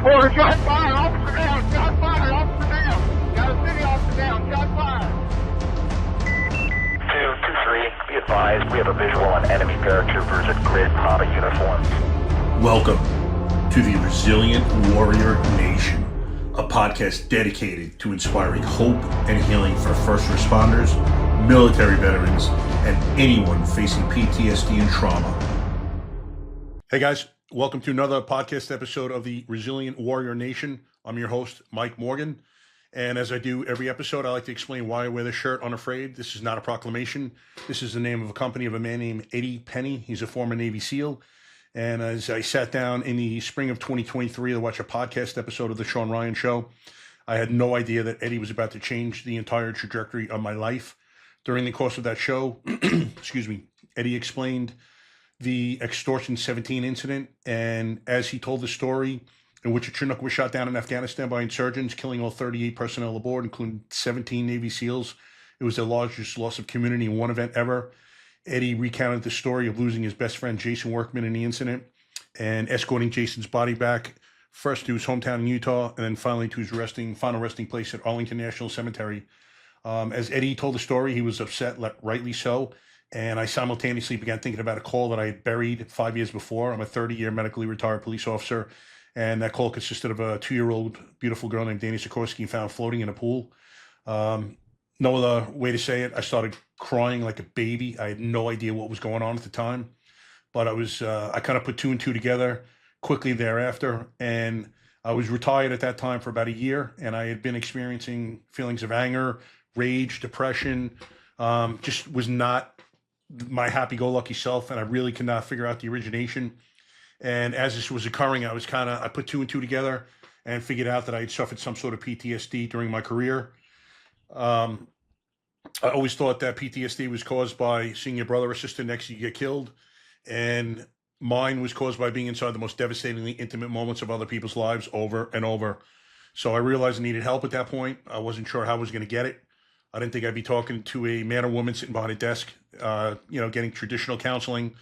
Order, shot fire, officer down, shot fire, officer down. Got a city officer down, shot fire. 223, be advised, we have a visual on enemy paratroopers in grid Papa uniforms. Welcome to the Resilient Warrior Nation, a podcast dedicated to inspiring hope and healing for first responders, military veterans, and anyone facing PTSD and trauma. Hey guys, welcome to another podcast episode of the Resilient Warrior Nation. I'm your host, Mike Morgan. And as I do every episode, I like to explain why I wear this shirt, Unafraid. This is not a proclamation. This is the name of a company of a man named Eddie Penny. He's a former Navy SEAL. And as I sat down in the spring of 2023 to watch a podcast episode of The Sean Ryan Show, I had no idea that Eddie was about to change the entire trajectory of my life. During the course of that show, Eddie explained the Extortion 17 incident. And as he told the story, in which a Chinook was shot down in Afghanistan by insurgents, killing all 38 personnel aboard, including 17 Navy SEALs. It was the largest loss of community in one event ever. Eddie recounted the story of losing his best friend, Jason Workman, in the incident and escorting Jason's body back first to his hometown in Utah and then finally to his final resting place at Arlington National Cemetery. As Eddie told the story, he was upset, rightly so. And I simultaneously began thinking about a call that I had buried 5 years before. I'm a 30-year medically retired police officer. And that call consisted of a 2-year-old beautiful girl named Danny Sikorsky found floating in a pool. No other way to say it. I started crying like a baby. I had no idea what was going on at the time, but I kind of put two and two together quickly thereafter. And I was retired at that time for about a year, and I had been experiencing feelings of anger, rage, depression. Just was not my happy-go-lucky self, and I really could not figure out the origination. And as this was occurring, I put two and two together and figured out that I had suffered some sort of PTSD during my career. I always thought that PTSD was caused by seeing your brother or sister next to you get killed. And mine was caused by being inside the most devastatingly intimate moments of other people's lives over and over. So I realized I needed help at that point. I wasn't sure how I was going to get it. I didn't think I'd be talking to a man or woman sitting behind a desk, getting traditional counseling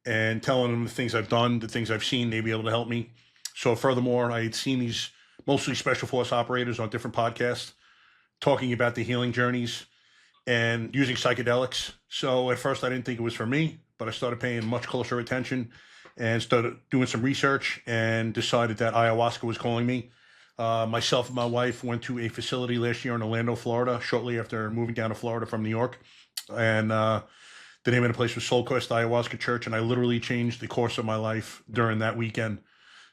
and telling them the things I've done, the things I've seen, they'd be able to help me. So furthermore, I had seen these mostly special force operators on different podcasts talking about the healing journeys and using psychedelics. So at first I didn't think it was for me, but I started paying much closer attention and started doing some research and decided that ayahuasca was calling me. Myself and my wife went to a facility last year in Orlando, Florida, shortly after moving down to Florida from New York. And the name of the place was Soul Quest Ayahuasca Church, and I literally changed the course of my life during that weekend.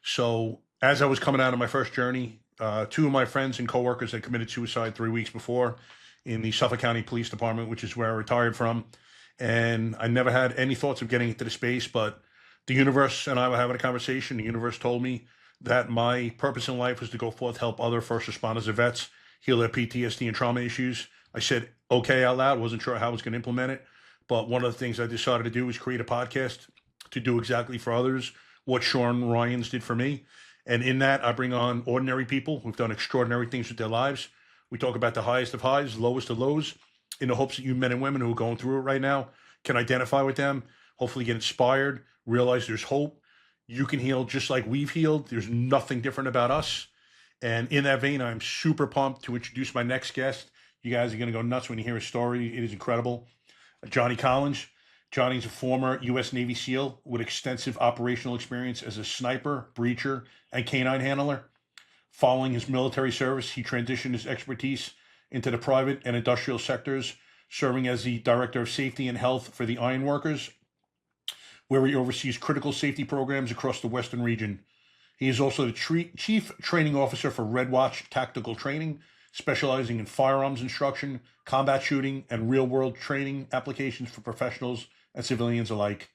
So as I was coming out of my first journey, two of my friends and coworkers had committed suicide 3 weeks before in the Suffolk County Police Department, which is where I retired from. And I never had any thoughts of getting into the space, but the universe and I were having a conversation. The universe told me that my purpose in life was to go forth, help other first responders and vets heal their PTSD and trauma issues. I said, okay, out loud. Wasn't sure how I was going to implement it. But one of the things I decided to do was create a podcast to do exactly for others what Sean Ryan's did for me. And in that, I bring on ordinary people who've done extraordinary things with their lives. We talk about the highest of highs, lowest of lows, in the hopes that you men and women who are going through it right now can identify with them, hopefully get inspired, realize there's hope. You can heal just like we've healed. There's nothing different about us. And in that vein, I'm super pumped to introduce my next guest. You guys are going to go nuts when you hear his story. It is incredible. Johnny Collins. Johnny's a former U.S. Navy SEAL with extensive operational experience as a sniper, breacher, and canine handler. Following his military service, he transitioned his expertise into the private and industrial sectors, serving as the Director of Safety and Health for the Iron Workers, where he oversees critical safety programs across the Western region. He is also the Chief Training Officer for Red Watch Tactical Training, specializing in firearms instruction, combat shooting, and real-world training applications for professionals and civilians alike.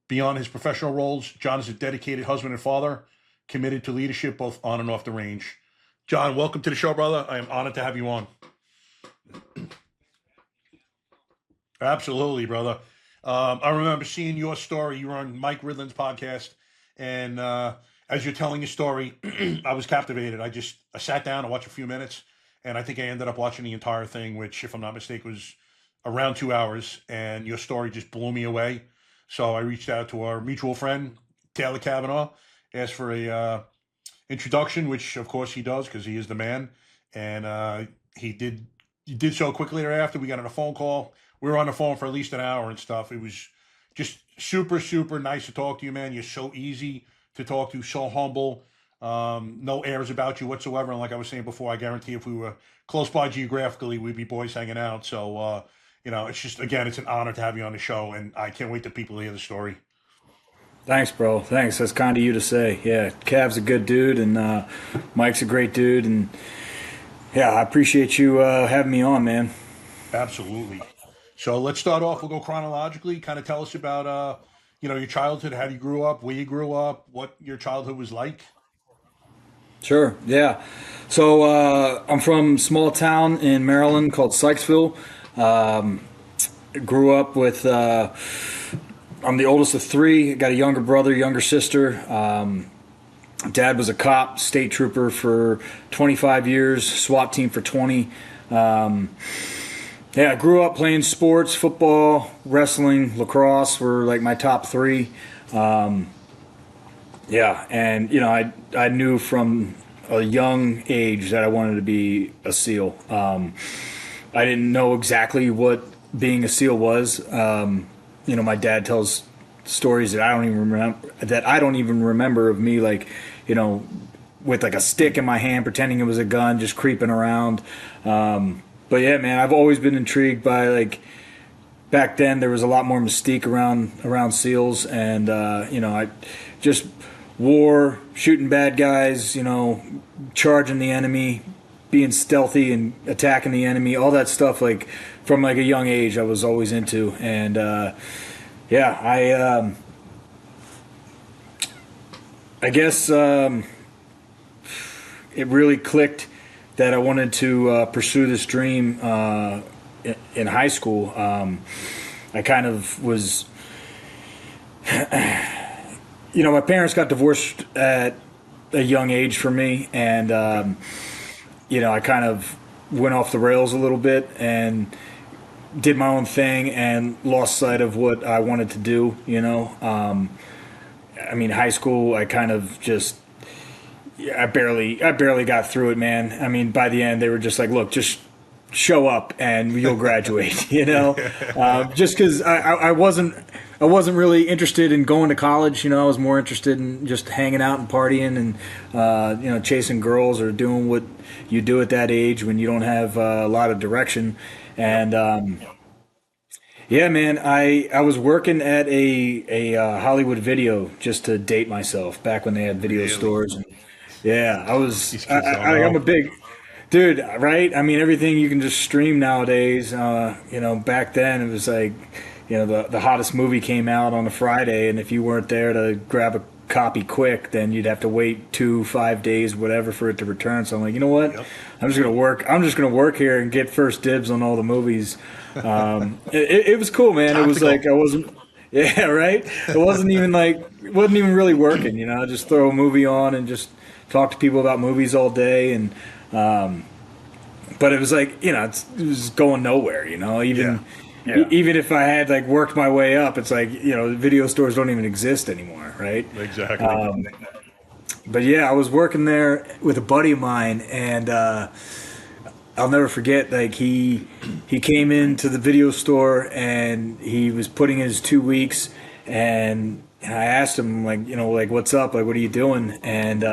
Beyond his professional roles, John is a dedicated husband and father, committed to leadership both on and off the range. John, welcome to the show, brother. I am honored to have you on. Absolutely, brother. I remember seeing your story. You were on Mike Ridland's podcast, and as you're telling your story, I was captivated. I sat down and watched a few minutes, and I think I ended up watching the entire thing, which, if I'm not mistaken, was around 2 hours, and your story just blew me away. So I reached out to our mutual friend, Taylor Kavanaugh, asked for introduction, which of course he does because he is the man, and he did so quickly thereafter. We got on a phone call. We were on the phone for at least an hour and stuff. It was just super, super nice to talk to you, man. You're so easy to talk to, so humble. No airs about you whatsoever. And like I was saying before, I guarantee if we were close by geographically, we'd be boys hanging out. So, it's just, again, it's an honor to have you on the show, and I can't wait to people hear the story. Thanks, bro. Thanks. That's kind of you to say. Yeah, Cav's a good dude, and Mike's a great dude, and yeah, I appreciate you having me on, man. Absolutely. So let's start off. We'll go chronologically. Kind of tell us about, your childhood, how you grew up, where you grew up, what your childhood was like. Sure. Yeah. So I'm from a small town in Maryland called Sykesville. Grew up with. I'm the oldest of three. Got a younger brother, younger sister. Dad was a cop, state trooper for 25 years, SWAT team for 20. I grew up playing sports, football, wrestling, lacrosse were like my top three. And I knew from a young age that I wanted to be a SEAL. I didn't know exactly what being a SEAL was. My dad tells stories that I don't even remember of me, like, with like a stick in my hand, pretending it was a gun, just creeping around. But yeah, man, I've always been intrigued by, like, back then there was a lot more mystique around SEALs, and I just war, shooting bad guys, charging the enemy, being stealthy and attacking the enemy, all that stuff, like, from like a young age I was always into. And I guess it really clicked that I wanted to pursue this dream in high school. I kind of was, my parents got divorced at a young age for me, and I kind of went off the rails a little bit and did my own thing and lost sight of what I wanted to do. High school, I kind of just, I barely got through it, man. I mean, by the end, they were just like, look, just show up and you'll graduate, just because I wasn't really interested in going to college. I was more interested in just hanging out and partying and, chasing girls or doing what you do at that age when you don't have a lot of direction. And, man, I was working at a Hollywood Video just to date myself back when they had video stores. And yeah, I'm a big dude, right? I mean, everything you can just stream nowadays. Back then it was like, the hottest movie came out on a Friday, and if you weren't there to grab a copy quick, then you'd have to wait 5 days, whatever, for it to return. So I'm like, you know what? Yep. I'm just gonna work here and get first dibs on all the movies. It was cool, man. Tactical. It was like I wasn't. Yeah, right. It wasn't even really working. I just throw a movie on and just talk to people about movies all day, and but it was like, it was going nowhere. Even if I had like worked my way up, it's like, video stores don't even exist anymore, right? Exactly. But yeah, I was working there with a buddy of mine, and I'll never forget, like, he came into the video store and he was putting in his 2 weeks, and I asked him, like, what's up? Like, what are you doing? And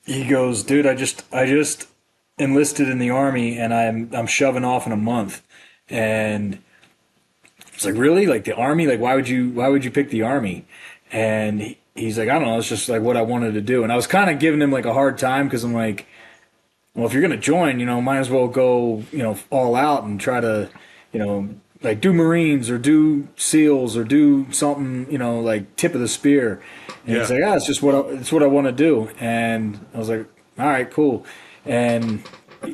he goes, dude, I just enlisted in the Army, and I'm shoving off in a month. And it's like, really? Like, the Army? Like, why would you pick the Army? And he's like, I don't know, it's just like what I wanted to do. And I was kind of giving him like a hard time, because I'm like, well, if you're going to join, might as well go, all out and try to, like, do Marines or do SEALs or do something, like tip of the spear. And he's like, it's what I want to do. And I was like, all right, cool. And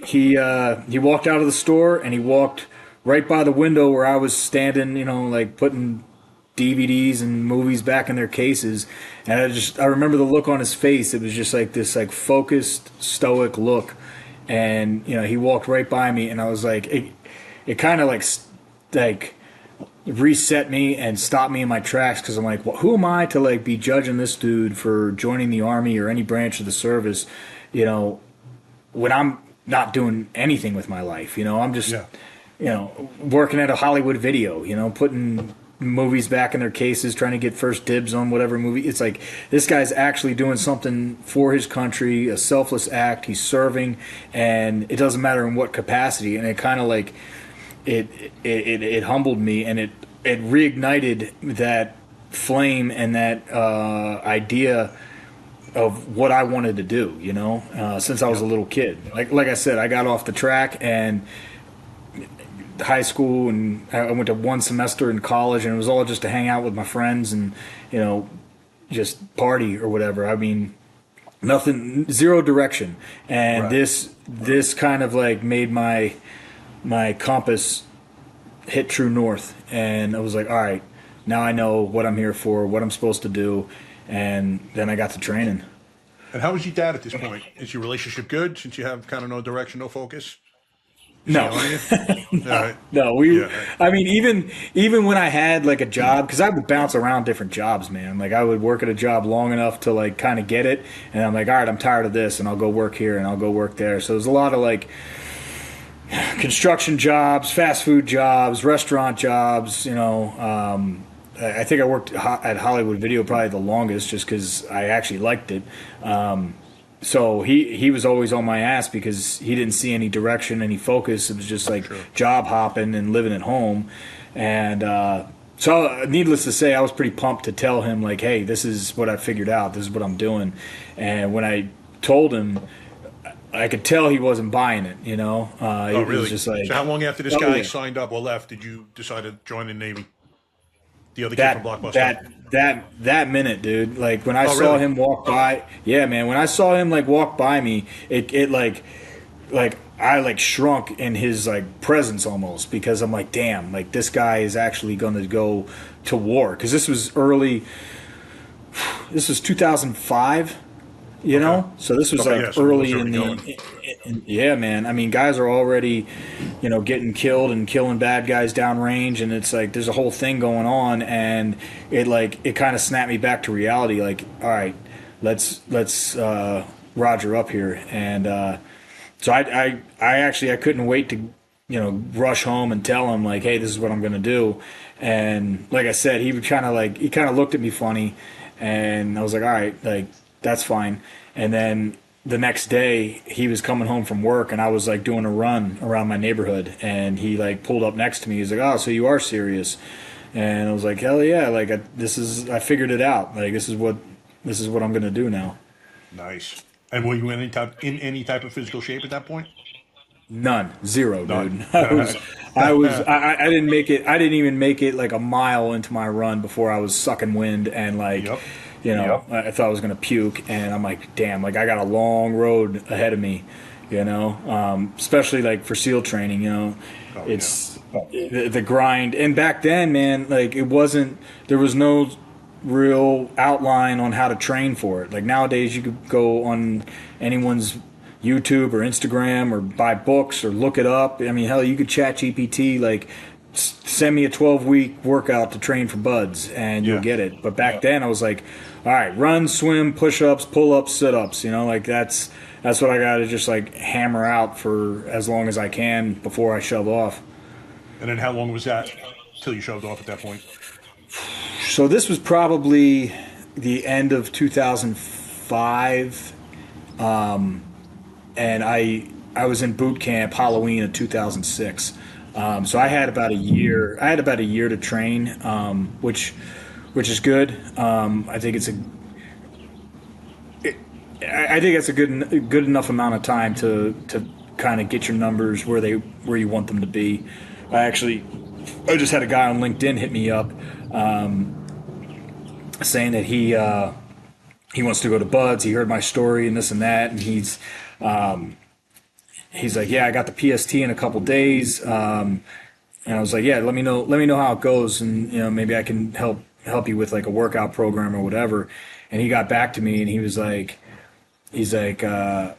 he walked out of the store, and he walked right by the window where I was standing, like putting DVDs and movies back in their cases. And I remember the look on his face. It was just like this, like, focused, stoic look. And he walked right by me, and I was like, it kind of like reset me and stop me in my tracks, because I'm like, well, who am I to like be judging this dude for joining the Army or any branch of the service, you know, when I'm not doing anything with my life. You know, I'm just, you know, working at a Hollywood video, you know, putting movies back in their cases, trying to get first dibs on whatever movie. It's like, this guy's actually doing something for his country, a selfless act. He's serving, and it doesn't matter in what capacity. And it kind of like, it humbled me, and it reignited that flame and that idea of what I wanted to do, you know, since I was a little kid. Like I said, I got off the track and high school, and I went to one semester in college, and it was all just to hang out with my friends and, you know, just party or whatever. I mean, nothing, zero direction. And this kind of like made my compass hit true north, and I was like, all right, now I know what I'm here for, what I'm supposed to do. And then I got to training. And how is your dad at this point? Is your relationship good since you have kind of no direction, no focus? No, I mean, even when I had like a job, because I would bounce around different jobs, man. Like I would work at a job long enough to like kind of get it, and I'm like, all right, I'm tired of this, and I'll go work here, and I'll go work there. So there's a lot of like construction jobs, fast food jobs, restaurant jobs. You know, I think I worked at Hollywood Video probably the longest, just because I actually liked it. So he was always on my ass because he didn't see any direction, any focus. It was just like job hopping and living at home. And so needless to say, I was pretty pumped to tell him, like, hey, this is what I figured out. This is what I'm doing. And when I told him, I could tell he wasn't buying it, you know. Oh, really? Was just like, so how long after this guy signed up or left did you decide to join the Navy? The other kid from Blockbuster. That minute, dude. Like when I saw him walk by, yeah, man. When I saw him like walk by me, it like I like shrunk in his like presence almost, because I'm like, damn, like this guy is actually going to go to war, because this was early. This was 2005. You know, so this was like early in the, yeah, man. I mean, guys are already, you know, getting killed and killing bad guys downrange, and it's like there's a whole thing going on, and it kind of snapped me back to reality. Like, all right, let's Roger up here, and so I couldn't wait to, you know, rush home and tell him like, hey, this is what I'm gonna do, and like I said, he kind of looked at me funny, and I was like, all right, like. That's fine. And then the next day he was coming home from work, and I was like doing a run around my neighborhood, and he like pulled up next to me. He's like, oh, so you are serious? And I was like, hell yeah. Like I figured it out. Like, this is what I'm going to do now. Nice. And were you in any type of physical shape at that point? None. Zero, dude. I didn't make it. I didn't even make it like a mile into my run before I was sucking wind, and like, you know, I thought I was going to puke, and I'm like, damn, like I got a long road ahead of me, you know, especially like for SEAL training, you know, the grind. And back then, man, like there was no real outline on how to train for it. Like nowadays you could go on anyone's YouTube or Instagram or buy books or look it up. I mean, hell, you could chat GPT, like, send me a 12-week workout to train for buds, and you'll get it. But back then I was like, all right, run, swim, push-ups, pull-ups, sit-ups, you know, like that's what I got to just like hammer out for as long as I can before I shove off. And then how long was that till you shoved off at that point? So this was probably the end of 2005, and I was in boot camp Halloween of 2006. So I had about a year. I had about a year to train, which is good. I think it's a good enough amount of time to kind of get your numbers where you want them to be. I just had a guy on LinkedIn hit me up, saying that he wants to go to Buds. He heard my story and this and that, and he's like, yeah, I got the PST in a couple days. And I was like, yeah, let me know how it goes, and you know, maybe I can help you with like a workout program or whatever. And he got back to me, and he's like, I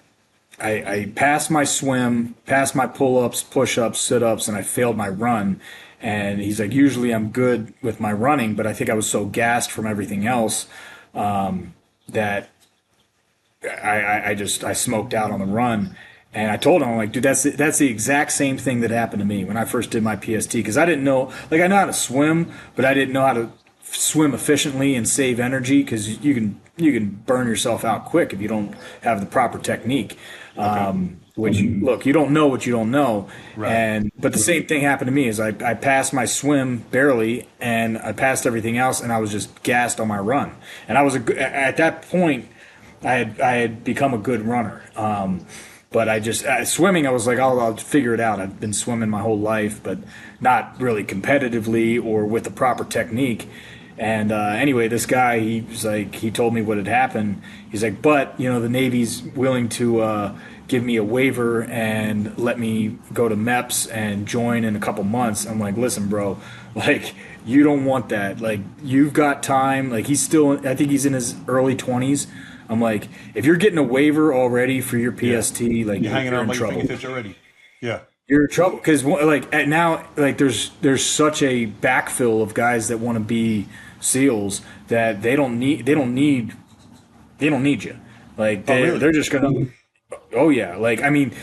passed my swim, passed my pull-ups, push-ups, sit-ups, and I failed my run. And he's like, usually I'm good with my running, but I think I was so gassed from everything else that I smoked out on the run. And I told him, I'm like, dude, that's the exact same thing that happened to me when I first did my PST, because I didn't know, like, I know how to swim, but I didn't know how to swim efficiently and save energy, because you can burn yourself out quick if you don't have the proper technique. Which, look, you don't know what you don't know. Right. But the same thing happened to me. Is I passed my swim barely, and I passed everything else, and I was just gassed on my run. And I was at that point, I had become a good runner. But swimming, I was like, I'll figure it out. I've been swimming my whole life, but not really competitively or with the proper technique. And anyway, this guy, he told me what had happened. He's like, but, the Navy's willing to give me a waiver and let me go to MEPS and join in a couple months. I'm like, listen, bro, like, you don't want that. Like, you've got time. Like, I think he's in his early 20s. I'm like, if you're getting a waiver already for your PST, like, you're hanging on in by your trouble. fingertips already. Yeah. You're in trouble, because like now, like, there's such a backfill of guys that want to be SEALs that they don't need you. Like, they're just gonna. Oh yeah, like, I mean,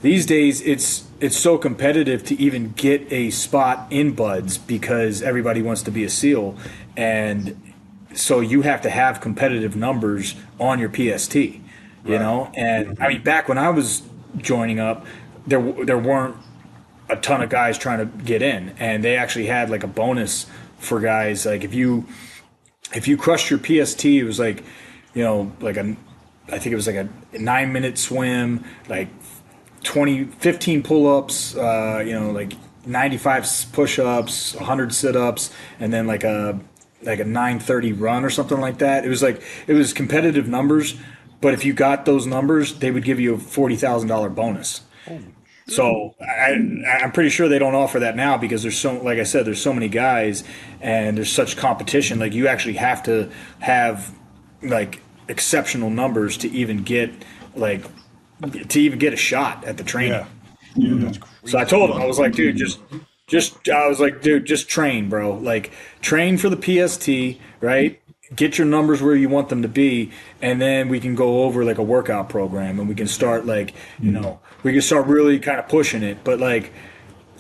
these days it's so competitive to even get a spot in BUDS, because everybody wants to be a SEAL, and so you have to have competitive numbers on your PST, you know. And I mean, back when I was joining up, there weren't a ton of guys trying to get in, and they actually had like a bonus for guys. Like, if you crushed your PST, it was like, I think it was like a 9-minute swim, like 15 pull-ups, like 95 push-ups, 100 sit-ups, and then like a 9:30 run or something like that. It was competitive numbers, but if you got those numbers, they would give you a $40,000 bonus. So I'm pretty sure they don't offer that now, because there's like I said, there's so many guys and there's such competition. Like, you actually have to have like exceptional numbers to even get a shot at the training. Yeah, that's crazy. So I told him, I was like, dude, just train, bro. Like, train for the PST, right? Get your numbers where you want them to be, and then we can go over like a workout program, and we can start like, we can start really kind of pushing it. But like,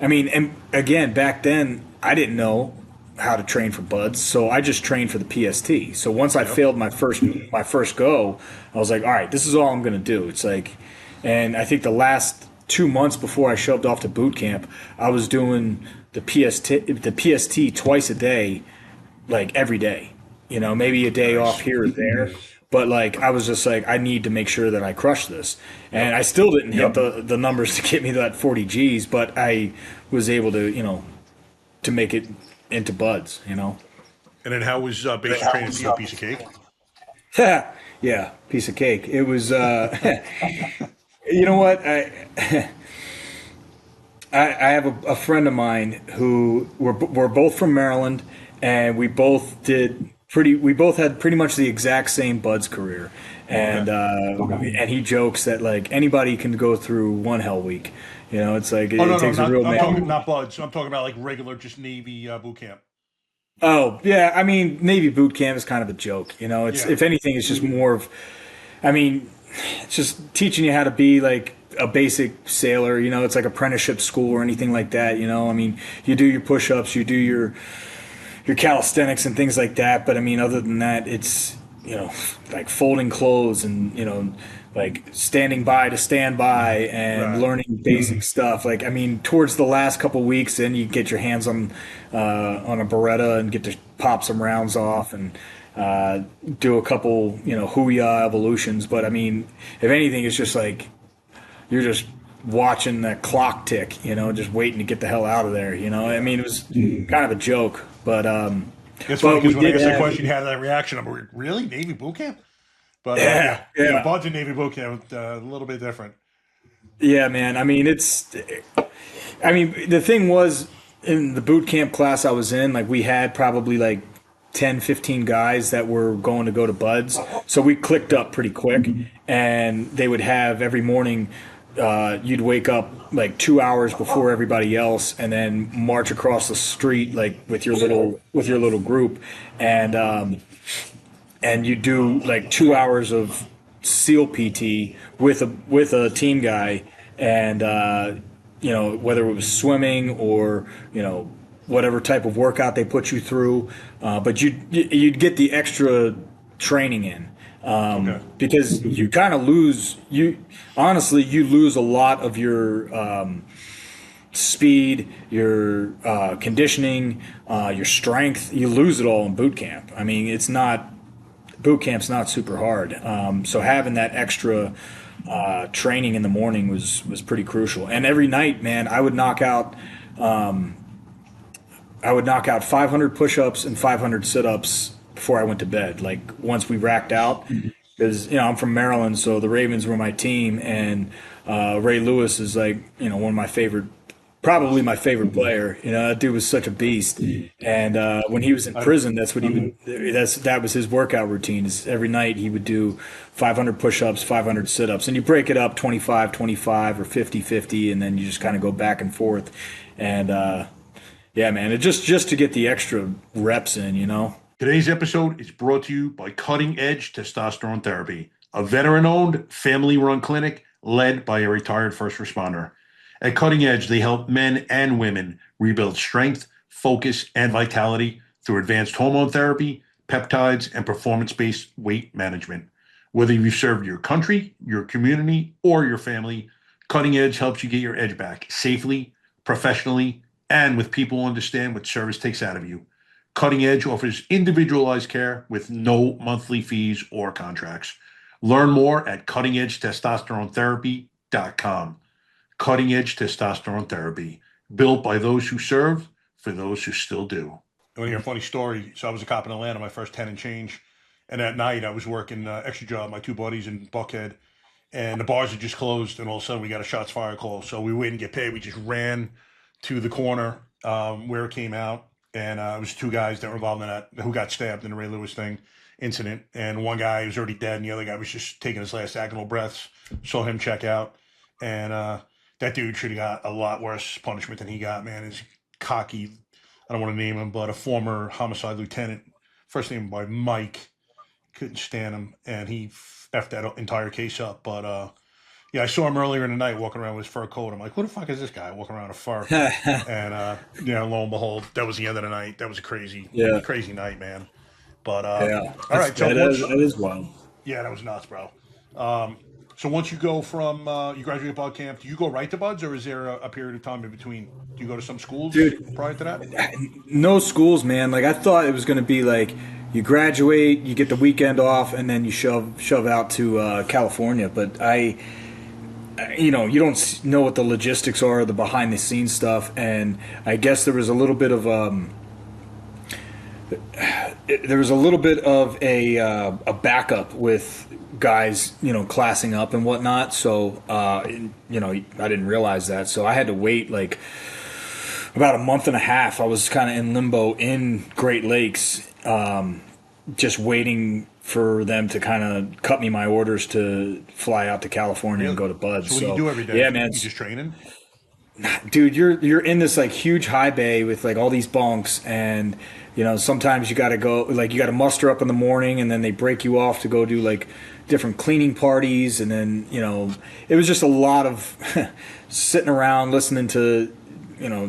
I mean, and again, back then I didn't know how to train for BUDS, so I just trained for the PST. So once I failed my first go, I was like, all right, this is all I'm gonna do. It's like, and I think the last 2 months before I shoved off to boot camp, I was doing the PST twice a day, like every day. Maybe a day off here or there. But like, I was just like, I need to make sure that I crush this. And I still didn't hit the numbers to get me that 40 Gs, but I was able to, to make it into BUDS, And then how was basic training for you? A piece of cake? Yeah, piece of cake. It was, you know what? I have a friend of mine who we're both from Maryland, and we both had pretty much the exact same BUDS career, and and he jokes that like anybody can go through one hell week. It's like it takes a real man. I'm talking not BUDS. I'm talking about like regular, just Navy boot camp. Oh yeah, I mean, Navy boot camp is kind of a joke. If anything, it's just more of, I mean, it's just teaching you how to be like a basic sailor. It's like apprenticeship school or anything like that. I mean, you do your push-ups, you do your calisthenics and things like that. But I mean, other than that, it's, like folding clothes and, like standing by to stand by and learning basic stuff. Like, I mean, towards the last couple weeks, then you get your hands on a Beretta and get to pop some rounds off and do a couple, Huya evolutions. But I mean, if anything, it's just like you're just watching the clock tick, just waiting to get the hell out of there. I mean, it was kind of a joke. But it's funny, because when I asked that question, you had that reaction. I'm like, really? Navy boot camp? But BUDS and Navy boot camp, a little bit different. Yeah, man. I mean, the thing was, in the boot camp class I was in, like, we had probably like 10, 15 guys that were going to go to BUDS. So we clicked up pretty quick, and they would have every morning you'd wake up like 2 hours before everybody else, and then march across the street like with your little group, and you do like 2 hours of SEAL PT with a team guy, and whether it was swimming or whatever type of workout they put you through, but you'd get the extra training in. Because you kind of lose you lose a lot of your speed, your conditioning, your strength. You lose it all in boot camp. I mean, boot camp's not super hard. So having that extra training in the morning was pretty crucial. And every night, man, I would knock out 500 push-ups and 500 sit-ups before I went to bed. Like once we racked out, because I'm from Maryland, so the Ravens were my team, and Ray Lewis is like one of my favorite, probably my favorite player. That dude was such a beast. And when he was in prison, that's what that was his workout routine. Is every night he would do 500 push-ups, 500 sit-ups, and you break it up 25, 25 or 50, 50, and then you just kind of go back and forth. And yeah, man, it just to get the extra reps in. Today's episode is brought to you by Cutting Edge Testosterone Therapy, a veteran-owned, family-run clinic led by a retired first responder. At Cutting Edge, they help men and women rebuild strength, focus, and vitality through advanced hormone therapy, peptides, and performance-based weight management. Whether you've served your country, your community, or your family, Cutting Edge helps you get your edge back safely, professionally, and with people who understand what service takes out of you. Cutting Edge offers individualized care with no monthly fees or contracts. Learn more at cuttingedgetestosteronetherapy.com. Cutting Edge Testosterone Therapy, built by those who serve, for those who still do. I want to hear a funny story. So I was a cop in Atlanta, my first 10 and change. And at night I was working extra job, my two buddies in Buckhead. And the bars had just closed, and all of a sudden we got a shots fired call. So we waited to get paid. We just ran to the corner where it came out. And it was two guys that were involved in that, who got stabbed in the Ray Lewis incident. And one guy was already dead, and the other guy was just taking his last agonal breaths. Saw him check out. And that dude should have got a lot worse punishment than he got, man. He's cocky, I don't want to name him, but a former homicide lieutenant, first name by Mike, couldn't stand him. And he effed that entire case up. But yeah, I saw him earlier in the night walking around with his fur coat. I'm like, who the fuck is this guy walking around with fur? And lo and behold, that was the end of the night. That was a crazy night, man. But all right, so that is wild. Yeah, that was nuts, bro. So once you go from you graduate Bud camp, do you go right to Buds, or is there a period of time in between? Do you go to some schools prior to that? No schools, man. Like I thought it was going to be like you graduate, you get the weekend off, and then you shove out to California. But you don't know what the logistics are, the behind the scenes stuff, and I guess there was a little bit of a backup with guys, classing up and whatnot. So I didn't realize that, so I had to wait like about a month and a half. I was kind of in limbo in Great Lakes, just waiting for them to kind of cut me my orders to fly out to California and go to Buds. So what do you do every day? Yeah, man. You just training? Dude, you're in this like huge high bay with like all these bunks, and sometimes you got to go, like you got to muster up in the morning, and then they break you off to go do like different cleaning parties, and then it was just a lot of sitting around listening to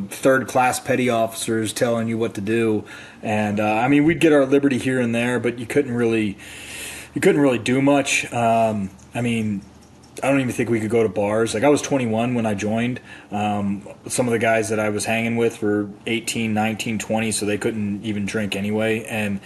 third class petty officers telling you what to do. And I mean, we'd get our liberty here and there, but you couldn't really do much. I mean, I don't even think we could go to bars. Like I was 21 when I joined. Some of the guys that I was hanging with were 18, 19, 20, so they couldn't even drink anyway. And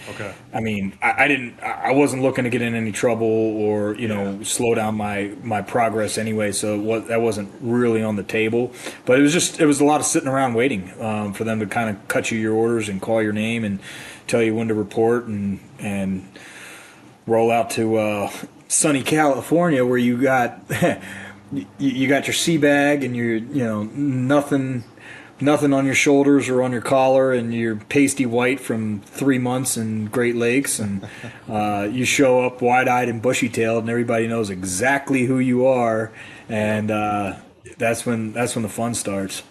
I mean, I wasn't looking to get in any trouble or slow down my progress anyway. So that wasn't really on the table. But it was a lot of sitting around waiting for them to kind of cut you your orders and call your name and tell you when to report and roll out to sunny California, where you got your sea bag and your nothing nothing on your shoulders or on your collar, and you're pasty white from 3 months in Great Lakes, and you show up wide-eyed and bushy-tailed, and everybody knows exactly who you are, and that's when the fun starts.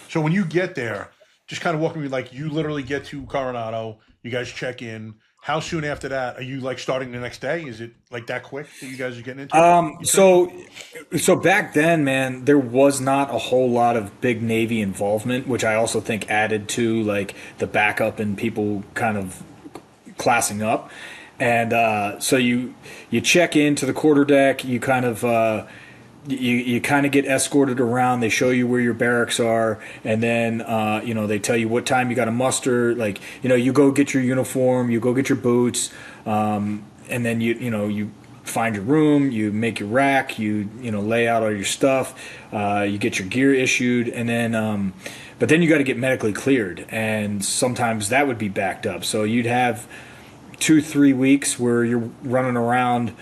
So when you get there, just kind of walk me, like, you literally get to Coronado, you guys check in. How soon after that are you, like, starting the next day? Is it like that quick that you guys are getting into it? So back then, man, there was not a whole lot of big Navy involvement, which I also think added to like the backup and people kind of classing up. And so you check into the quarterdeck, you kind of you kind of get escorted around. They show you where your barracks are, and then they tell you what time you got to muster. Like, you go get your uniform, you go get your boots, and then you find your room, you make your rack, you lay out all your stuff, you get your gear issued, and then but then you got to get medically cleared, and sometimes that would be backed up. So you'd have 2-3 weeks where you're running around.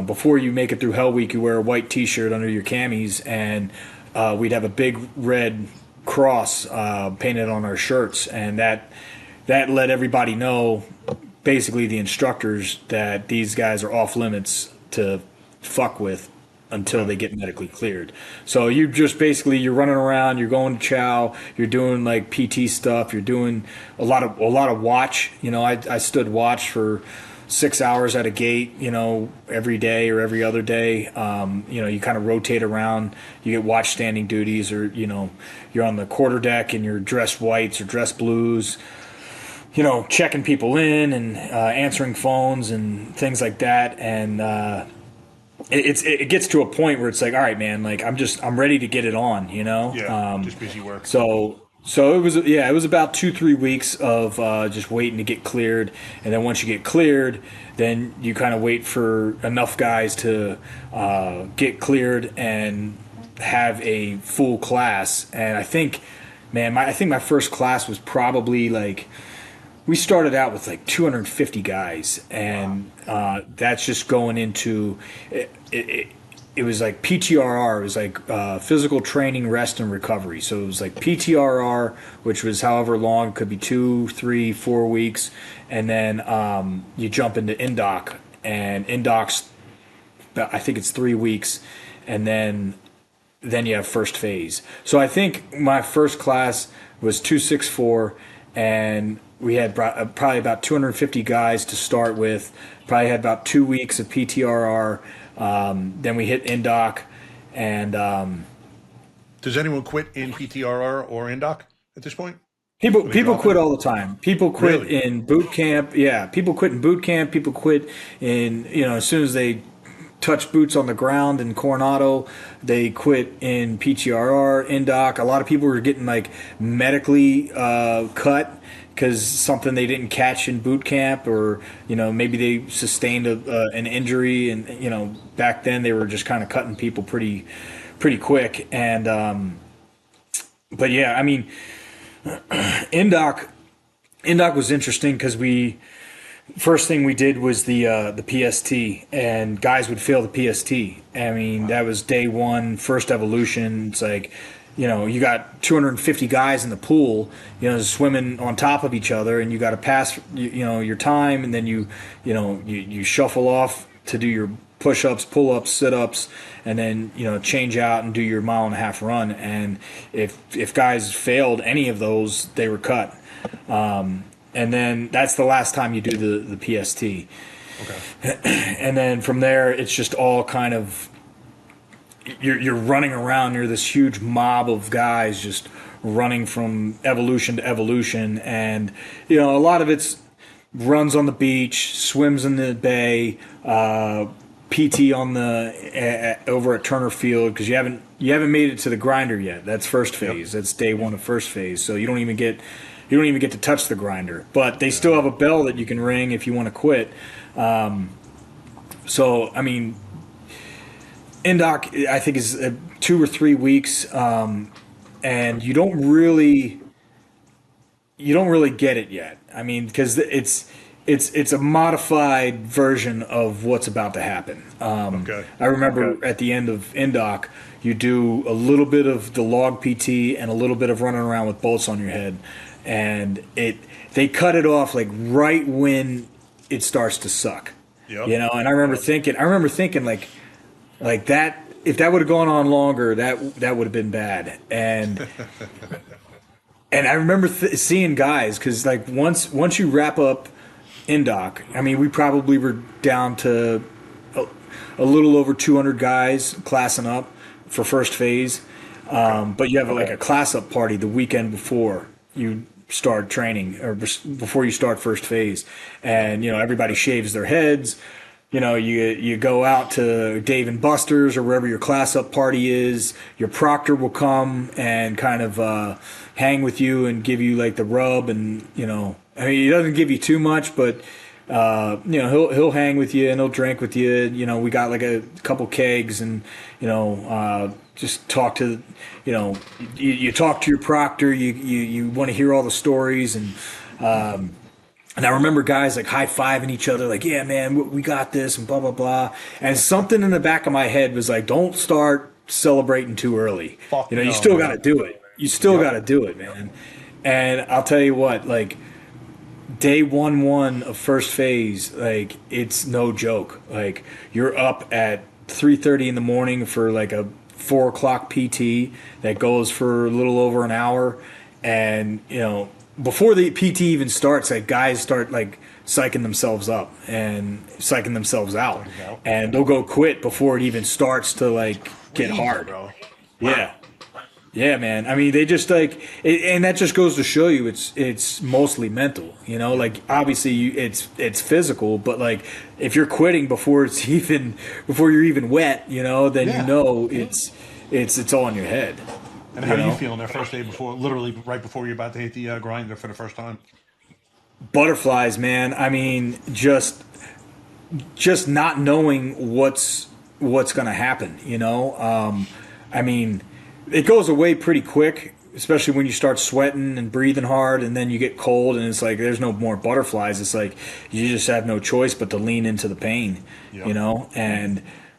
Before you make it through Hell Week, you wear a white T-shirt under your camis, and we'd have a big red cross painted on our shirts, and that let everybody know, basically the instructors, that these guys are off limits to fuck with until they get medically cleared. So you just basically, you're running around, you're going to chow, you're doing like PT stuff, you're doing a lot of watch. I stood watch for 6 hours at a gate, every day or every other day. You kind of rotate around. You get watch standing duties, or, you're on the quarterdeck and you're dressed whites or dressed blues, checking people in and answering phones and things like that. And it gets to a point where it's like, all right, man, like I'm ready to get it on, Yeah, just busy work. So it was about 2-3 weeks of just waiting to get cleared, and then once you get cleared, then you kind of wait for enough guys to get cleared and have a full class. And I think, man, my first class was probably like, we started out with like 250 guys, and that's just going into it was like PTRR. It was like physical training, rest, and recovery. So it was like PTRR, which was however long, it could be 2, 3, 4 weeks. And then you jump into INDOC, and INDOC's, I think it's 3 weeks. And then you have first phase. So I think my first class was 264, and we had probably about 250 guys to start with. Probably had about 2 weeks of PTRR. Then we hit INDOC, and does anyone quit in PTRR or INDOC at this point? People quit all the time. People quit Really? in boot camp. Yeah, people quit in boot camp. People quit in, as soon as they touch boots on the ground in Coronado, they quit in PTRR, INDOC. A lot of people were getting like medically cut because something they didn't catch in boot camp, or maybe they sustained an injury, and back then they were just kind of cutting people pretty quick. And but yeah, I mean, INDOC was interesting because first thing we did was the PST, and guys would fail the PST. I mean, that was day one, first evolution. It's like, you got 250 guys in the pool, swimming on top of each other, and you got to pass, your time, and then you shuffle off to do your push-ups, pull-ups, sit-ups, and then change out and do your 1.5 mile run. And if guys failed any of those, they were cut. And then that's the last time you do the PST. Okay. And then from there, it's just all kind of, you're running around. You're this huge mob of guys just running from evolution to evolution, and a lot of it's runs on the beach, swims in the bay, PT on the over at Turner Field, because you haven't made it to the grinder yet. That's first phase. Yep. That's day one of first phase. So you don't even get to touch the grinder, but they still have a bell that you can ring if you want to quit. So I mean, INDOC, I think, is 2 or 3 weeks, and you don't really get it yet. I mean, because it's a modified version of what's about to happen. I remember at the end of Indoc, you do a little bit of the log PT and a little bit of running around with bolts on your head, and they cut it off like right when it starts to suck. Yep. You know, and I remember thinking like that. If that would have gone on longer, that would have been bad. And and I remember seeing guys, because like once you wrap up Indoc, I mean, we probably were down to a little over 200 guys classing up for first phase. But you have like a class up party the weekend before you start training, or before you start first phase, and you know, everybody shaves their heads. You know, you go out to Dave and Buster's or wherever your class up party is. Your proctor will come and kind of hang with you and give you like the rub, and you know, I mean, he doesn't give you too much, but you know, he'll hang with you and he'll drink with you. You know, we got like a couple kegs, and you know, just talk to, you know, you talk to your proctor. You want to hear all the stories, and I remember guys like high-fiving each other, like, yeah, man, we got this, and blah, blah, blah. And something in the back of my head was like, don't start celebrating too early. You know, you still got to do it. You still got to do it, man. And I'll tell you what, like, day 1 of first phase, like, it's no joke. Like, you're up at 3:30 in the morning for like a 4 o'clock PT that goes for a little over an hour. And, you know, before the PT even starts, like, guys start like psyching themselves up and psyching themselves out, and they'll go quit before it even starts to like get hard. Bro. Yeah, man. I mean, they just like, and that just goes to show you it's mostly mental. You know, like obviously it's physical, but like if you're quitting before you're even wet, you know, then you know it's all in your head. And how do you feel on that first day literally right before you're about to hit the grinder for the first time? Butterflies, man. I mean, just not knowing what's going to happen, you know? I mean, it goes away pretty quick, especially when you start sweating and breathing hard, and then you get cold, and it's like there's no more butterflies. It's like you just have no choice but to lean into the pain, you know?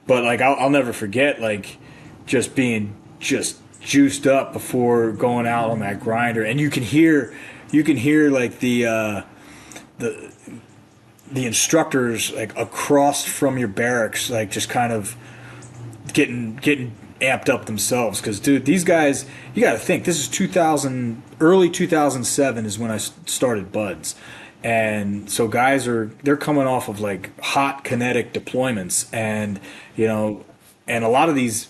But like I'll never forget, like, just being juiced up before going out on that grinder, and you can hear like the instructors like across from your barracks, like just kind of getting amped up themselves, because dude, these guys, you got to think, this is early 2007 is when I started Buds, and so guys they're coming off of like hot kinetic deployments, and you know, and a lot of these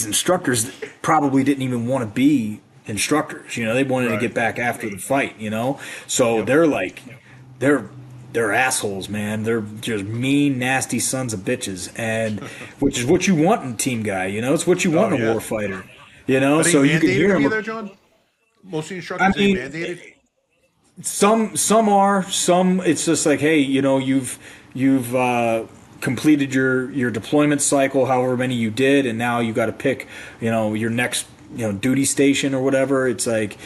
instructors probably didn't even want to be instructors. You know, they wanted to get back after the fight, you know? So they're like, they're assholes, man. They're just mean, nasty sons of bitches. And which is what you want in Team Guy, you know? It's what you want in a war fighter, you know? So you can hear them. There, John? Most of the instructors, are mandated? Some are. Some, it's just like, hey, you know, you've completed your deployment cycle, however many you did, and now you got to pick, you know, your next, you know, duty station or whatever. It's like,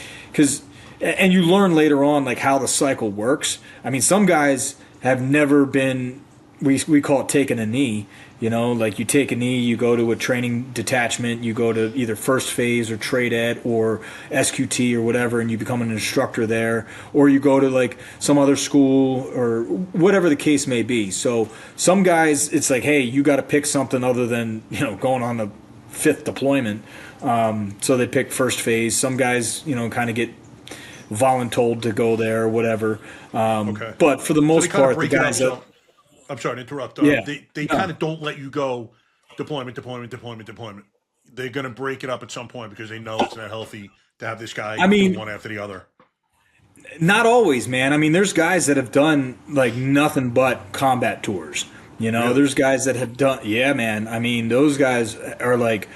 and you learn later on like how the cycle works. I mean, some guys have never been, we call it taking a knee. You know, like you take a knee, you go to a training detachment, you go to either first phase or trade ed or SQT or whatever, and you become an instructor there, or you go to like some other school or whatever the case may be. So some guys, it's like, hey, you got to pick something other than, you know, going on the 5th deployment. So they pick first phase. Some guys, you know, kind of get voluntold to go there or whatever. But for the most part, the guys that... I'm sorry to interrupt. They kind of don't let you go deployment. They're going to break it up at some point because they know it's not healthy to have this guy do one after the other. Not always, man. I mean, there's guys that have done like nothing but combat tours. You know, there's guys that have done, man. I mean, those guys are like,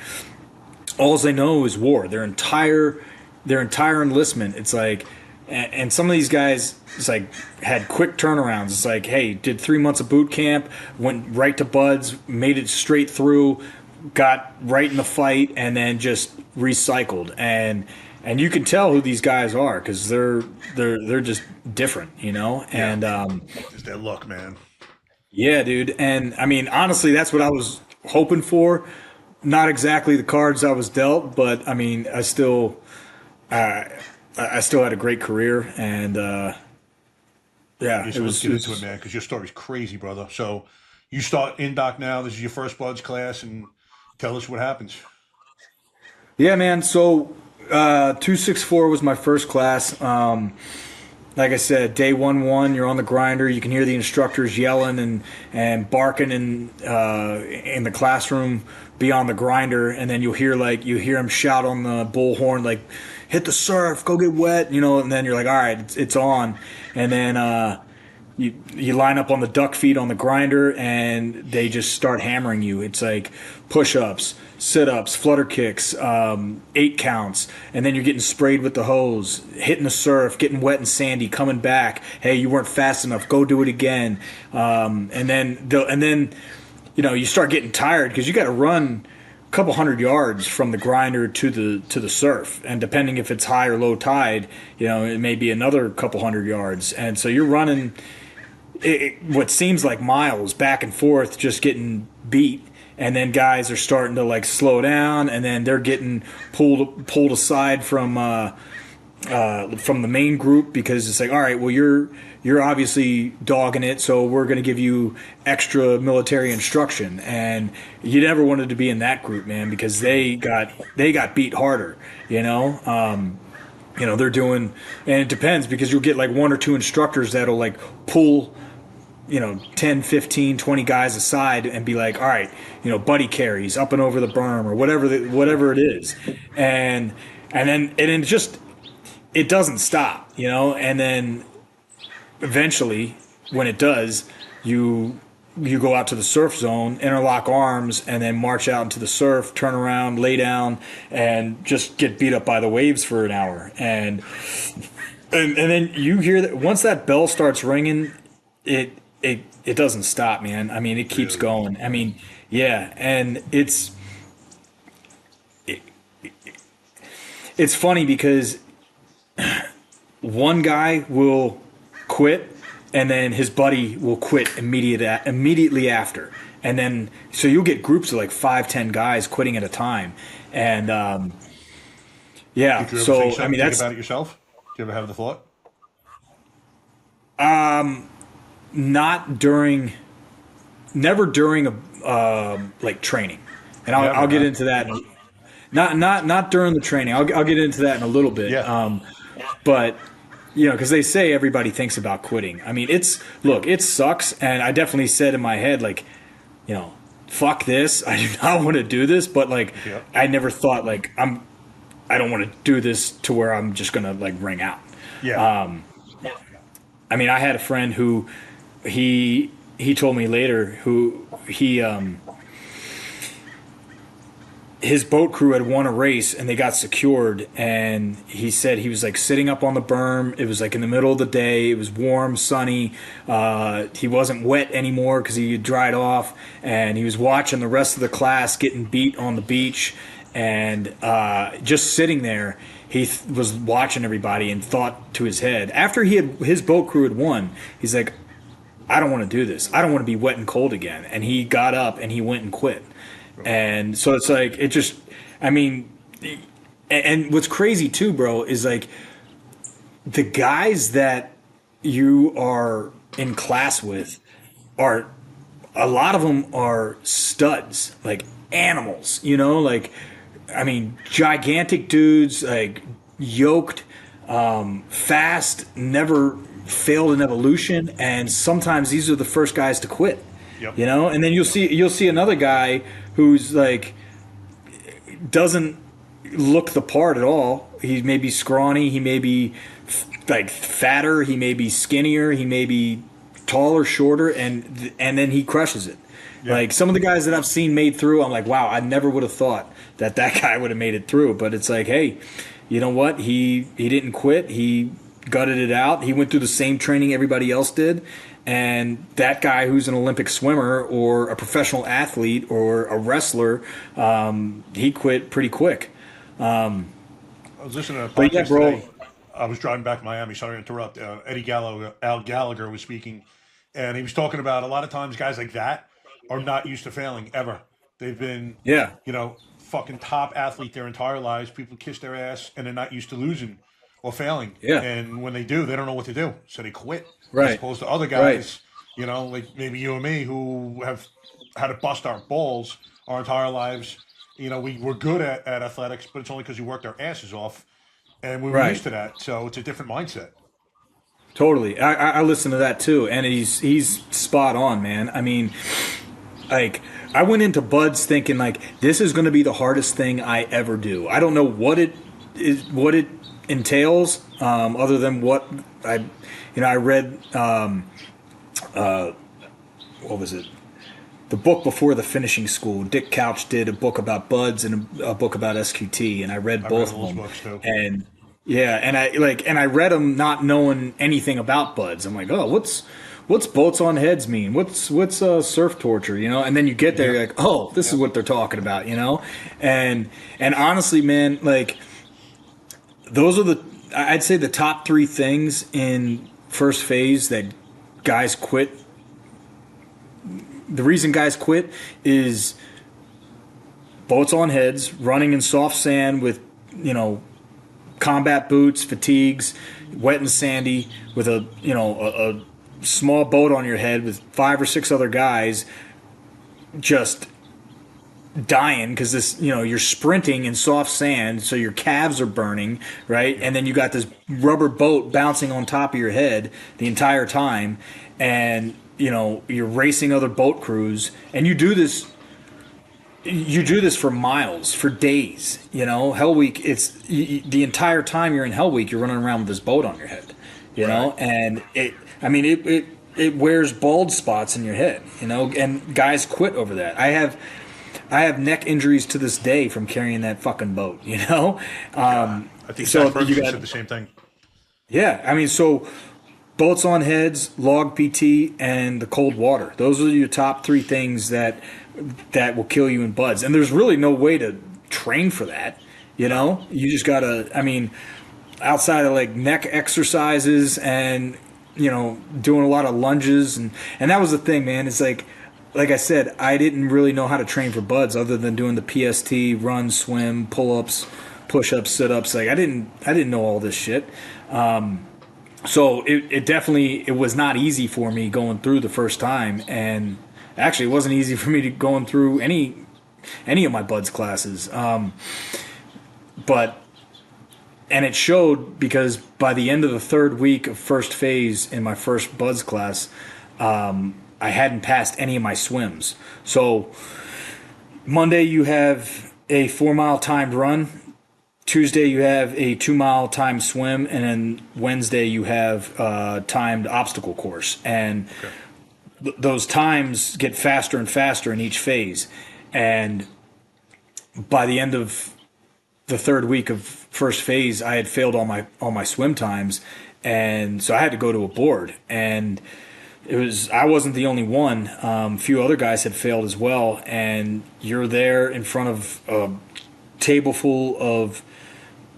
all they know is war. Their entire enlistment. It's like, and some of these guys, it's like, had quick turnarounds. It's like, hey, did 3 months of boot camp, went right to Buds, made it straight through, got right in the fight, and then just recycled. And and you can tell who these guys are because they're just different, you know. And It's their luck, man. yeah, dude. And I mean, honestly, that's what I was hoping for. Not exactly the cards I was dealt, but I mean, I still had a great career, and yeah, Let's get into it, man, because your story's crazy, brother. So you start in doc now. This is your first Bloods class, and tell us what happens. Yeah, man. So 264 was my first class. Like I said, day 1-1, you're on the grinder. You can hear the instructors yelling and barking in the classroom, be on the grinder, and then you'll hear them shout on the bullhorn like, "Hit the surf, go get wet," you know. And then you're like, "All right, it's on." And then you line up on the duck feet on the grinder, and they just start hammering you. It's like push-ups, sit-ups, flutter kicks, 8 counts, and then you're getting sprayed with the hose, hitting the surf, getting wet and sandy, coming back. Hey, you weren't fast enough. Go do it again. And then you know, you start getting tired because you got to run a couple hundred yards from the grinder to the surf, and depending if it's high or low tide, you know, it may be another couple hundred yards, and so you're running what seems like miles back and forth, just getting beat. And then guys are starting to like slow down, and then they're getting pulled aside from the main group because it's like, all right, well you're obviously dogging it, so we're going to give you extra military instruction. And you never wanted to be in that group, man, because they got beat harder, you know. You know, they're doing, and it depends because you'll get like 1 or 2 instructors that'll like pull, you know, 10, 15, 20 guys aside and be like, all right, you know, buddy carries up and over the berm or whatever it is. And then it doesn't stop, you know. And then eventually when it does, you go out to the surf zone, interlock arms, and then march out into the surf, turn around, lay down, and just get beat up by the waves for an hour. And then you hear that once that bell starts ringing, it doesn't stop, man. I mean, it keeps going. I mean, yeah, and it's funny because one guy will quit, and then his buddy will quit immediately after. And then, so you'll get groups of like 5-10 guys quitting at a time. And, yeah, Did you ever so, think I mean, that's about it yourself? Did you ever have the thought? never during like training. And I'll get into that. Not during the training. I'll get into that in a little bit. Yeah. But, you know, because they say everybody thinks about quitting. I mean, it sucks, and I definitely said in my head, like, you know, fuck this. I do not want to do this, but like, yeah. I never thought like I don't want to do this to where I'm just gonna like ring out. Yeah. I mean, I had a friend who he told me later who his boat crew had won a race and they got secured, and he said he was like sitting up on the berm. It was like in the middle of the day. It was warm, sunny. He wasn't wet anymore because he had dried off, and he was watching the rest of the class getting beat on the beach, and just sitting there. He was watching everybody and thought to his head, after his boat crew had won, he's like, I don't want to do this. I don't want to be wet and cold again. And he got up and he went and quit. And so it's like, it just, I mean, and what's crazy too, bro, is like the guys that you are in class with a lot of them are studs, like animals, you know, like, I mean, gigantic dudes, like yoked, fast, never failed in evolution, and sometimes these are the first guys to quit. Yep. You know, and then you'll see another guy who's like doesn't look the part at all. He may be scrawny, he may be like fatter, he may be skinnier, he may be taller, shorter, and then he crushes it. Yep. Like some of the guys that I've seen made through, I'm like, wow, I never would have thought that guy would have made it through. But it's like, hey, you know what? He didn't quit. He gutted it out. He went through the same training everybody else did. And that guy who's an Olympic swimmer or a professional athlete or a wrestler, he quit pretty quick. I was listening to a But yeah, podcast bro. today. I was driving back to Miami. Sorry to interrupt. Al Gallagher was speaking, and he was talking about a lot of times guys like that are not used to failing ever. They've been, Yeah. fucking top athlete their entire lives. People kiss their ass, and they're not used to losing or failing. Yeah. And when they do, they don't know what to do, so they quit. As Right. opposed to other Right. guys, like maybe you and me, who have had to bust our balls our entire lives. We're good at athletics, but it's only because we worked our asses off, and we were Right. used to that. So it's a different mindset. Totally. I listen to that too, and he's spot on, man. I mean, like, I went into buds thinking like this is going to be the hardest thing I ever do. I don't know what it entails, other than what I read. What was it? The book before the finishing school. Dick Couch did a book about buds and a book about SQT, and I read both of them. Books too. And yeah, and I read them not knowing anything about buds. I'm like, oh, what's bolts on heads mean? What's surf torture? And then you get there, you're like, oh, this is what they're talking about, And honestly, man, like, those are I'd say the top 3 things in first phase that guys quit. The reason guys quit is boats on heads, running in soft sand with, combat boots, fatigues, wet and sandy, with a small boat on your head with 5 or 6 other guys just dying because this, you're sprinting in soft sand, so your calves are burning, right? And then you got this rubber boat bouncing on top of your head the entire time, and you're racing other boat crews, and you do this for miles, for days. Hell Week, it's the entire time you're in Hell Week, you're running around with this boat on your head, Right. and it wears bald spots in your head, and guys quit over that. I have neck injuries to this day from carrying that fucking boat, I think so Zach Ferguson you said the same thing. Yeah, so boats on heads, log PT, and the cold water. Those are your top 3 things that will kill you in buds. And there's really no way to train for that. You just gotta. Outside of like neck exercises and doing a lot of lunges and that was the thing, man. It's like I said, I didn't really know how to train for buds other than doing the PST, run, swim, pull-ups, push-ups, sit-ups. Like I didn't know all this shit. So it definitely was not easy for me going through the first time, and actually it wasn't easy for me going through any of my buds classes. And it showed because by the end of the 3rd week of first phase in my first buds class, I hadn't passed any of my swims. So Monday you have a 4-mile timed run. Tuesday you have a 2-mile timed swim, and then Wednesday you have timed obstacle course. And those times get faster and faster in each phase. And by the end of the 3rd week of first phase, I had failed all my swim times, and so I had to go to a board. And I wasn't the only one. A few other guys had failed as well, and you're there in front of a table full of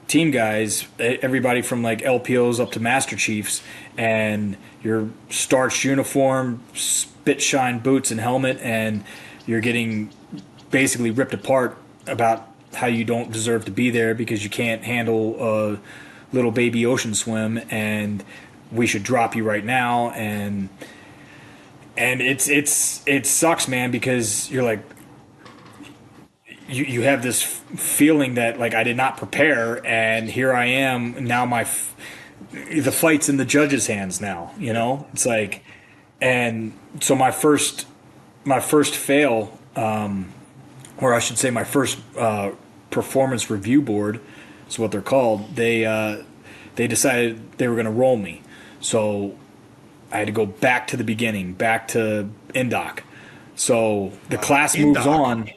team guys, everybody from like LPOs up to Master Chiefs, and your starched uniform, spit shine boots and helmet, and you're getting basically ripped apart about how you don't deserve to be there because you can't handle a little baby ocean swim, and we should drop you right now. And it sucks, man, because you're like, you have this feeling that like I did not prepare, and here I am now. The fight's in the judge's hands now. It's like, and so my first fail, or I should say my first performance review board is what they're called. They decided they were going to roll me, so I had to go back to the beginning, back to Indoc. So the class moves on.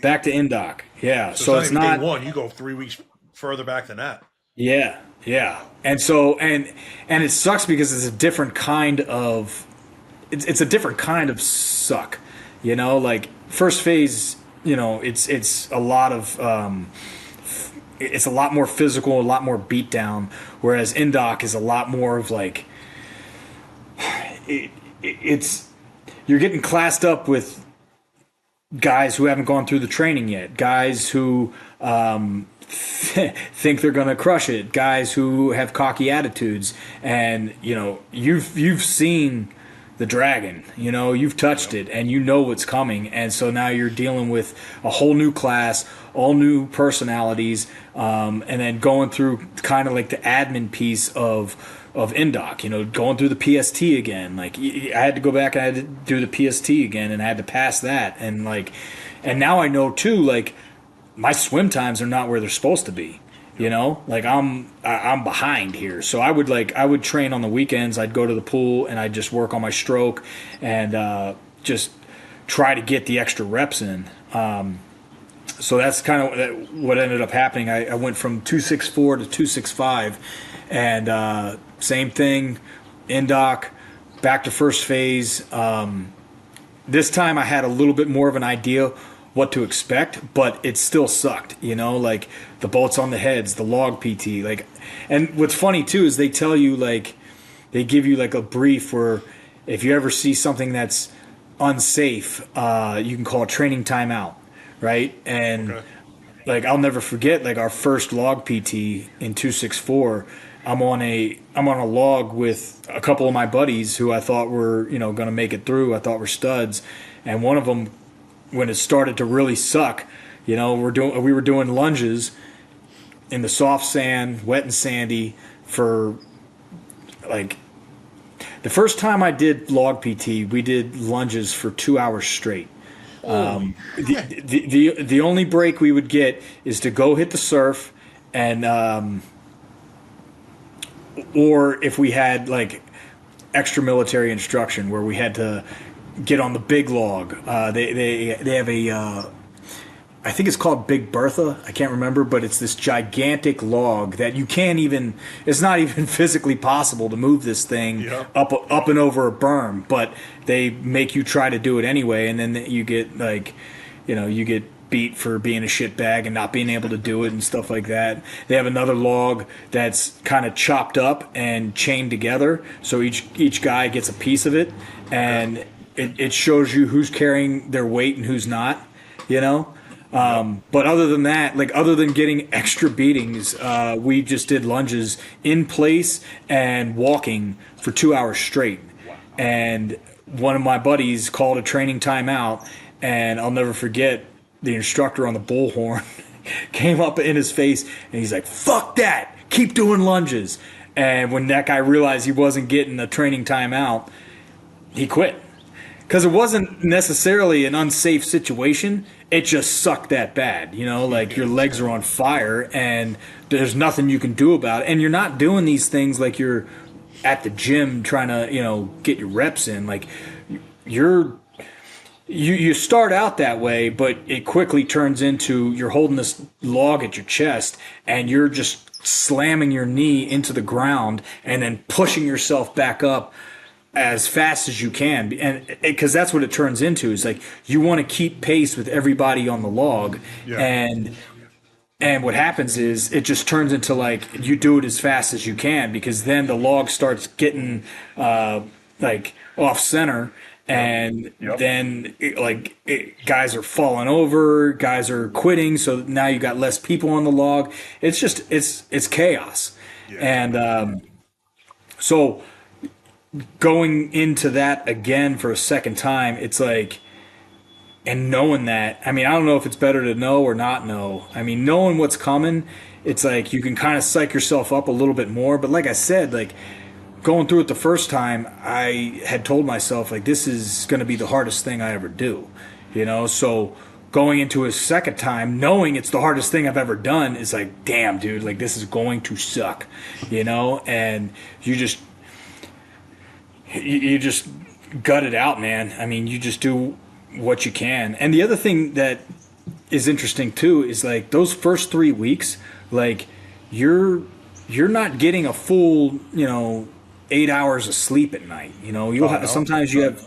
Back to Indoc, yeah. So it's not day 1. You go 3 weeks further back than that. Yeah, and so and it sucks because it's a different kind of it's a different kind of suck, Like first phase, it's a lot of it's a lot more physical, a lot more beat down, whereas indoc is a lot more of like it's you're getting classed up with guys who haven't gone through the training yet, guys who think they're going to crush it, guys who have cocky attitudes, and you've seen the dragon, you've touched it, and you know what's coming, and so now you're dealing with a whole new class, all new personalities, and then going through kind of like the admin piece of indoc, going through the PST again. Like I had to go back and I had to do the PST again, and I had to pass that, and now I know too, like my swim times are not where they're supposed to be. Like I'm behind here. So I would train on the weekends. I'd go to the pool and I'd just work on my stroke and just try to get the extra reps in. So that's kind of what ended up happening. I went from 264 to 265, and same thing, indoc, back to first phase. This time I had a little bit more of an idea what to expect, but it still sucked, like the bolts on the heads, the log PT, and what's funny too is they tell you, like, they give you like a brief where if you ever see something that's unsafe, you can call a training timeout, right? And okay. Like I'll never forget, like our first log PT in 264, I'm on a log with a couple of my buddies who I thought were, going to make it through. I thought were studs, and one of them, when it started to really suck, we were doing lunges in the soft sand, wet and sandy, for like the first time I did log PT, we did lunges for 2 hours straight. The only break we would get is to go hit the surf, and or if we had like extra military instruction where we had to get on the big log. They have a I think it's called Big Bertha. I can't remember, but it's this gigantic log that you can't even. It's not even physically possible to move this thing up and over a berm, but they make you try to do it anyway, and then you get you get beat for being a shitbag and not being able to do it and stuff like that. They have another log that's kind of chopped up and chained together, so each guy gets a piece of it, and it shows you who's carrying their weight and who's not, But other than that, like other than getting extra beatings, we just did lunges in place and walking for 2 hours straight. And one of my buddies called a training timeout, and I'll never forget the instructor on the bullhorn came up in his face and he's like, "Fuck that! Keep doing lunges." And when that guy realized he wasn't getting a training timeout, he quit. Because it wasn't necessarily an unsafe situation. It just sucked that bad, like your legs are on fire and there's nothing you can do about it. And you're not doing these things like you're at the gym trying to, get your reps in. Like you start out that way, but it quickly turns into you're holding this log at your chest and you're just slamming your knee into the ground and then pushing yourself back up as fast as you can, and because that's what it turns into, is like you want to keep pace with everybody on the log, and what happens is it just turns into like you do it as fast as you can, because then the log starts getting like off center, and then guys are falling over, guys are quitting, so now you got less people on the log. It's just it's chaos, and so going into that again for a second time, it's like, and knowing that, I mean, I don't know if it's better to know or not know. I mean, knowing what's coming, it's like you can kind of psych yourself up a little bit more. But like I said, like going through it the first time, I had told myself, like, this is going to be the hardest thing I ever do, So going into a second time, knowing it's the hardest thing I've ever done, is like, damn, dude, like this is going to suck, and you just gut it out, man. I mean, you just do what you can. And the other thing that is interesting too is like those first 3 weeks, like you're not getting a full, 8 hours of sleep at night. Sometimes you have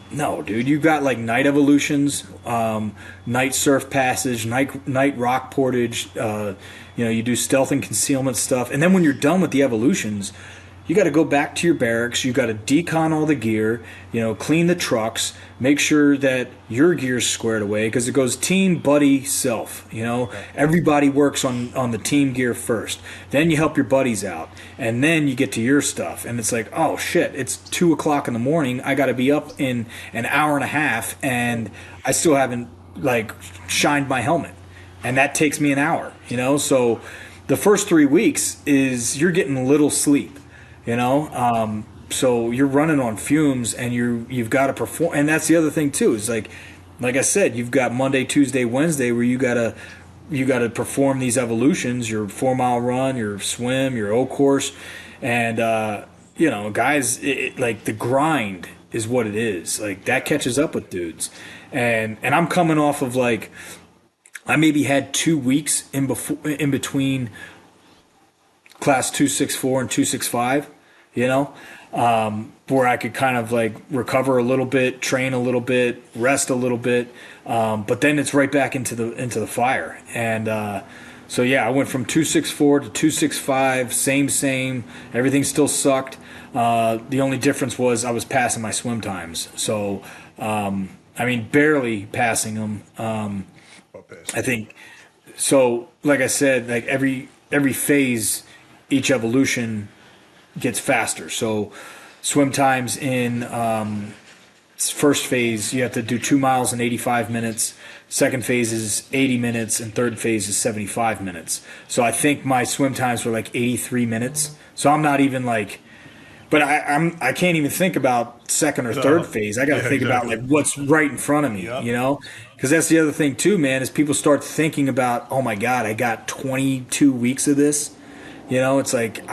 No, dude, you got like night evolutions, night surf passage, night rock portage. You do stealth and concealment stuff, and then when you're done with the evolutions, you got to go back to your barracks. You got to decon all the gear, clean the trucks, make sure that your gear's squared away because it goes team, buddy, self. Everybody works on the team gear first. Then you help your buddies out, and then you get to your stuff. And it's like, oh shit, it's 2:00 in the morning. I got to be up in an hour and a half, and I still haven't like shined my helmet, and that takes me an hour. So the first 3 weeks is you're getting little sleep. So you're running on fumes, and you've got to perform. And that's the other thing too, is like I said, you've got Monday, Tuesday, Wednesday where you gotta perform these evolutions, your 4-mile run, your swim, your O course. And, guys, like the grind is what it is. Like that catches up with dudes. And I'm coming off of like, I maybe had 2 weeks in between class 264 and 265, where I could kind of like recover a little bit, train a little bit, rest a little bit, but then it's right back into the fire. And so yeah, I went from 264 to 265, same. Everything still sucked. The only difference was I was passing my swim times. So barely passing them. I think so. Like I said, like every phase, each evolution gets faster. So swim times in first phase, you have to do 2 miles in 85 minutes. Second phase is 80 minutes, and third phase is 75 minutes. So I think my swim times were like 83 minutes. So I'm not even like, but I can't even think about second or third phase. I got to think about like what's right in front of me, because that's the other thing too, man, is people start thinking about, oh my God, I got 22 weeks of this. It's like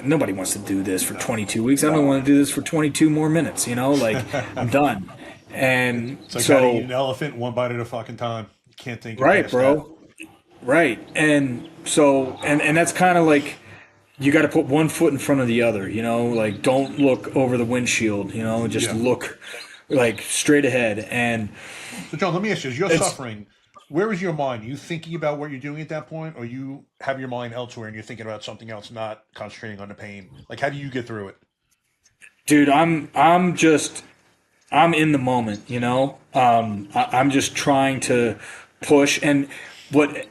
nobody wants to do this for 22 weeks. I don't want to do this for 22 more minutes. Like I'm done. And it's like so, how to eat an elephant one bite at a fucking time. You can't think. Right, bro. That. Right. And so, and that's kind of like, you got to put one foot in front of the other. Like don't look over the windshield. Just look like straight ahead. And so, John, let me ask you: as you're suffering, where is your mind? Are you thinking about what you're doing at that point, or you have your mind elsewhere and you're thinking about something else, not concentrating on the pain? Like, how do you get through it? Dude, I'm in the moment, I'm just trying to push. And what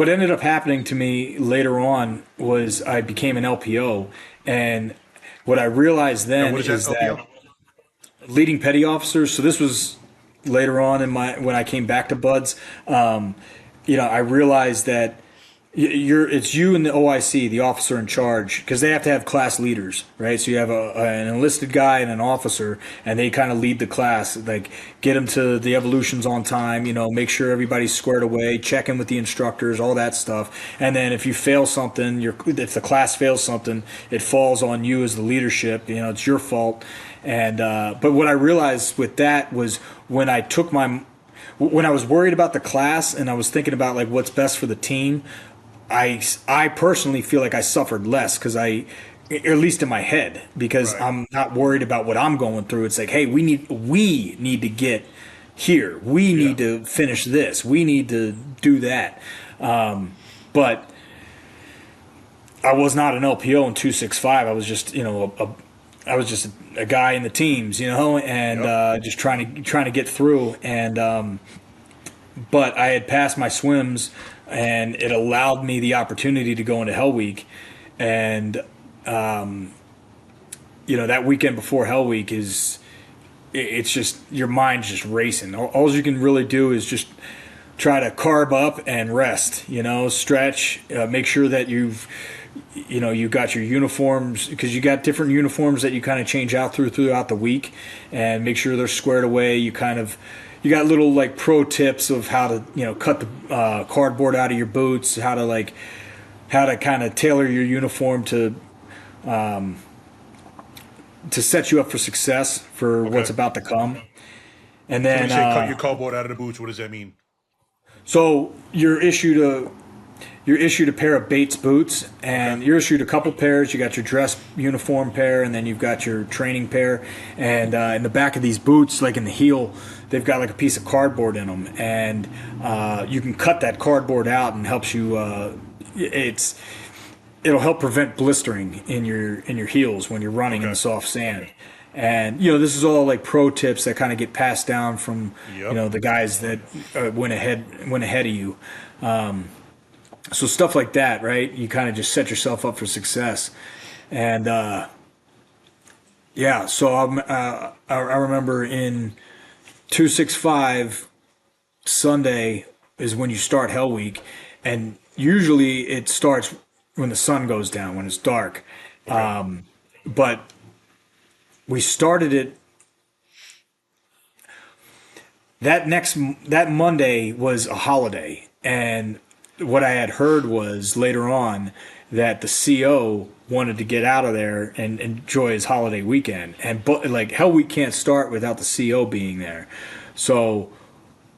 ended up happening to me later on was I became an LPO. And what I realized then is that leading petty officers. So this was later on when I came back to Buds, I realized that it's you and the OIC, the officer in charge, because they have to have class leaders, right? So you have an enlisted guy and an officer, and they kind of lead the class, like get them to the evolutions on time, make sure everybody's squared away, check in with the instructors, all that stuff. And then if you fail something, if the class fails something, it falls on you as the leadership. It's your fault. And but what I realized with that was when I was worried about the class and I was thinking about like what's best for the team, I personally feel like I suffered less because at least in my head, because right. I'm not worried about what I'm going through. It's like, hey, we need to get here. We need to finish this. We need to do that. But I was not an LPO in 265. I was just, I was just a guy in the teams, and just trying to get through. And but I had passed my swims, and it allowed me the opportunity to go into Hell Week. And that weekend before Hell Week it's just your mind's just racing. All you can really do is just try to carb up and rest. Stretch. Make sure that you got your uniforms, because you got different uniforms that you kind of change out throughout the week, and make sure they're squared away. You got little like pro tips of how to cut the cardboard out of your boots, how to kind of tailor your uniform to set you up for success for what's about to come. And then when you say cut your cardboard out of the boots, what does that mean? So you're issued you're issued a pair of Bates boots, and you're issued a couple pairs. You got your dress uniform pair, and then you've got your training pair. And in the back of these boots, like in the heel, they've got like a piece of cardboard in them, and you can cut that cardboard out, and helps you. It'll help prevent blistering in your heels when you're running in the soft sand. And this is all like pro tips that kind of get passed down from the guys that went ahead of you. So stuff like that, right? You kind of just set yourself up for success. And so I remember in 265 Sunday is when you start Hell Week, and usually it starts when the sun goes down, when it's dark. But we started it that Monday was a holiday, and what I had heard was later on that the CO wanted to get out of there and enjoy his holiday weekend, but like Hell Week can't start without the CO being there. So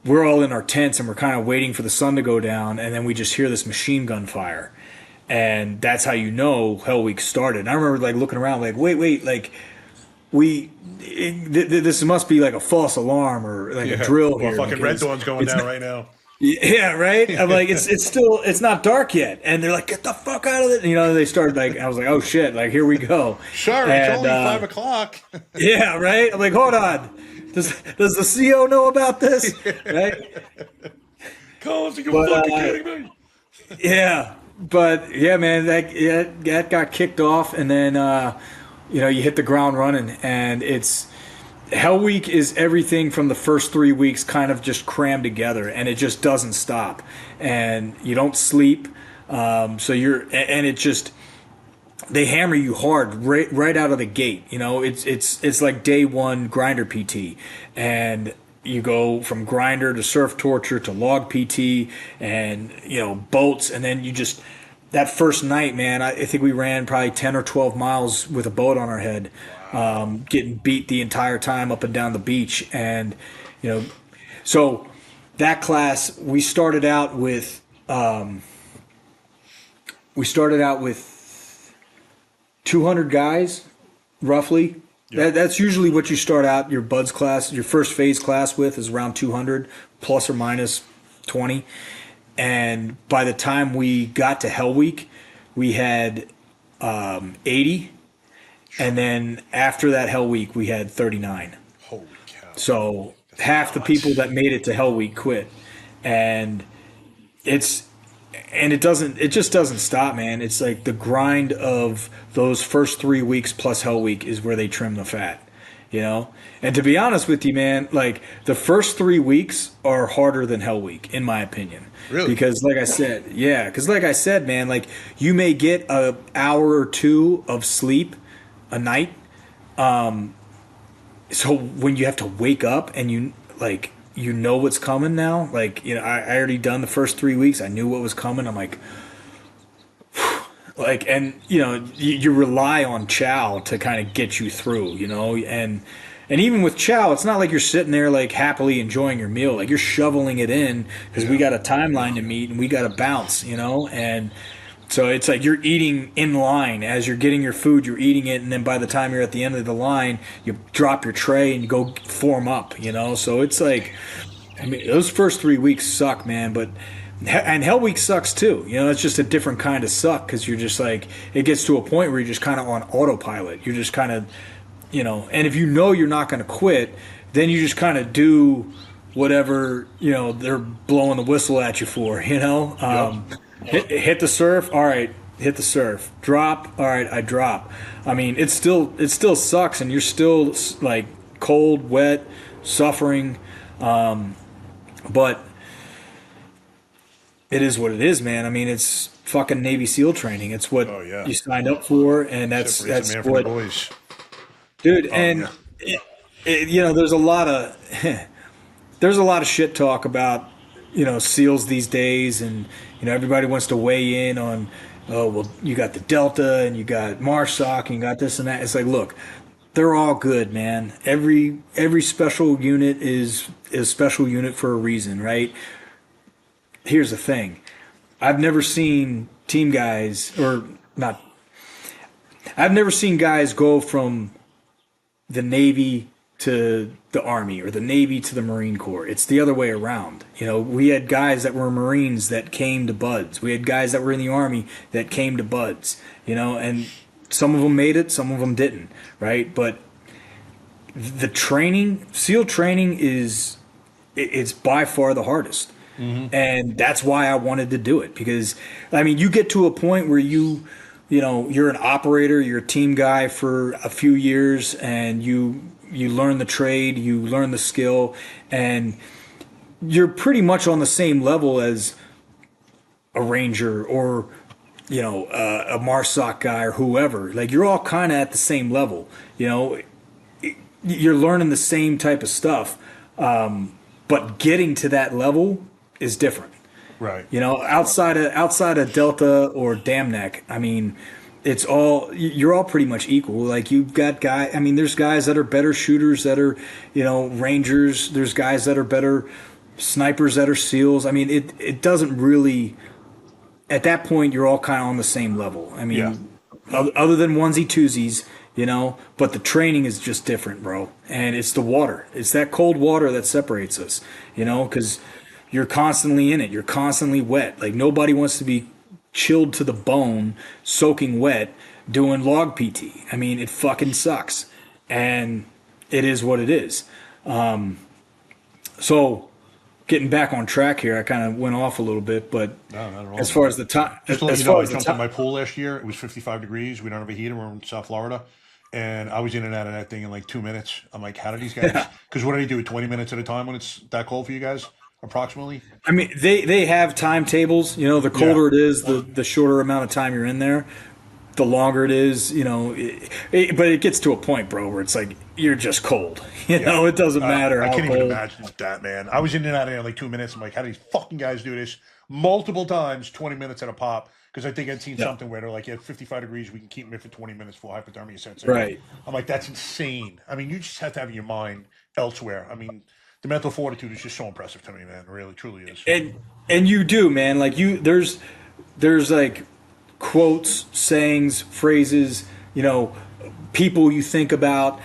we're all in our tents and we're kind of waiting for the sun to go down, and then we just hear this machine gun fire, and that's how Hell Week started. And I remember like looking around like, wait, like this must be like a false alarm or like a drill here. Fucking Red Dawn's going down right now. Yeah, right. I'm like, it's not dark yet, and they're like, get the fuck out of it. They started like, I was like, oh shit, like here we go. Sure, it's only 5 o'clock. Yeah, right. I'm like, hold on, does the CO know about this? Right? Collins, you fucking kidding me? Yeah, but yeah, man, that got kicked off, and then you hit the ground running, and it's. Hell Week is everything from the first 3 weeks kind of just crammed together, and it just doesn't stop, and you don't sleep. They hammer you hard right out of the gate. It's like day one grinder PT, and you go from grinder to surf torture to log PT, and boats, and then you just that first night, man. I think we ran probably 10 or 12 miles with a boat on our head. Getting beat the entire time up and down the beach. And, so that class, we started out with 200 guys, roughly. Yep. That's usually what you start out your buds class, your first phase class with is around 200 plus or minus 20. And by the time we got to Hell Week, we had 80. And then after that Hell Week, we had 39. Holy cow. So half the people that made it to Hell Week quit. And it just doesn't stop, man. It's like the grind of those first 3 weeks plus Hell Week is where they trim the fat, And to be honest with you, man, like the first 3 weeks are harder than Hell Week, in my opinion. Really? Because like I said, man, like you may get an hour or two of sleep a night, so when you have to wake up and you what's coming now, like I already done the first 3 weeks, I knew what was coming. I'm like and you rely on chow to kind of get you through, and even with chow, it's not like you're sitting there like happily enjoying your meal, like you're shoveling it in because we got a timeline to meet and we got to bounce, and so it's like you're eating in line. As you're getting your food, you're eating it, and then by the time you're at the end of the line, you drop your tray and you go form up, So it's like, those first 3 weeks suck, man, and Hell Week sucks too. It's just a different kind of suck because you're just like, it gets to a point where you're just kind of on autopilot. You're just kind of, and if you're not going to quit, then you just kind of do whatever, they're blowing the whistle at you for, Hit the surf, all right, hit the surf. Drop, all right, I drop. It still sucks, and you're still like cold, wet, suffering, but it is what it is, man. It's fucking Navy SEAL training. It's what you signed up for, and that's what. Boys. Dude, there's a lot of shit talk about SEALs these days, and everybody wants to weigh in on, oh well, you got the Delta and you got MARSOC and you got this and that. It's like, look, they're all good, man. Every special unit is a special unit for a reason, right? Here's the thing. I've never seen team guys or not. I've never seen guys go from the Navy to the Army or the Navy to the Marine Corps. It's the other way around. You know, we had guys that were Marines that came to Buds. We had guys that were in the Army that came to Buds, you know, and some of them made it, some of them didn't, right? But the training, SEAL training it's by far the hardest. And that's why I wanted to do it, because I mean, you get to a point where you know, you're an operator, you're a team guy for a few years, and you learn the trade, you learn the skill, and you're pretty much on the same level as a ranger or, you know, a MARSOC guy or whoever. Like, you're all kind of at the same level, you know. You're learning the same type of stuff, but getting to that level is different. Right. You know, outside of Delta or Dam Neck, I mean, you're all pretty much equal. Like, you've got there's guys that are better shooters that are, you know, Rangers. There's guys that are better snipers that are SEALs. I mean, it doesn't really, at that point, you're all kind of on the same level. I mean, other than onesie twosies, you know, but the training is just different, bro. And it's the water. It's that cold water that separates us, you know, because you're constantly in it. You're constantly wet. Like, nobody wants to be chilled to the bone, soaking wet, doing log PT. I mean, it fucking sucks. And it is what it is. So getting back on track here, I kind of went off a little bit, but no, not at all. As far as the time, just to let you know, I jumped in my pool last year. It was 55 degrees. We don't have a heater. We're in South Florida. And I was in and out of that thing in like 2 minutes. I'm like, how do these guys? Because what do they do? 20 minutes at a time when it's that cold for you guys, approximately? I mean, they have timetables. You know, the colder it is, the shorter amount of time you're in there, the longer it is. You know, but it gets to a point, bro, where it's like you're just cold. You know, it doesn't matter. I how can't cold. even imagine that, man. I was in and out of there in like 2 minutes. I'm like, how do these fucking guys do this multiple times, 20 minutes at a pop? Because I think I'd seen something where they're like, yeah, 55 degrees, we can keep them in for 20 minutes full hypothermia sensor. Right. I'm like, that's insane. I mean, you just have to have your mind elsewhere. I mean, the mental fortitude is just so impressive to me, man. It really, truly is. And you do, man. Like, there's like quotes, sayings, phrases, you know, people you think about,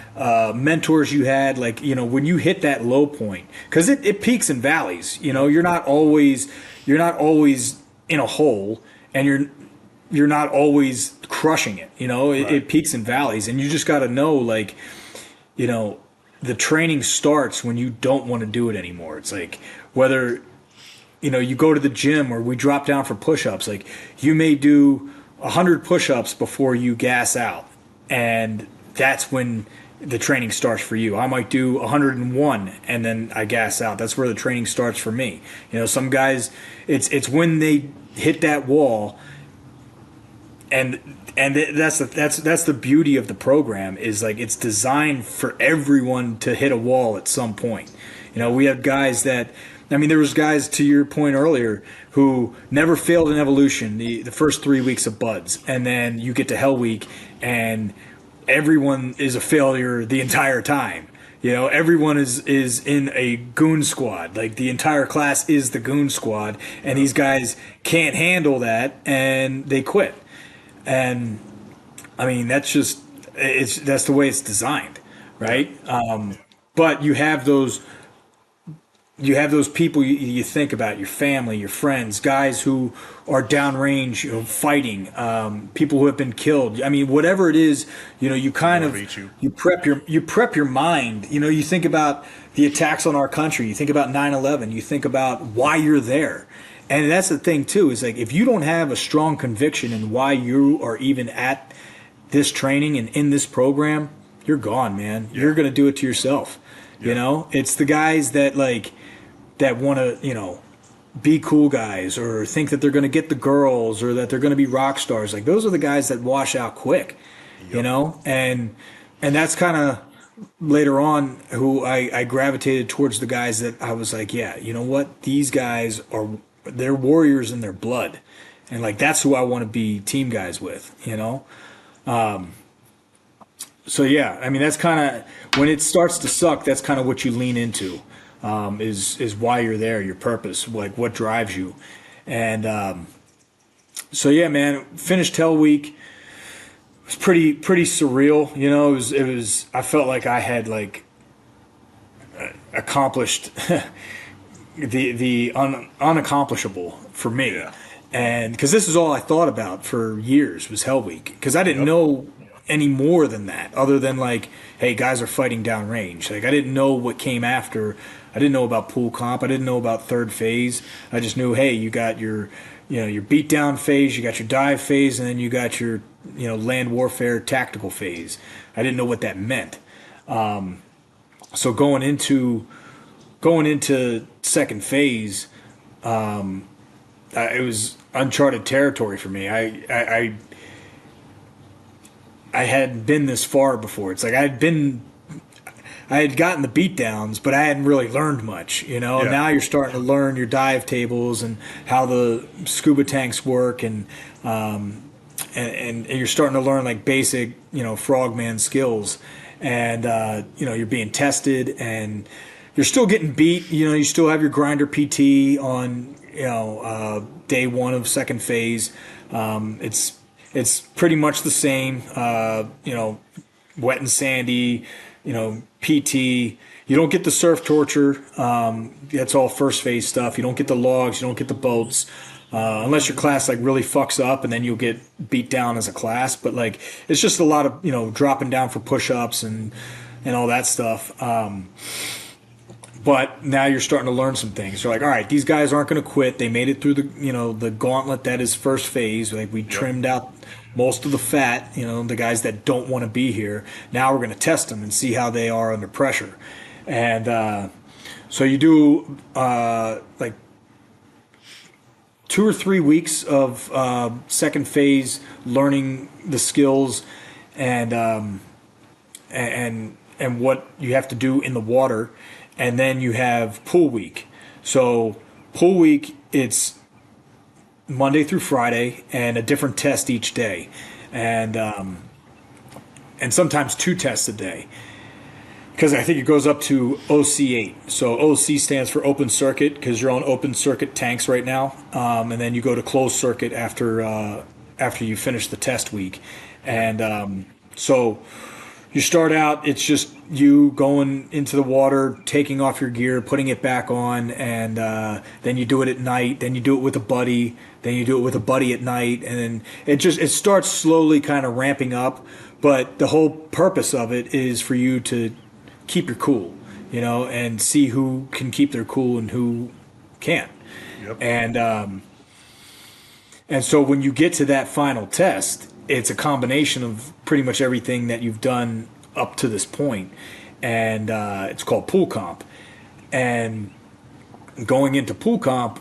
mentors you had, like, you know, when you hit that low point, because it peaks and valleys. You know, you're not always in a hole, and you're not always crushing it. You know, it peaks and valleys, and you just got to know, like, you know, the training starts when you don't want to do it anymore. It's like, whether, you know, you go to the gym or we drop down for push-ups, like, you may do 100 push-ups before you gas out, and that's when the training starts for you. I might do 101 and then I gas out. That's where the training starts for me. You know, some guys, it's when they hit that wall, and that's the beauty of the program, is like, it's designed for everyone to hit a wall at some point. You know, we have guys that, I mean, there was guys, to your point earlier, who never failed in evolution the first 3 weeks of Buds, and then you get to Hell Week and everyone is a failure the entire time. You know, everyone is in a goon squad. Like, the entire class is the goon squad, and these guys can't handle that, and they quit. And I mean, that's the way it's designed, right? But you have those people you think about, your family, your friends, guys who are downrange, you know, fighting, people who have been killed. I mean, whatever it is, you know, you kind of you prep your mind. You know, you think about the attacks on our country. You think about 9/11. You think about why you're there. And that's the thing too, is like, if you don't have a strong conviction in why you are even at this training and in this program, you're gone, man. Yeah. You're going to do it to yourself. Yeah. You know, it's the guys that want to, you know, be cool guys, or think that they're going to get the girls, or that they're going to be rock stars. Like, those are the guys that wash out quick, you know? And that's kind of later on who I gravitated towards, the guys that I was like, yeah, you know what? These guys they're warriors in their blood. And like, that's who I want to be team guys with, you know? So yeah, I mean, that's kind of, when it starts to suck, that's kind of what you lean into. Is why you're there, your purpose, like what drives you. And So yeah, man, finished Hell Week. It was pretty surreal. You know, it was. I felt like I had like accomplished the unaccomplishable for me. Yeah. And because this is all I thought about for years was Hell Week, because I didn't know any more than that, other than like, hey, guys are fighting downrange. Like I didn't know what came after. I didn't know about pool comp. I didn't know about third phase. I just knew, hey, you got your beat down phase, you got your dive phase, and then you got your land warfare tactical phase. I didn't know what that meant. So going into second phase, it was uncharted territory for me. I hadn't been this far before. It's like I had gotten the beatdowns, but I hadn't really learned much, Yeah. Now you're starting to learn your dive tables and how the scuba tanks work, and you're starting to learn like basic, frogman skills, and you're being tested, and you're still getting beat. You still have your grinder PT on, day one of second phase. It's pretty much the same, wet and sandy, PT. You don't get the surf torture. That's all first phase stuff. You don't get the logs. You don't get the boats, unless your class like really fucks up, and then you'll get beat down as a class. But like, it's just a lot of dropping down for push-ups and all that stuff. But now you're starting to learn some things. You're like, all right, these guys aren't going to quit. They made it through the gauntlet that is first phase. Like we trimmed out most of the fat, the guys that don't want to be here. Now we're going to test them and see how they are under pressure. And so you do like 2 or 3 weeks of second phase learning the skills and what you have to do in the water. And then you have pool week. So pool week, it's Monday through Friday and a different test each day. And sometimes 2 tests a day. Because I think it goes up to OC8. So OC stands for open circuit, because you're on open circuit tanks right now. And then you go to closed circuit after you finish the test week. And so you start out, it's just you going into the water, taking off your gear, putting it back on, and then you do it at night, then you do it with a buddy, then you do it with a buddy at night, and then it starts slowly kind of ramping up, but the whole purpose of it is for you to keep your cool, and see who can keep their cool and who can't. Yep. And so when you get to that final test, it's a combination of pretty much everything that you've done up to this point, and it's called pool comp. And going into pool comp,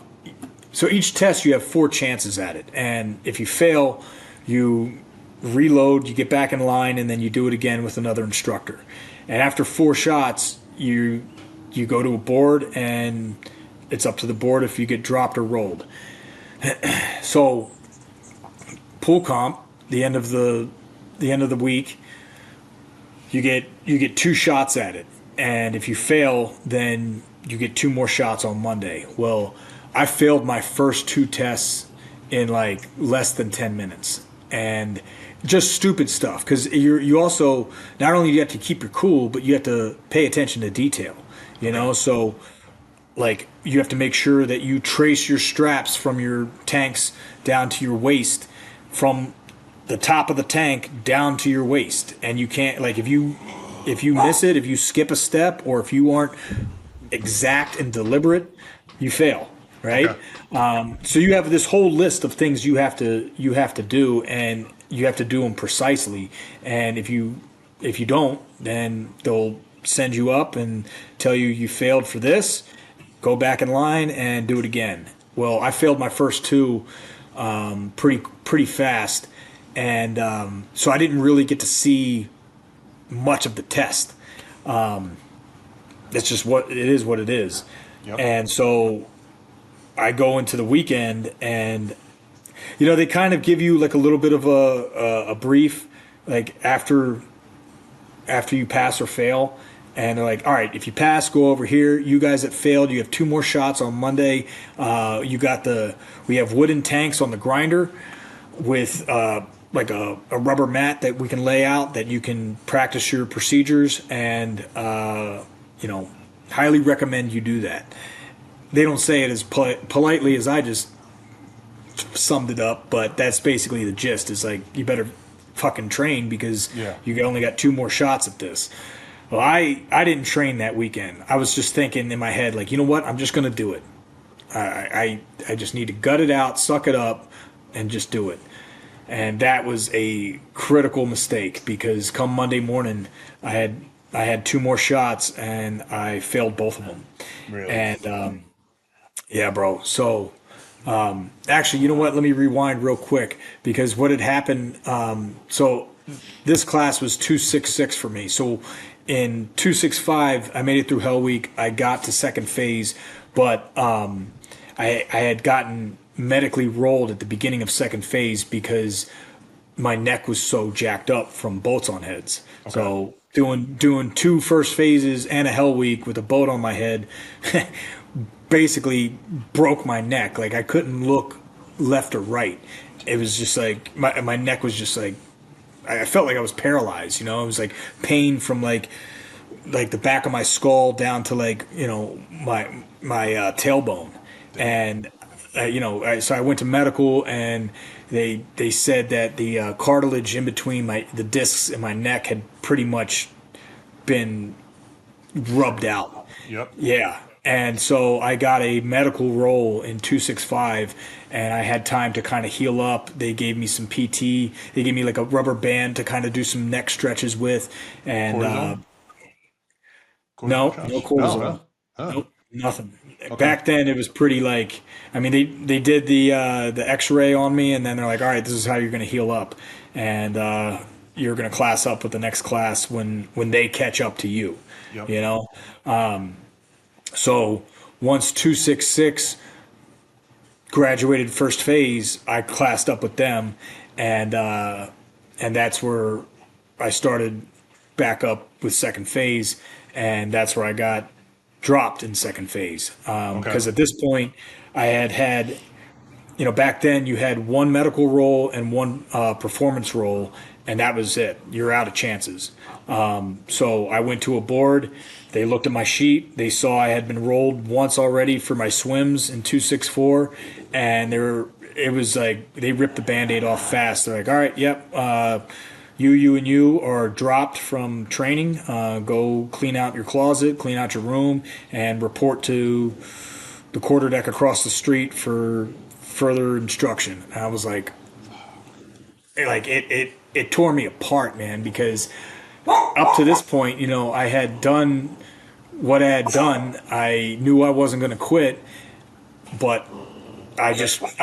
so each test you have 4 chances at it, and if you fail, you reload, you get back in line, and then you do it again with another instructor. And after 4 shots, you go to a board, and it's up to the board if you get dropped or rolled. So pool comp, the end of the week, you get 2 shots at it, and if you fail, then you get 2 more shots on Monday. Well, I failed my first 2 tests in like less than 10 minutes, and just stupid stuff, because you also, not only do you have to keep your cool, but you have to pay attention to detail, so like you have to make sure that you trace your straps from your tanks down to your waist, from the top of the tank down to your waist, and you can't, like, if you miss it, if you skip a step, or if you aren't exact and deliberate, you fail, right? Okay. So you have this whole list of things you have to do, and you have to do them precisely. And if you don't, then they'll send you up and tell you failed for this. Go back in line and do it again. Well, I failed my first 2 pretty fast. And so I didn't really get to see much of the test. It's just what it is. Yep. And so I go into the weekend, and they kind of give you like a little bit of a brief, like after you pass or fail. And they're like, all right, if you pass, go over here. You guys that failed, you have 2 more shots on Monday. We have wooden tanks on the grinder. with like a rubber mat that we can lay out that you can practice your procedures, and highly recommend you do that. They don't say it as politely as I just summed it up, but that's basically the gist. Is like, you better fucking train, because you only got 2 more shots at this. Well, I didn't train that weekend. I was just thinking in my head, like, you know what? I'm just going to do it. I just need to gut it out, suck it up, and just do it. And that was a critical mistake, because come Monday morning, I had 2 more shots and I failed both of them. Really? And yeah, bro. So actually, you know what? Let me rewind real quick, because what had happened. So this class was 266 for me. So in 265, I made it through Hell Week. I got to second phase, but I had gotten medically rolled at the beginning of second phase because my neck was so jacked up from bolts on heads. Okay. So doing 2 first phases and a Hell Week with a boat on my head basically broke my neck. Like, I couldn't look left or right. It was just like my neck was just like, I felt like I was paralyzed. It was like pain from like the back of my skull down to like my tailbone. And so I went to medical, and they said that the cartilage in between the discs in my neck had pretty much been rubbed out. Yep. Yeah. And so I got a medical roll in 265, and I had time to kind of heal up. They gave me some PT. They gave me like a rubber band to kind of do some neck stretches with. And no cortisone. Nope, nothing. Okay. Back then it was pretty like, I mean, they did the X-ray on me, and then they're like, all right, this is how you're going to heal up, and you're going to class up with the next class when they catch up to you. Yep. So once 266 graduated first phase, I classed up with them, and that's where I started back up with second phase, and that's where I got dropped in second phase. Because at this point, I had back then you had 1 medical roll and 1 performance roll, and that was it. You're out of chances. So I went to a board. They looked at my sheet. They saw I had been rolled once already for my swims in 264, and it was like they ripped the Band-Aid off fast. They're like, all right, yep, you and you are dropped from training. Go clean out your closet, clean out your room, and report to the quarterdeck across the street for further instruction. And I was like it tore me apart, man, because up to this point, I had done what I had done. I knew I wasn't going to quit, but I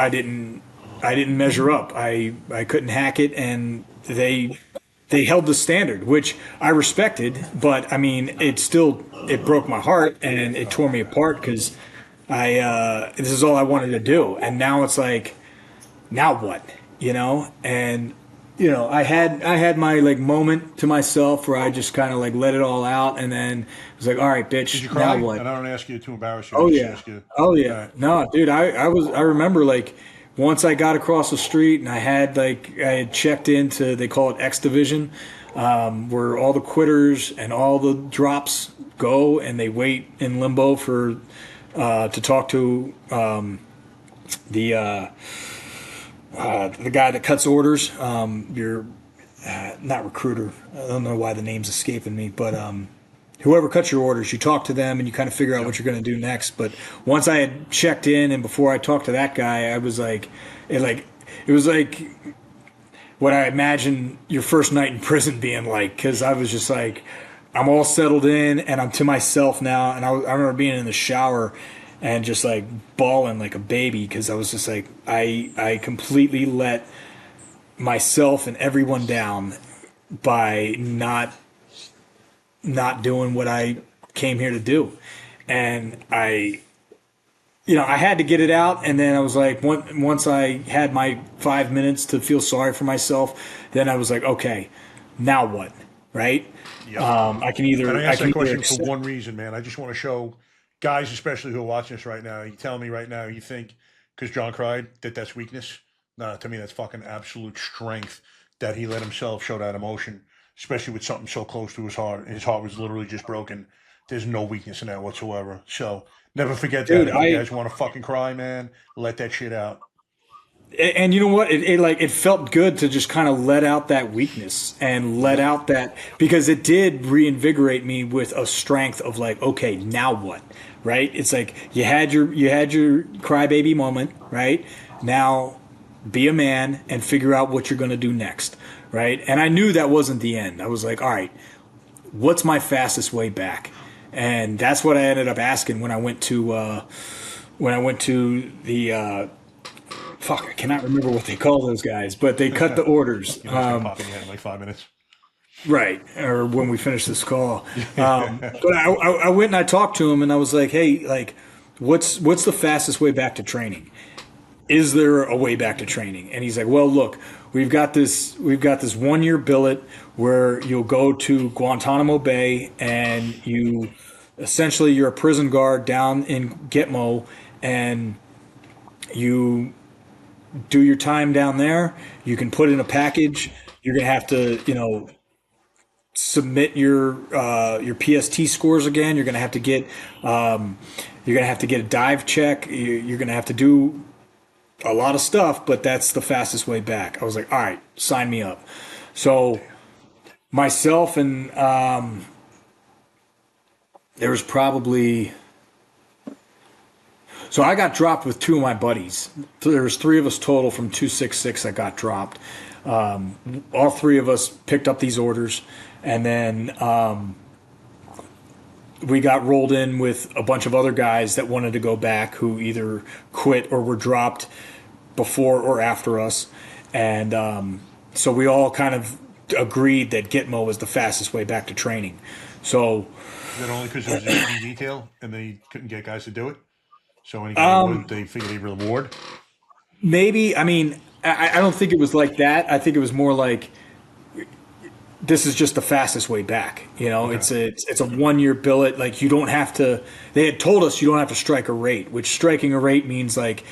didn't measure up. I couldn't hack it, and they held the standard, which I respected, but I mean, it broke my heart, and it tore me apart, because this is all I wanted to do. And now it's like, now what, and I had my like moment to myself where I just kind of like let it all out, and then it was like, all right, bitch. Did you cry? Now what? And I don't ask you to embarrass you. Oh yeah. Right. No, dude. I remember like once I got across the street, and I had checked into, they call it X Division, where all the quitters and all the drops go, and they wait in limbo for to talk to the guy that cuts orders, your not recruiter. I don't know why the name's escaping me, but whoever cuts your orders, you talk to them and you kind of figure out what you're going to do next. But once I had checked in, and before I talked to that guy, I was like, it was like what I imagine your first night in prison being like, because I was just like, I'm all settled in and I'm to myself now. And I remember being in the shower and just like bawling like a baby, because I was just like, I completely let myself and everyone down by not doing what I came here to do. And I had to get it out. And then I was like, once I had my 5 minutes to feel sorry for myself, then I was like, okay, now what? Right? Yeah. I can either. And I ask that question for one reason, man. I just want to show guys, especially who are watching this right now. You tell me right now, you think because John cried that's weakness? To me, that's fucking absolute strength that he let himself show that emotion, especially with something so close to his heart. His heart was literally just broken. There's no weakness in that whatsoever. So never forget that. Dude, If you guys want to fucking cry, man, let that shit out. and you know what? It felt good to just kind of let out that weakness and let out that, because it did reinvigorate me with a strength of like, okay, now what? Right? It's like you had your crybaby moment, right? Now be a man and figure out what you're going to do next, right? And I knew that wasn't the end. I was like, all right, what's my fastest way back? And that's what I ended up asking when I went to the fuck, I cannot remember what they call those guys, but they cut the orders. You know, it's gonna pop in your head in like 5 minutes. Right, or when we finish this call. But I went and I talked to him, and I was like, hey, like, what's the fastest way back to training? Is there a way back to training? And he's like, well, look, we've got this 1 year billet where you'll go to Guantanamo Bay, and you're a prison guard down in Gitmo, and you do your time down there. You can put in a package. You're gonna have to, submit your PST scores again. You're gonna have to get a dive check. You're gonna have to do a lot of stuff, but that's the fastest way back. I was like, all right, sign me up. So myself and there was probably. So I got dropped with two of my buddies. There was three of us total from 266 that got dropped. All three of us picked up these orders, and then we got rolled in with a bunch of other guys that wanted to go back, who either quit or were dropped before or after us. And so we all kind of agreed that Gitmo was the fastest way back to training. So is that only because it was a heavy detail and they couldn't get guys to do it? So any guy would, they figured they'd reward? Maybe. I mean, I don't think it was like that. I think it was more like, this is just the fastest way back. Okay. It's a 1 year billet. Like, you don't have to. They had told us you don't have to strike a rate, which striking a rate means like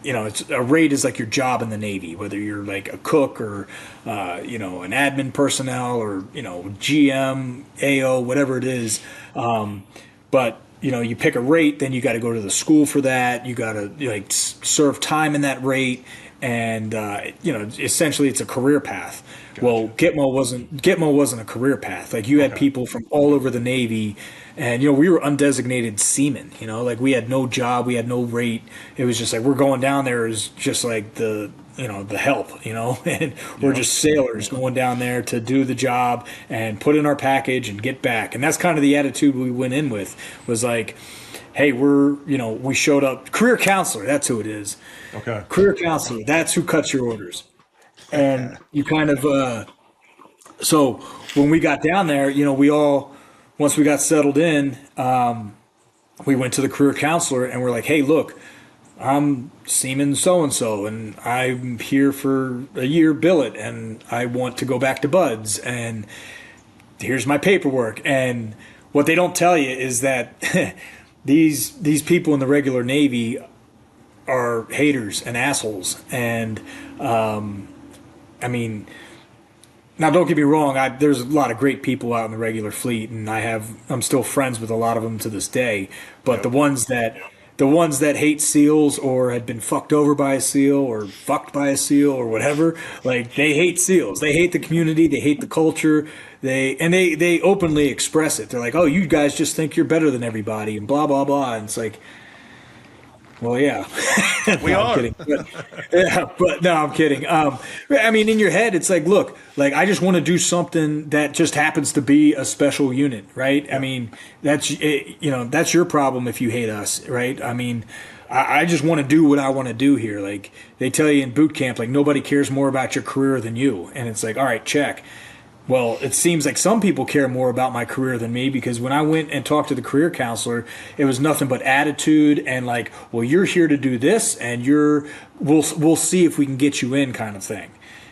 it's a rate is like your job in the Navy, whether you're like a cook or an admin personnel or GM, AO, whatever it is. But you pick a rate, then you got to go to the school for that. You got to serve time in that rate, and essentially it's a career path. Gotcha. Well, Gitmo wasn't a career path. Like, you had people from all over the Navy, and we were undesignated seamen. Like, we had no job, we had no rate. It was just like, we're going down there as just like the help, and we're just sailors going down there to do the job and put in our package and get back. And that's kind of the attitude we went in with, was like, hey, we showed up. Career counselor, that's who it is. Okay. Career counselor, that's who cuts your orders. And you kind of, so when we got down there, we all, once we got settled in, we went to the career counselor and we're like, hey, look, I'm Seaman so-and-so, and I'm here for a year billet, and I want to go back to Buds, and here's my paperwork. And what they don't tell you is that these people in the regular Navy are haters and assholes. And, I mean, now don't get me wrong, there's a lot of great people out in the regular fleet, and I'm still friends with a lot of them to this day, but the ones that hate SEALs or had been fucked over by a SEAL or fucked by a SEAL or whatever, like, they hate SEALs. They hate the community. They hate the culture. They openly express it. They're like, oh, you guys just think you're better than everybody and blah, blah, blah. And it's like, well, yeah. We are. I'm kidding. But no, I'm kidding. I mean, in your head, it's like, look, like, I just want to do something that just happens to be a special unit, right? Yeah. I mean, that's your problem if you hate us, right? I mean, I just want to do what I want to do here. Like, they tell you in boot camp, like, nobody cares more about your career than you. And it's like, all right, check. Well, it seems like some people care more about my career than me, because when I went and talked to the career counselor, it was nothing but attitude and like, well, you're here to do this, and we'll see if we can get you in, kind of thing.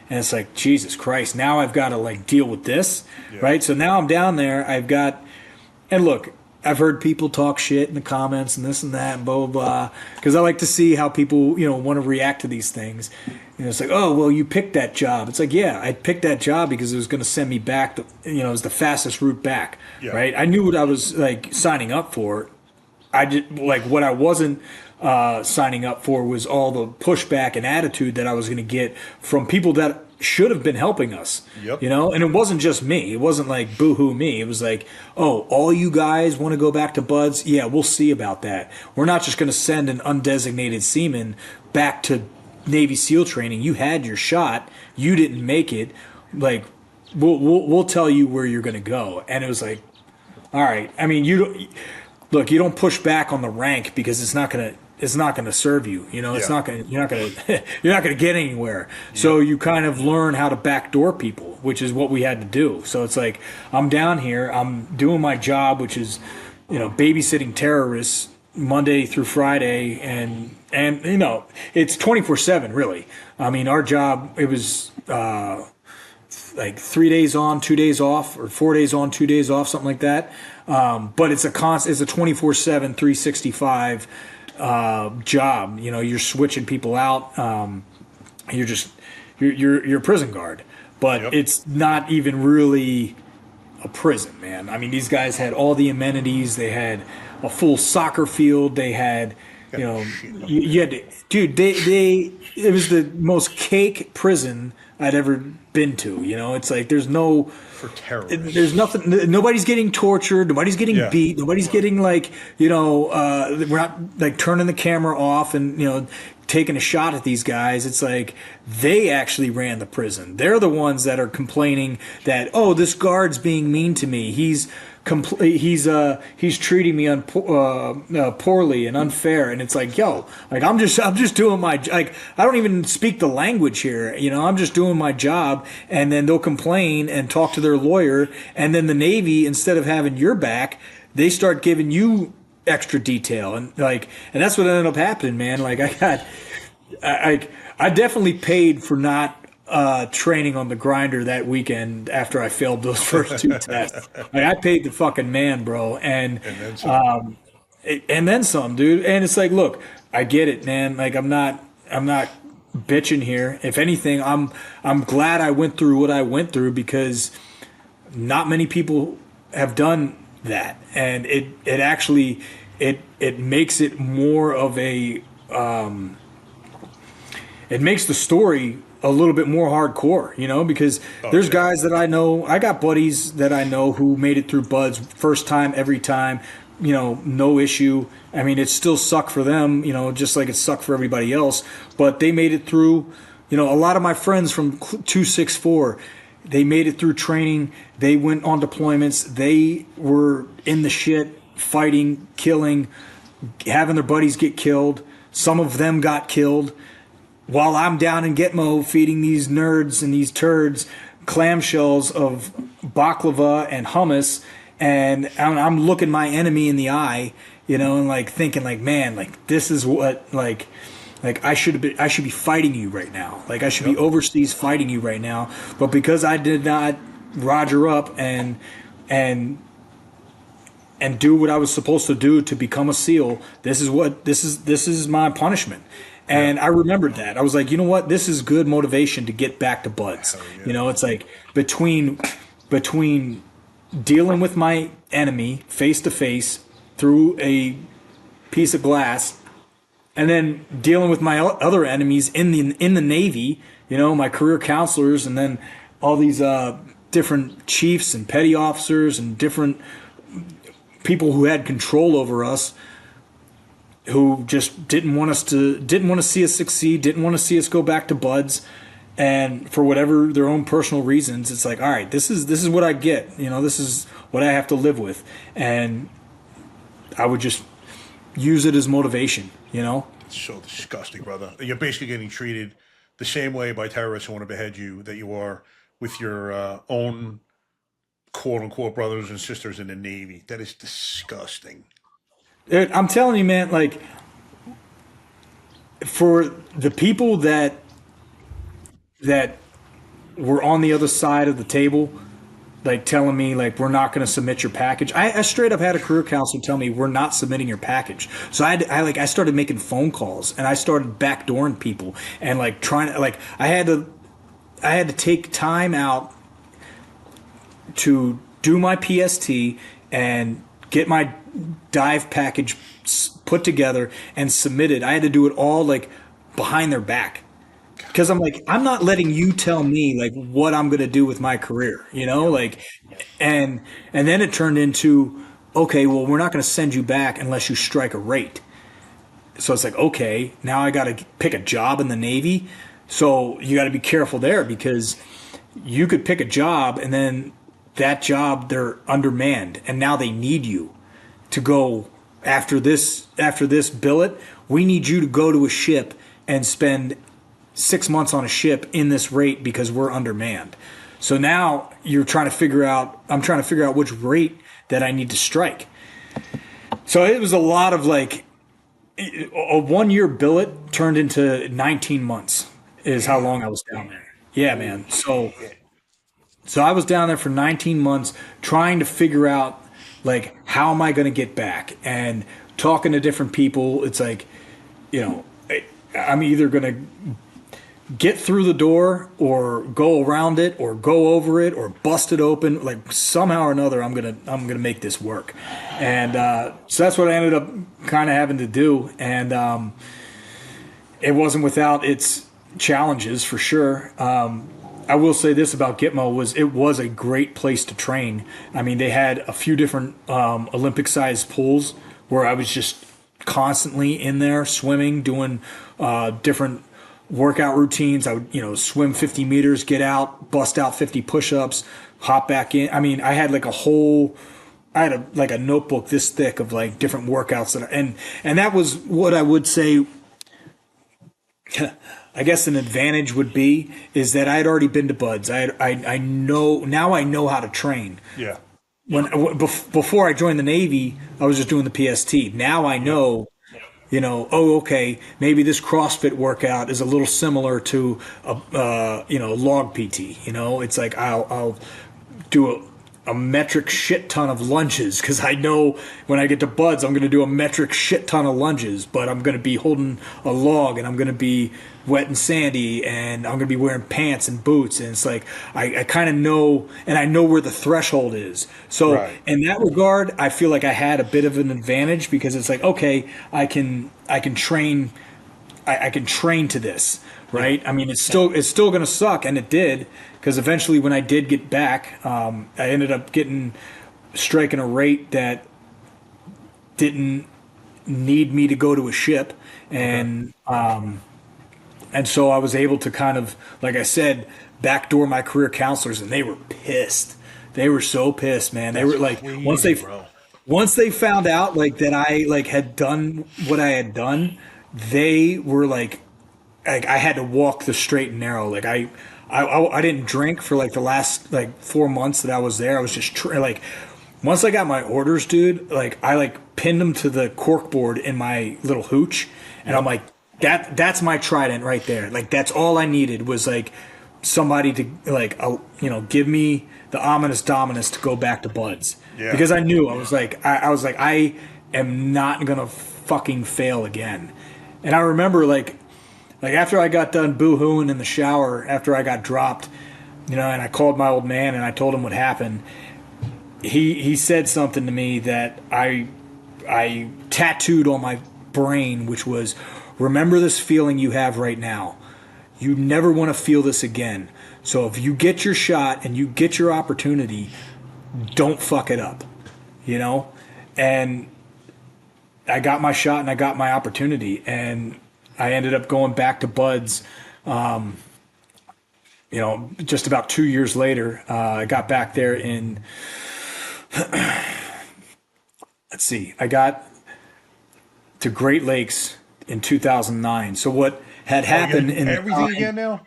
And it's like, Jesus Christ, now I've got to like deal with this, right? So now I'm down there. And look, I've heard people talk shit in the comments and this and that and blah, blah, blah. Because I like to see how people, want to react to these things. It's like, oh, well, you picked that job. It's like, yeah, I picked that job because it was going to send me back. It was the fastest route back, right? I knew what I was like signing up for. I did what I wasn't signing up for was all the pushback and attitude that I was going to get from people that should have been helping us. Yep. And it wasn't just me. It wasn't like boo-hoo me. It was like, oh, all you guys want to go back to Buds? Yeah, we'll see about that. We're not just going to send an undesignated seaman back to Navy SEAL training. You had your shot. You didn't make it. Like, we'll tell you where you're going to go. And it was like, all right. I mean, you don't push back on the rank because it's not going to serve you. You're not going to get anywhere. So you kind of learn how to backdoor people, which is what we had to do. So it's like, I'm down here, I'm doing my job, which is, babysitting terrorists Monday through Friday, and it's 24/7 really. I mean, our job, it was like 3 days on, 2 days off, or 4 days on, 2 days off, something like that. But it's a 24/7, 365 job. You're switching people out. You're a prison guard, but it's not even really a prison, man. I mean, these guys had all the amenities. They had a full soccer field. They had, you had to, dude. It was the most cake prison I'd ever been to. It's like there's no for terrorists. There's nothing. Nobody's getting tortured. Nobody's getting beat. Nobody's getting we're not like turning the camera off and taking a shot at these guys. It's like they actually ran the prison. They're the ones that are complaining that, oh, this guard's being mean to me. He's treating me poorly and unfair, and it's like, yo, like I'm just doing my, like, I don't even speak the language here, I'm just doing my job. And then they'll complain and talk to their lawyer, and then the Navy, instead of having your back, they start giving you extra detail, and that's what ended up happening, man. Like I definitely paid for not training on the grinder that weekend after I failed those first two tests. I paid the fucking man, bro, and then some, dude. And it's like, look, I get it, man. Like I'm not bitching here. If anything, I'm glad I went through what I went through, because not many people have done that, and it actually it makes it more of a it makes the story a little bit more hardcore, because there's guys that I know. I got buddies that I know who made it through Buds first time, every time, no issue. I mean, it still sucked for them, just like it sucked for everybody else, but they made it through. A lot of my friends from 264, they made it through training. They went on deployments. They were in the shit, fighting, killing, having their buddies get killed. Some of them got killed. While I'm down in Gitmo feeding these nerds and these turds clamshells of baklava and hummus, and I'm looking my enemy in the eye, and like thinking like, man, like this is what like I should be fighting you right now. Like I should be overseas fighting you right now, but because I did not roger up and do what I was supposed to do to become a SEAL, this is my punishment. And I remembered that. I was like, you know what? This is good motivation to get back to Buds. It's like between dealing with my enemy face to face through a piece of glass, and then dealing with my other enemies in the Navy, my career counselors, and then all these different chiefs and petty officers and different people who had control over us, who just didn't want to see us succeed, didn't want to see us go back to Buds, and for whatever their own personal reasons, it's like, all right, this is what I get, this is what I have to live with, and I would just use it as motivation, It's so disgusting, brother. You're basically getting treated the same way by terrorists who want to behead you that you are with your own quote-unquote brothers and sisters in the Navy. That is disgusting. Dude, I'm telling you, man, like, for the people that were on the other side of the table, like telling me like we're not going to submit your package. I straight up had a career counselor tell me we're not submitting your package. So I started making phone calls and I started backdooring people and like trying to like I had to take time out to do my PST and get my dive package put together and submitted. I had to do it all like behind their back. Because I'm like, I'm not letting you tell me like what I'm going to do with my career, you know, like, and then it turned into, okay, well, we're not going to send you back unless you strike a rate. So it's like, okay, now I got to pick a job in the Navy. So you got to be careful there because you could pick a job and then that job they're undermanned and now they need you to go after this billet. We need you to go to a ship and spend 6 months on a ship in this rate because we're undermanned. So now I'm trying to figure out which rate that I need to strike. So it was a lot of like a 1 year billet turned into 19 months is how long I was down there. Yeah, man. So I was down there for 19 months trying to figure out like how am I going to get back and talking to different people. It's like, you know, I'm either going to get through the door or go around it or go over it or bust it open. Like somehow or another, I'm gonna make this work. And so that's what I ended up kind of having to do. And it wasn't without its challenges for sure. I will say this about Gitmo it was a great place to train. I mean, they had a few different Olympic-sized pools where I was just constantly in there swimming, doing different workout routines. I would, swim 50 meters, get out, bust out 50 push-ups, hop back in. I mean, I had like a notebook this thick of like different workouts and that was what I would say. I guess an advantage would be is that I had already been to Buds. I know how to train. Yeah. Before I joined the Navy, I was just doing the PST. Now I know. Okay, maybe this CrossFit workout is a little similar to a log PT. It's like I'll do a metric shit ton of lunges because I know when I get to Buds, I'm going to do a metric shit ton of lunges, but I'm going to be holding a log and I'm going to be wet and sandy and I'm going to be wearing pants and boots. And it's like, I kind of know, and I know where the threshold is. So right. In that regard, I feel like I had a bit of an advantage because it's like, okay, I can train to this. Right. I mean, it's still going to suck. And it did. Because eventually when I did get back, I ended up striking a rate that didn't need me to go to a ship. And so I was able to kind of, like I said, backdoor my career counselors, and they were pissed. They were so pissed, man. They were like, once they found out like that I like had done what I had done, they were like I had to walk the straight and narrow. Like I didn't drink for like the last like 4 months that I was there. I was just once I got my orders, dude, like I like pinned them to the cork board in my little hooch, and I'm like, that's my Trident right there. Like that's all I needed was like somebody to like give me the ominous dominus to go back to Buds. Yeah. Because I knew I was like I am not gonna fucking fail again. And I remember like after I got done boo-hooing in the shower after I got dropped, and I called my old man and I told him what happened. He said something to me that I tattooed on my brain, which was, remember this feeling you have right now. You never want to feel this again. So if you get your shot and you get your opportunity, don't fuck it up, And I got my shot and I got my opportunity, and I ended up going back to Buds, just about 2 years later. I got back there in, I got to Great Lakes in 2009. So what had happened in everything again now?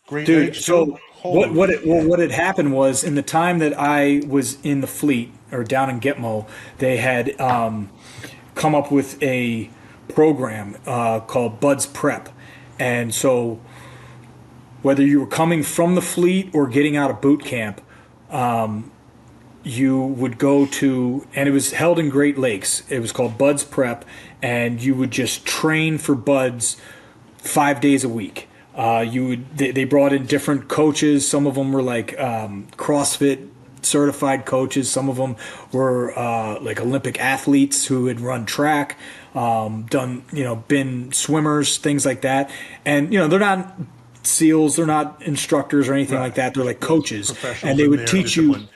Great dude, Lakes. so what had happened was in the time that I was in the fleet or down in Gitmo, they had come up with a program called Buds Prep. And so whether you were coming from the fleet or getting out of boot camp, you would go to, and it was held in Great Lakes. It was called Buds Prep, and you would just train for buds 5 days a week. They brought in different coaches. Some of them were like CrossFit certified coaches. Some of them were like Olympic athletes who had run track, done, been swimmers, things like that. And, they're not SEALs, they're not instructors or anything like that. They're like coaches, and they would teach you.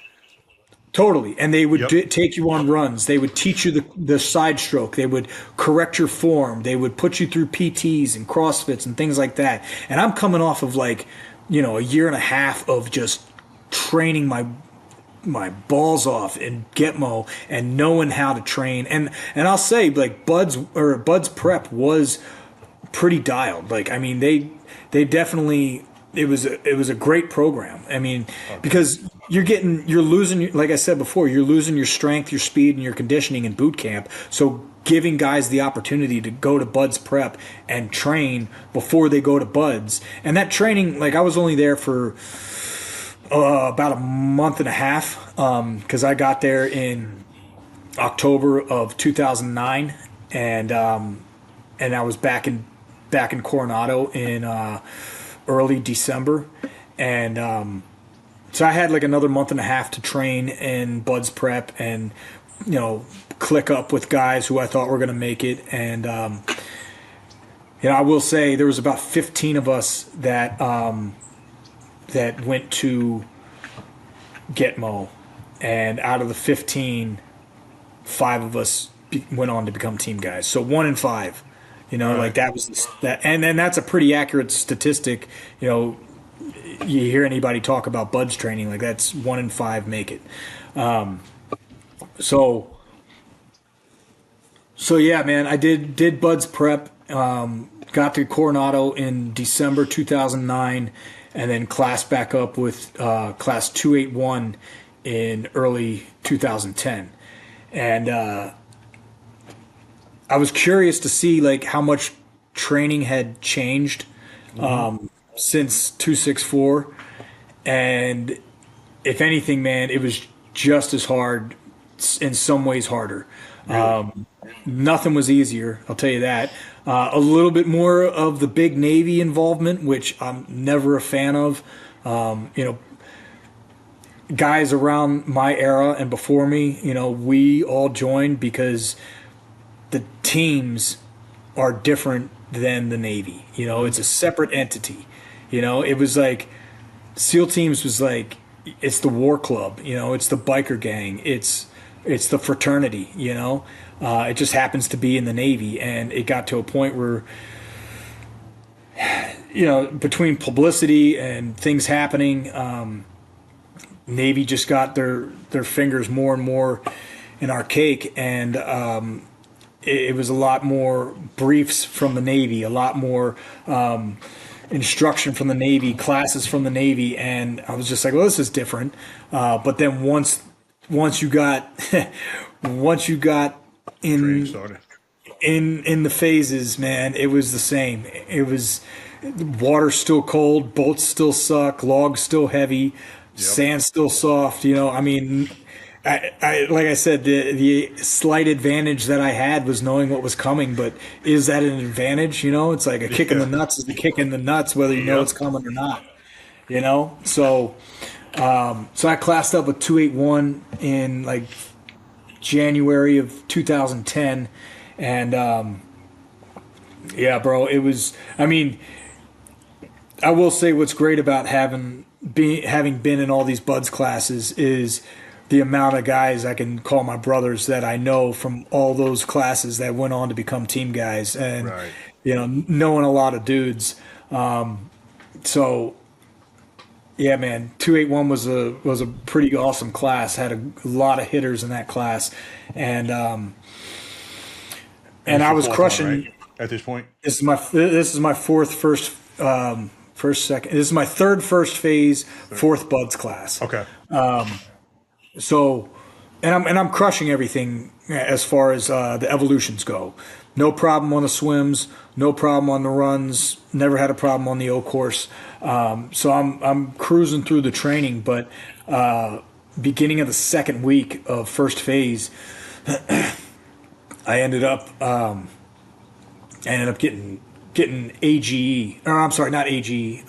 Totally. And they would take you on runs. They would teach you the side stroke. They would correct your form. They would put you through PTs and CrossFits and things like that. And I'm coming off of a year and a half of just training my balls off in Gitmo and knowing how to train. And I'll say, like, Buds Prep was pretty dialed. Like, I mean, they definitely, it was a great program. I mean, because you're losing, like I said before, you're losing your strength, your speed, and your conditioning in boot camp. So giving guys the opportunity to go to Buds Prep and train before they go to Buds. And that training, like, I was only there for about a month and a half, because I got there in October of 2009, and I was back in Coronado in early December, and so I had like another month and a half to train in Buds Prep and click up with guys who I thought were going to make it. And I will say there was about 15 of us that went to Gitmo, and out of the 15, 5 of us went on to become team guys. So 1 in 5. Like that was that, and then that's a pretty accurate statistic. You hear anybody talk about Buds training, like that's 1 in 5 make it. So yeah, man, I did Buds Prep. Got to Coronado in December 2009, and then classed back up with class 281 in early 2010, and I was curious to see like how much training had changed since 264, and if anything, man, it was just as hard, in some ways harder. Really? Nothing was easier, I'll tell you that. A little bit more of the big Navy involvement, which I'm never a fan of. Guys around my era and before me, we all joined because the teams are different than the Navy. It's a separate entity. It was like SEAL teams was like, it's the war club, it's the biker gang, it's the fraternity, it just happens to be in the Navy. And it got to a point where, between publicity and things happening, Navy just got their fingers more and more in our cake, and it was a lot more briefs from the Navy, a lot more instruction from the Navy, classes from the Navy, and I was just like, well, this is different. But then once you got in the phases, man, it was the same. It was water still cold, boats still suck, logs still heavy, sand still soft. I mean, I like I said, the slight advantage that I had was knowing what was coming, but is that an advantage? It's like a kick in the nuts is the kick in the nuts, whether you know it's coming or not. So I classed up with 281 in like January of 2010, and yeah, bro, it was. I mean, I will say what's great about having been in all these Buds classes is the amount of guys I can call my brothers that I know from all those classes that went on to become team guys, and knowing a lot of dudes. So yeah, man, 281 was a pretty awesome class. Had a lot of hitters in that class, and I was crushing. Right? At this point, This is my third first phase, fourth Buds class. Okay. So, and I'm crushing everything as far as the evolutions go. No problem on the swims, no problem on the runs. Never had a problem on the O course. So I'm cruising through the training, but beginning of the second week of first phase, I ended up getting AGE, or I'm sorry, not AGE,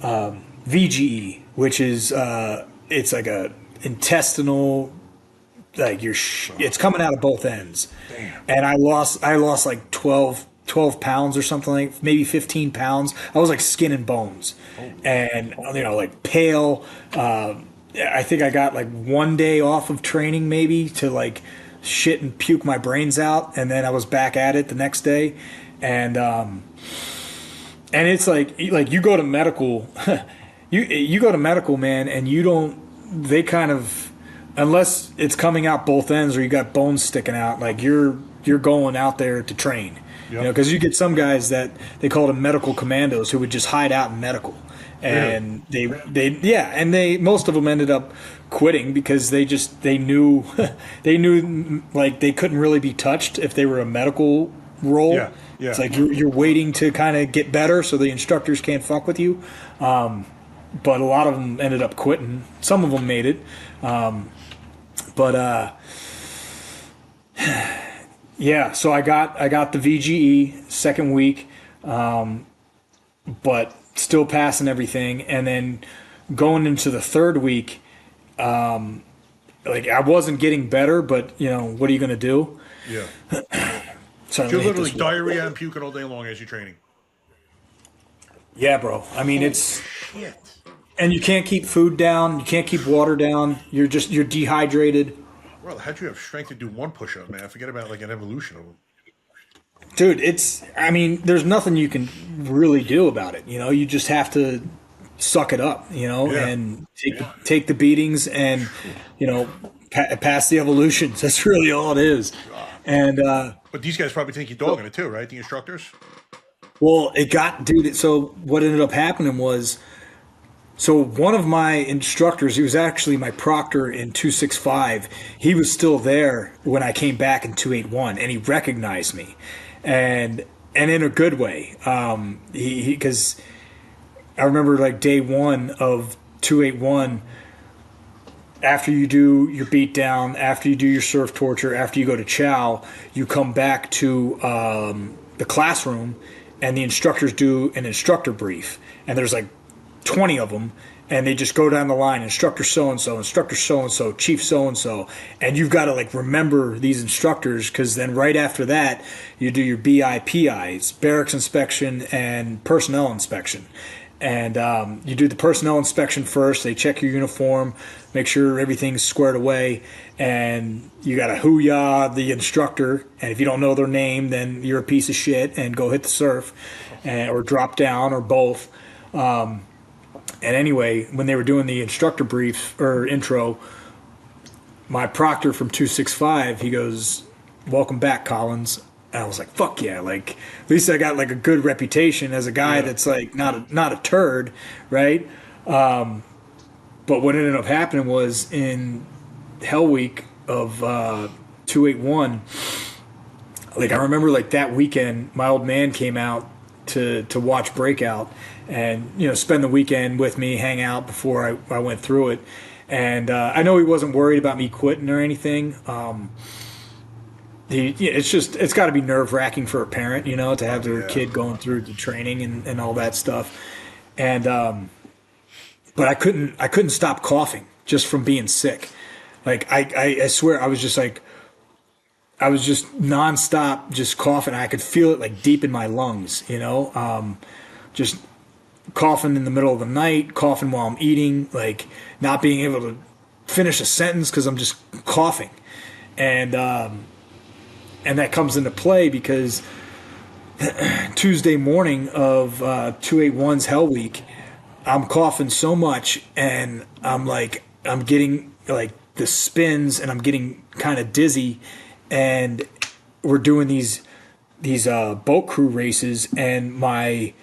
VGE, which is it's like a intestinal, like it's coming out of both ends. Damn. And I lost like 12 pounds or something, like maybe 15 pounds. I was like skin and bones, and like pale. I think I got like 1 day off of training maybe to like shit and puke my brains out, and then I was back at it the next day. And it's like you go to medical, you go to medical, man, and they kind of, unless it's coming out both ends or you got bones sticking out, like you're going out there to train. Yep. Because you get some guys that they call them medical commandos who would just hide out in medical, and they most of them ended up quitting because they knew like they couldn't really be touched if they were a medical role. Yeah. It's like you're waiting to kind of get better so the instructors can't fuck with you. But a lot of them ended up quitting. Some of them made it. Yeah, so I got the VGE second week, but still passing everything. And then going into the third week, like I wasn't getting better, but what are you going to do? Yeah. So you're literally diarrhea and puking all day long as you're training. Yeah, bro. I mean, it's shit. And you can't keep food down. You can't keep water down. You're dehydrated. Well, how'd you have strength to do one push-up, man? Forget about like an evolution of them. Dude, there's nothing you can really do about it. You just have to suck it up, and take the beatings and, pass the evolutions. That's really all it is. And but these guys probably think you're dogging it too, right? The instructors? Well, so what ended up happening was, so one of my instructors, he was actually my proctor in 265. He was still there when I came back in 281, and he recognized me, and in a good way. Because I remember like day one of 281. After you do your beat down, after you do your surf torture, after you go to chow, you come back to the classroom, and the instructors do an instructor brief, and there's like 20 of them, and they just go down the line, instructor so-and-so, instructor so-and-so, chief so-and-so, and you've got to like remember these instructors, because then right after that, you do your BIPIs, barracks inspection and personnel inspection. And you do the personnel inspection first. They check your uniform, make sure everything's squared away, and you got to hoo-yah the instructor. And if you don't know their name, then you're a piece of shit and go hit the surf, or drop down, or both. And anyway, when they were doing the instructor brief or intro, my proctor from 265, he goes, "Welcome back, Collins." And I was like, fuck yeah, like at least I got like a good reputation as a guy that's like not a turd, right? But what ended up happening was in Hell Week of 281, like I remember like that weekend, my old man came out to watch Breakout and spend the weekend with me, hang out before I went through it. And I know he wasn't worried about me quitting or anything. It's got to be nerve-wracking for a parent, to have their kid going through the training and all that stuff. And but I couldn't stop coughing just from being sick. Like I swear I was just nonstop just coughing. I could feel it like deep in my lungs, just coughing in the middle of the night, coughing while I'm eating, like not being able to finish a sentence because I'm just coughing. And that comes into play because Tuesday morning of 281's Hell Week, I'm coughing so much, and I'm getting like the spins, and I'm getting kind of dizzy, and we're doing these boat crew races, and my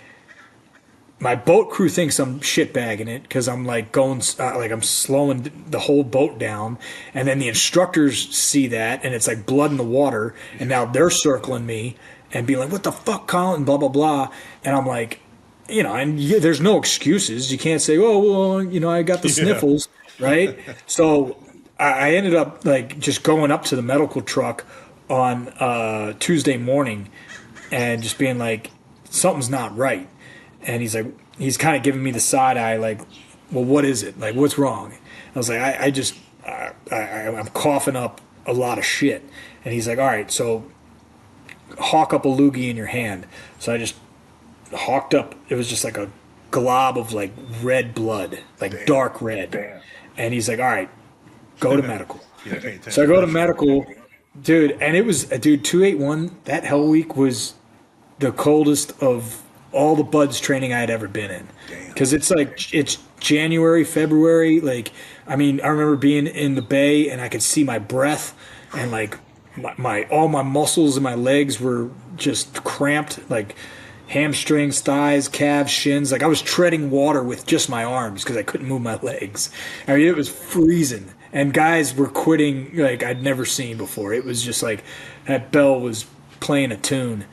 boat crew thinks I'm shitbagging it because I'm like going like I'm slowing the whole boat down, and then the instructors see that, and it's like blood in the water, and now they're circling me and being like, "What the fuck, Colin?" Blah blah blah, and I'm like, and there's no excuses. You can't say, "Oh well, I got the sniffles." right? So I ended up like just going up to the medical truck on Tuesday morning and just being like, something's not right. And he's kind of giving me the side eye, like, well, what is it? Like, what's wrong? I was like, I'm coughing up a lot of shit. And he's like, all right, so hawk up a loogie in your hand. So I just hawked up. It was just like a glob of like red blood, like dark red. Damn. And he's like, all right, go to medical. So I go to medical, dude. And it was, 281, that Hell Week was the coldest of all the buds training I had ever been in. Because it's like, it's January, February. Like, I mean, I remember being in the bay and I could see my breath and like all my muscles in my legs were just cramped, like hamstrings, thighs, calves, shins. Like I was treading water with just my arms because I couldn't move my legs. I mean, it was freezing. And guys were quitting like I'd never seen before. It was just like that bell was playing a tune.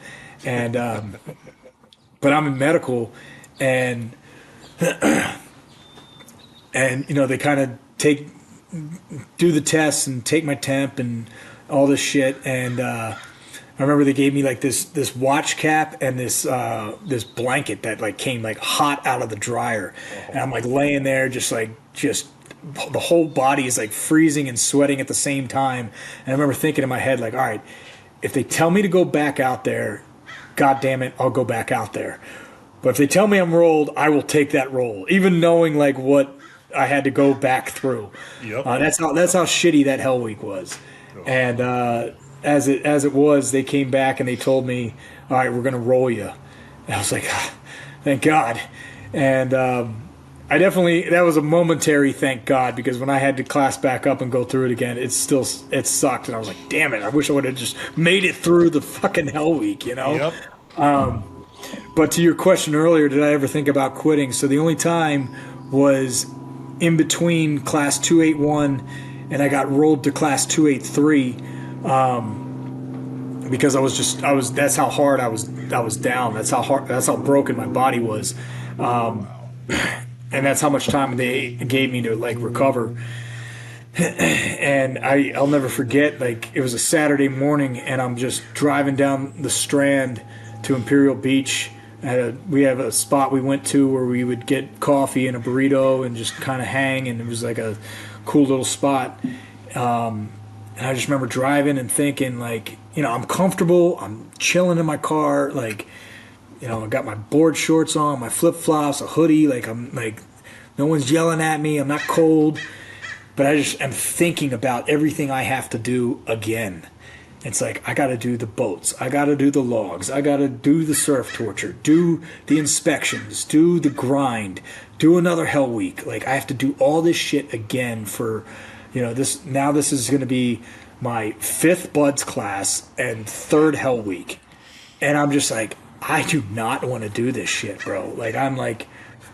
And but I'm in medical and and they kind of do the tests and take my temp and all this shit. And I remember they gave me like this watch cap and this blanket that like came like hot out of the dryer. And I'm like laying there just the whole body is like freezing and sweating at the same time. And I remember thinking in my head like, all right, if they tell me to go back out there, God damn it, I'll go back out there. But if they tell me I'm rolled, I will take that roll, even knowing like what I had to go back through. Yep. That's how shitty that Hell Week was. And as it was, they came back and they told me, all right, we're going to roll you. And I was like, thank God. And that was a momentary thank God, because when I had to class back up and go through it again, it sucked. And I was like, damn it, I wish I would have just made it through the fucking Hell Week, Yep. But to your question earlier, did I ever think about quitting? So the only time was in between class 281 and I got rolled to class 283, because that's how hard I was down. That's how broken my body was. And that's how much time they gave me to like recover. And I'll never forget, like it was a Saturday morning and I'm just driving down the Strand to Imperial Beach. We have a spot we went to where we would get coffee and a burrito and just kind of hang, and it was like a cool little spot. And I just remember driving and thinking like, I'm comfortable, I'm chilling in my car, like, I got my board shorts on, my flip-flops, a hoodie, like I'm like, no one's yelling at me, I'm not cold, but I just am thinking about everything I have to do again. It's like, I got to do the boats, I got to do the logs, I got to do the surf torture, do the inspections, do the grind, do another Hell Week. Like, I have to do all this shit again for, this. Now this is going to be my 5th Buds class and 3rd Hell Week. And I'm just like, I do not want to do this shit, bro. Like, I'm like,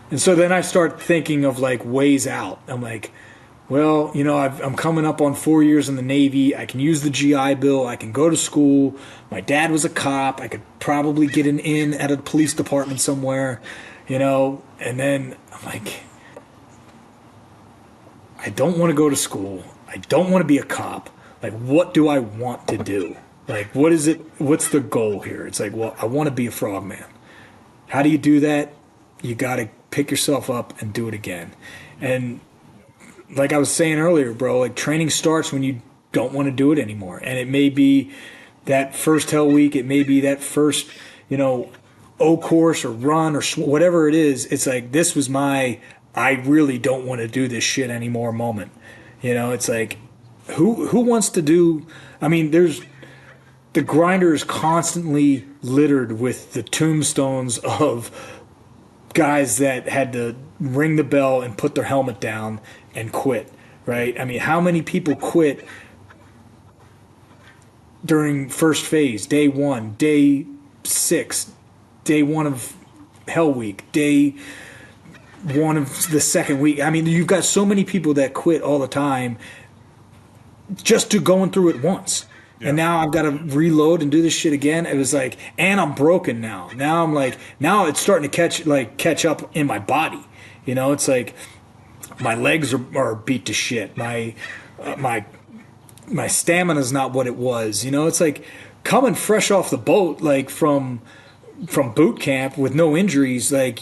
and so then I start thinking of like ways out. I'm like, well, I'm coming up on 4 years in the Navy. I can use the GI Bill. I can go to school. My dad was a cop. I could probably get an in at a police department somewhere, And then I'm like, I don't want to go to school. I don't want to be a cop. Like, what do I want to do? Like, what is it? What's the goal here? It's like, well, I want to be a frogman. How do you do that? You got to pick yourself up and do it again. And like I was saying earlier, bro, like training starts when you don't want to do it anymore. And it may be that first Hell Week. It may be that first, O course or run or whatever it is. It's like, this was my, I really don't want to do this shit anymore moment. It's like, who wants to do, the grinder is constantly littered with the tombstones of guys that had to ring the bell and put their helmet down and quit, right? How many people quit during first phase, day 1, day 6, day 1 of Hell Week, day 1 of the 2nd week? You've got so many people that quit all the time just to going through it once. Yeah. And now I've got to reload and do this shit again. It was like, and I'm broken now. Now I'm like, now it's starting to catch up in my body. It's like, my legs are beat to shit. My stamina's not what it was. You know, it's like coming fresh off the boat, like from boot camp with no injuries. Like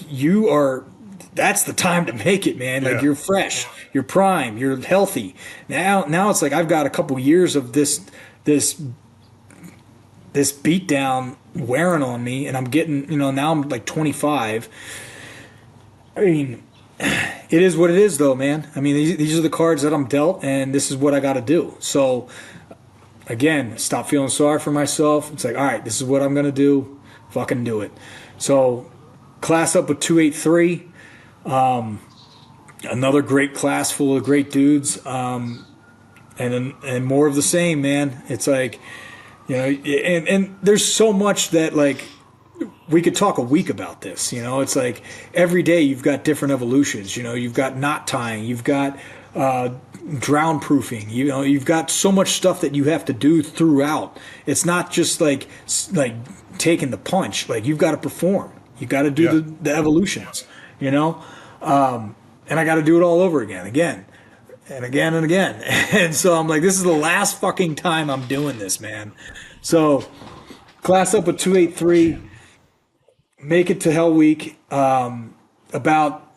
that's the time to make it, man. Like you're fresh, you're prime, you're healthy. Now it's like I've got a couple years of this beat down wearing on me, and I'm getting, now I'm like 25. I mean, it is what it is, though, man. I mean, these are the cards that I'm dealt, and this is what I got to do. So, again, stop feeling sorry for myself. It's like, all right, this is what I'm going to do. Fucking do it. So, class up with 283. Another great class full of great dudes, and more of the same, man. It's like, and there's so much that, like, we could talk a week about this. It's like every day you've got different evolutions. You've got knot tying, you've got drown proofing. You've got so much stuff that you have to do throughout. It's not just like taking the punch. Like, you've got to perform. You got to do the evolutions. And I got to do it all over again and again and again. And so I'm like, this is the last fucking time I'm doing this, man. So class up with 283, make it to Hell Week. About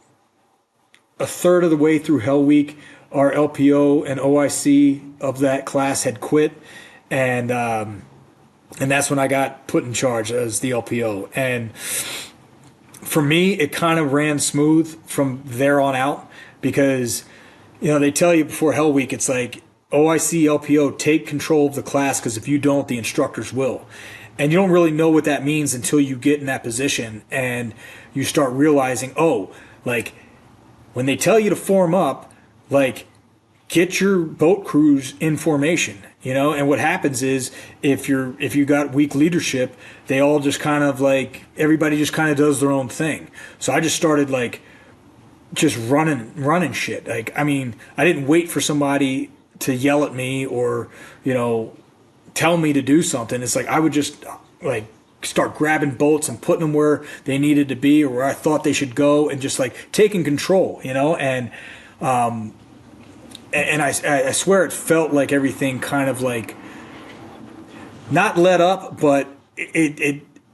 a third of the way through Hell Week, our LPO and OIC of that class had quit. And that's when I got put in charge as the LPO. And for me, it kind of ran smooth from there on out, because, they tell you before Hell Week, it's like, OIC, LPO, take control of the class, because if you don't, the instructors will. And you don't really know what that means until you get in that position and you start realizing, like, when they tell you to form up, like, get your boat crews in formation. And what happens is, if you got weak leadership, they all just kind of like, everybody just kind of does their own thing. So I just started like just running shit. Like, I mean, I didn't wait for somebody to yell at me or, tell me to do something. It's like I would just like start grabbing boats and putting them where they needed to be or where I thought they should go, and just like taking control, and I swear it felt like everything kind of like not let up, but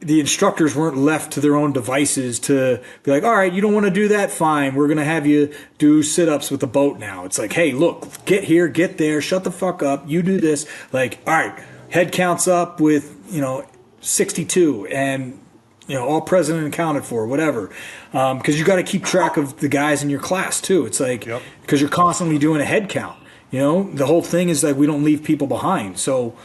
the instructors weren't left to their own devices to be like, all right, you don't want to do that? Fine. We're going to have you do sit-ups with the boat now. It's like, hey, look, get here, get there, shut the fuck up. You do this. Like, all right, head counts up with, 62 and, all present and accounted for, whatever. Because you got to keep track of the guys in your class too. It's like, because you're constantly doing a head count. The whole thing is like, we don't leave people behind. So,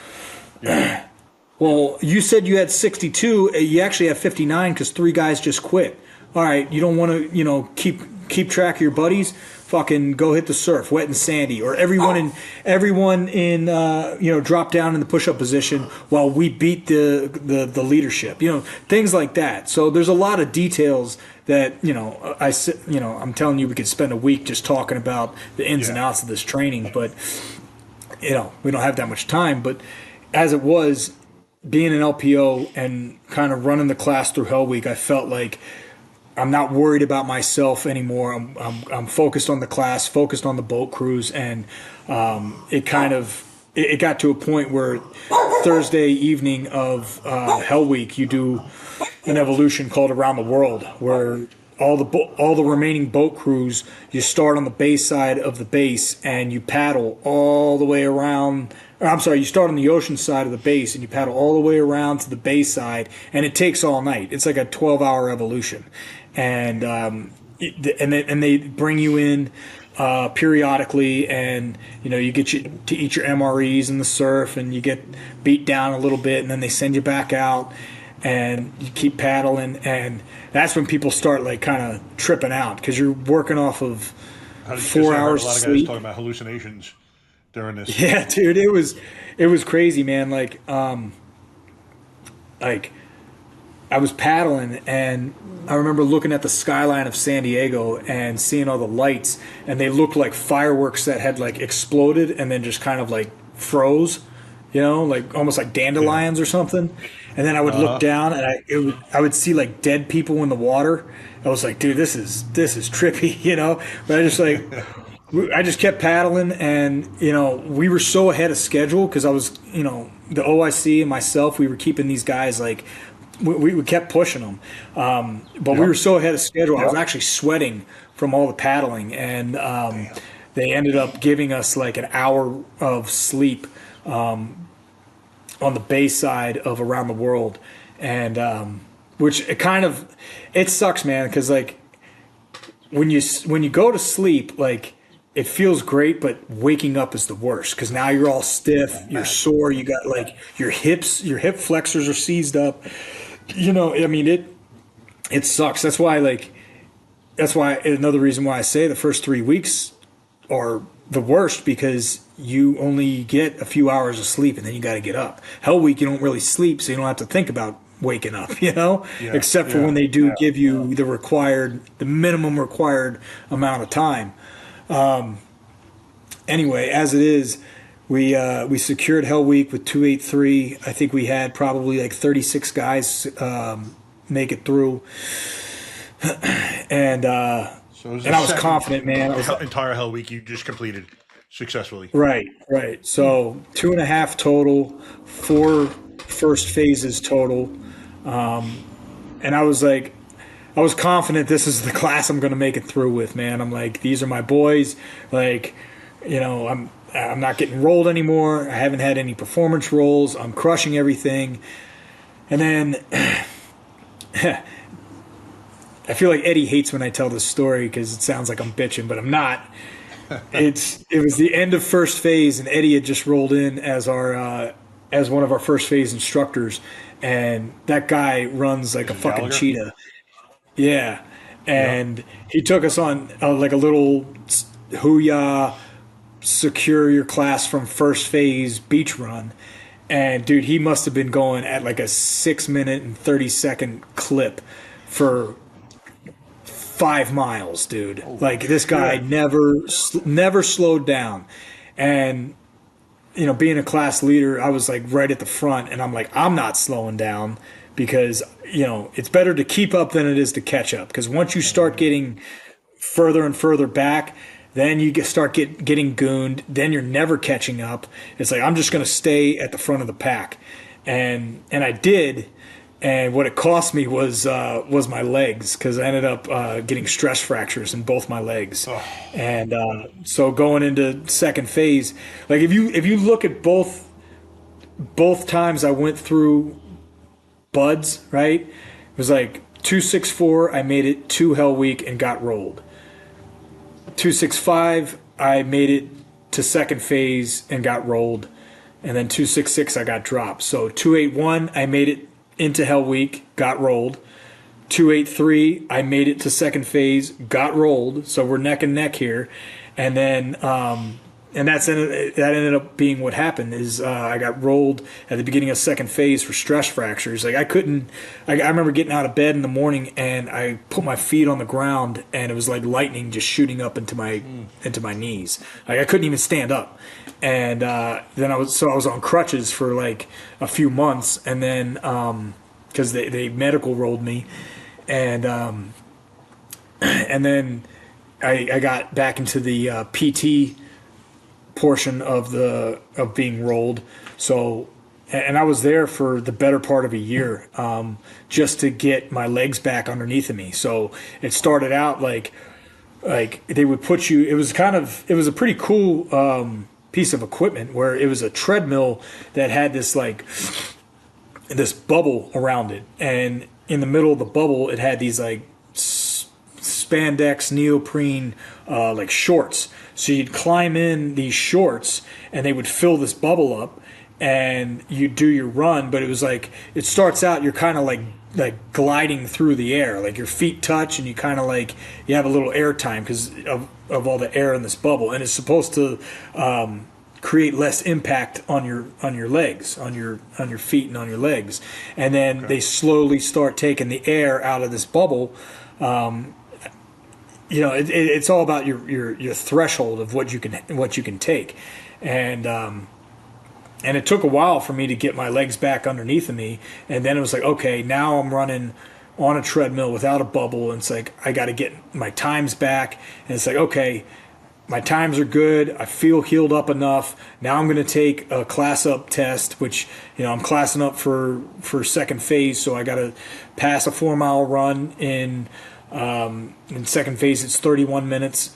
well, you said you had 62. You actually have 59 because 3 guys just quit. All right, you don't want to, keep track of your buddies. Fucking go hit the surf, wet and sandy, or everyone in drop down in the push-up position while we beat the leadership. Things like that. So there's a lot of details that I'm telling you, we could spend a week just talking about the ins and outs of this training, but we don't have that much time. But as it was, being an LPO and kind of running the class through Hell Week, I felt like I'm not worried about myself anymore. I'm focused on the class, focused on the boat crews, and it got to a point where Thursday evening of Hell Week, you do an evolution called Around the World, where all the remaining boat crews, you start on the base side of the base and you paddle all the way around. You start on the ocean side of the base and you paddle all the way around to the bay side, and it takes all night. It's like a 12-hour evolution, and they bring you in periodically, and you get to eat your MREs in the surf, and you get beat down a little bit, and then they send you back out, and you keep paddling, and that's when people start like kind of tripping out, because you're working off of 4 hours a lot of sleep. guys talking about hallucinations during this. Yeah, dude, it was crazy, man. Like I was paddling, and I remember looking at the skyline of San Diego and seeing all the lights, and they looked like fireworks that had like exploded and then just kind of like froze, like almost like dandelions or something. and then I would look down, and I would see like dead people in the water. I was like, dude, this is trippy, you know. But I just kept paddling, and we were so ahead of schedule because I was, the OIC and myself, we were keeping these guys like we kept pushing them, but we were so ahead of schedule. I was actually sweating from all the paddling, and they ended up giving us like an hour of sleep on the bay side of Around the World, and which it sucks, man, because like when you go to sleep, like it feels great, but waking up is the worst because now you're all stiff, you're sore, you got like your hip flexors are seized up. I mean it sucks. That's why another reason why I say the first 3 weeks are the worst, because you only get a few hours of sleep and then you got to get up. Hell Week, you don't really sleep, so you don't have to think about waking up, except for when they do give you the minimum required amount of time. Anyway, as it is, we secured Hell Week with 283. I think we had probably like 36 guys make it through, and I was confident, man. Entire Hell Week you just completed successfully. Right. So 2.5 total, 4 first phases total, and I was confident this is the class I'm going to make it through with, man. I'm like, these are my boys. Like, I'm not getting rolled anymore. I haven't had any performance rolls. I'm crushing everything. And then I feel like Eddie hates when I tell this story because it sounds like I'm bitching, but I'm not. It was the end of first phase, and Eddie had just rolled in as as one of our first phase instructors, and that guy runs like a fucking Gallagher? cheetah. Yeah, and he took us on like a little hoo-yah, secure your class from first phase beach run, and dude, he must have been going at like a 6-minute and 30-second clip for 5 miles, dude. Like this guy never slowed down, and being a class leader, I was like right at the front, and I'm like, I'm not slowing down because it's better to keep up than it is to catch up. Because once you start getting further and further back, then you start getting gooned. Then you're never catching up. It's like I'm just going to stay at the front of the pack, and I did. And what it cost me was my legs, because I ended up getting stress fractures in both my legs. Oh. And so going into second phase, like if you look at both times I went through buds, right? It was like 264, I made it to Hell Week and got rolled. 265, I made it to second phase and got rolled. And then 266, I got dropped. So 281, I made it into Hell Week, got rolled. 283, I made it to second phase, got rolled. So we're neck and neck here. And then that ended up being what happened is I got rolled at the beginning of second phase for stress fractures. Like I remember getting out of bed in the morning and I put my feet on the ground and it was like lightning just shooting up into my knees. Like I couldn't even stand up. And then I was on crutches for like a few months, and then because they medical rolled me, and then I got back into the PT portion of being rolled. So, and I was there for the better part of a year, just to get my legs back underneath of me. So it started out like they would put you. It was a pretty cool piece of equipment where it was a treadmill that had this bubble around it, and in the middle of the bubble it had these like spandex neoprene like shorts. So you'd climb in these shorts and they would fill this bubble up and you'd do your run, but it was like it starts out you're kind of like gliding through the air, like your feet touch and you kind of like you have a little air time because of all the air in this bubble, and it's supposed to create less impact on your legs, on your feet and on your legs. And then they slowly start taking the air out of this bubble. It's all about your threshold of what you can take. And And it took a while for me to get my legs back underneath of me. And then it was like, okay, now I'm running on a treadmill without a bubble. And it's like, I got to get my times back. And it's like, okay, my times are good. I feel healed up enough. Now I'm going to take a class up test, which, I'm classing up for second phase. So I got to pass a 4-mile run in second phase. It's 31 minutes.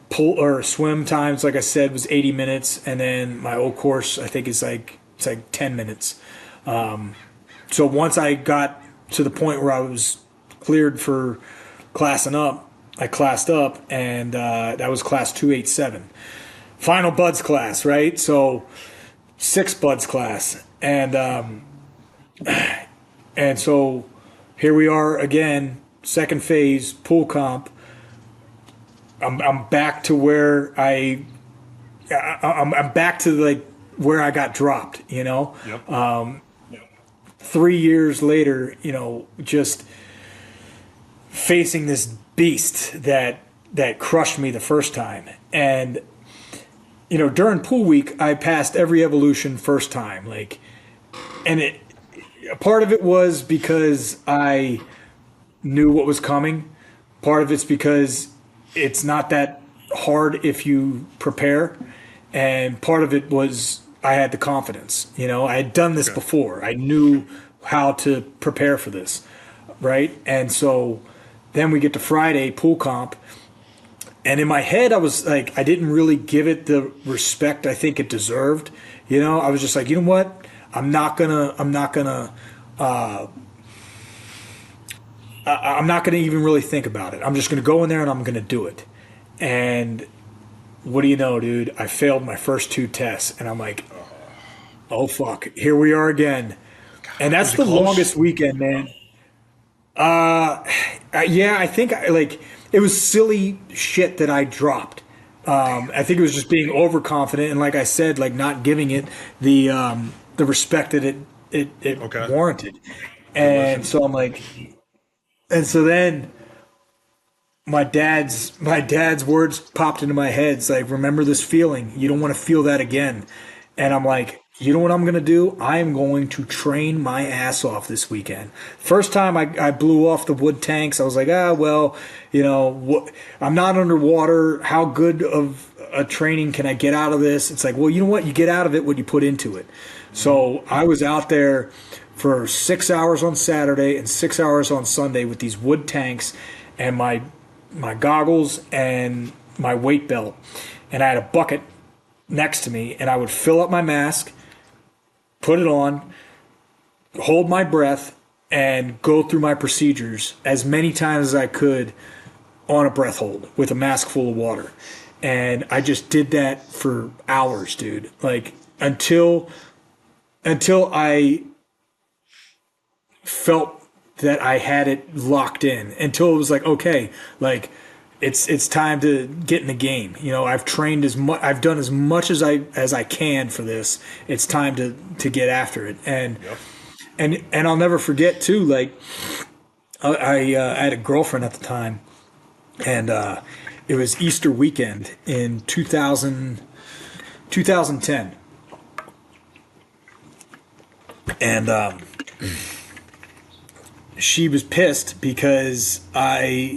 Pull or swim times, like I said, was 80 minutes, and then my old course, I think, is like 10 minutes. So once I got to the point where I was cleared for classing up, I classed up, and that was class 287, final buds class, right? So 6 buds class, and so here we are again, second phase pool comp. I'm back to where I'm back to like where I got dropped, Yep. 3 years later, just facing this beast that crushed me the first time. And, during pool week, I passed every evolution first time. A part of it was because I knew what was coming. Part of it's because it's not that hard if you prepare, and part of it was I had the confidence. I had done this before. I knew how to prepare for this, right? And so then we get to Friday pool comp, and in my head I was like, I didn't really give it the respect I think it deserved. I was just like, you know what? I'm not gonna even really think about it. I'm just going to go in there and I'm going to do it. And what do you know, dude? I failed my first 2 tests. And I'm like, oh, fuck. Here we are again. And that's the longest weekend, man. Yeah, I think it was silly shit that I dropped. I think it was just being overconfident. And like I said, not giving it the respect that it warranted. And so I'm like... And so then my dad's words popped into my head. It's like, remember this feeling. You don't want to feel that again. And I'm like, you know what I'm going to do? I am going to train my ass off this weekend. First time I blew off the wood tanks. I was like, I'm not underwater. How good of a training can I get out of this? It's like, well, you know what? You get out of it what you put into it. So I was out there for 6 hours on Saturday and 6 hours on Sunday with these wood tanks and my goggles and my weight belt. And I had a bucket next to me, and I would fill up my mask, put it on, hold my breath, and go through my procedures as many times as I could on a breath hold with a mask full of water. And I just did that for hours, dude. Until I felt that I had it locked in, until it was like, okay, it's time to get in the game. I've trained I've done as much as I can for this. It's time to get after it. And I'll never forget too, I had a girlfriend at the time, and it was Easter weekend in 2010. And she was pissed because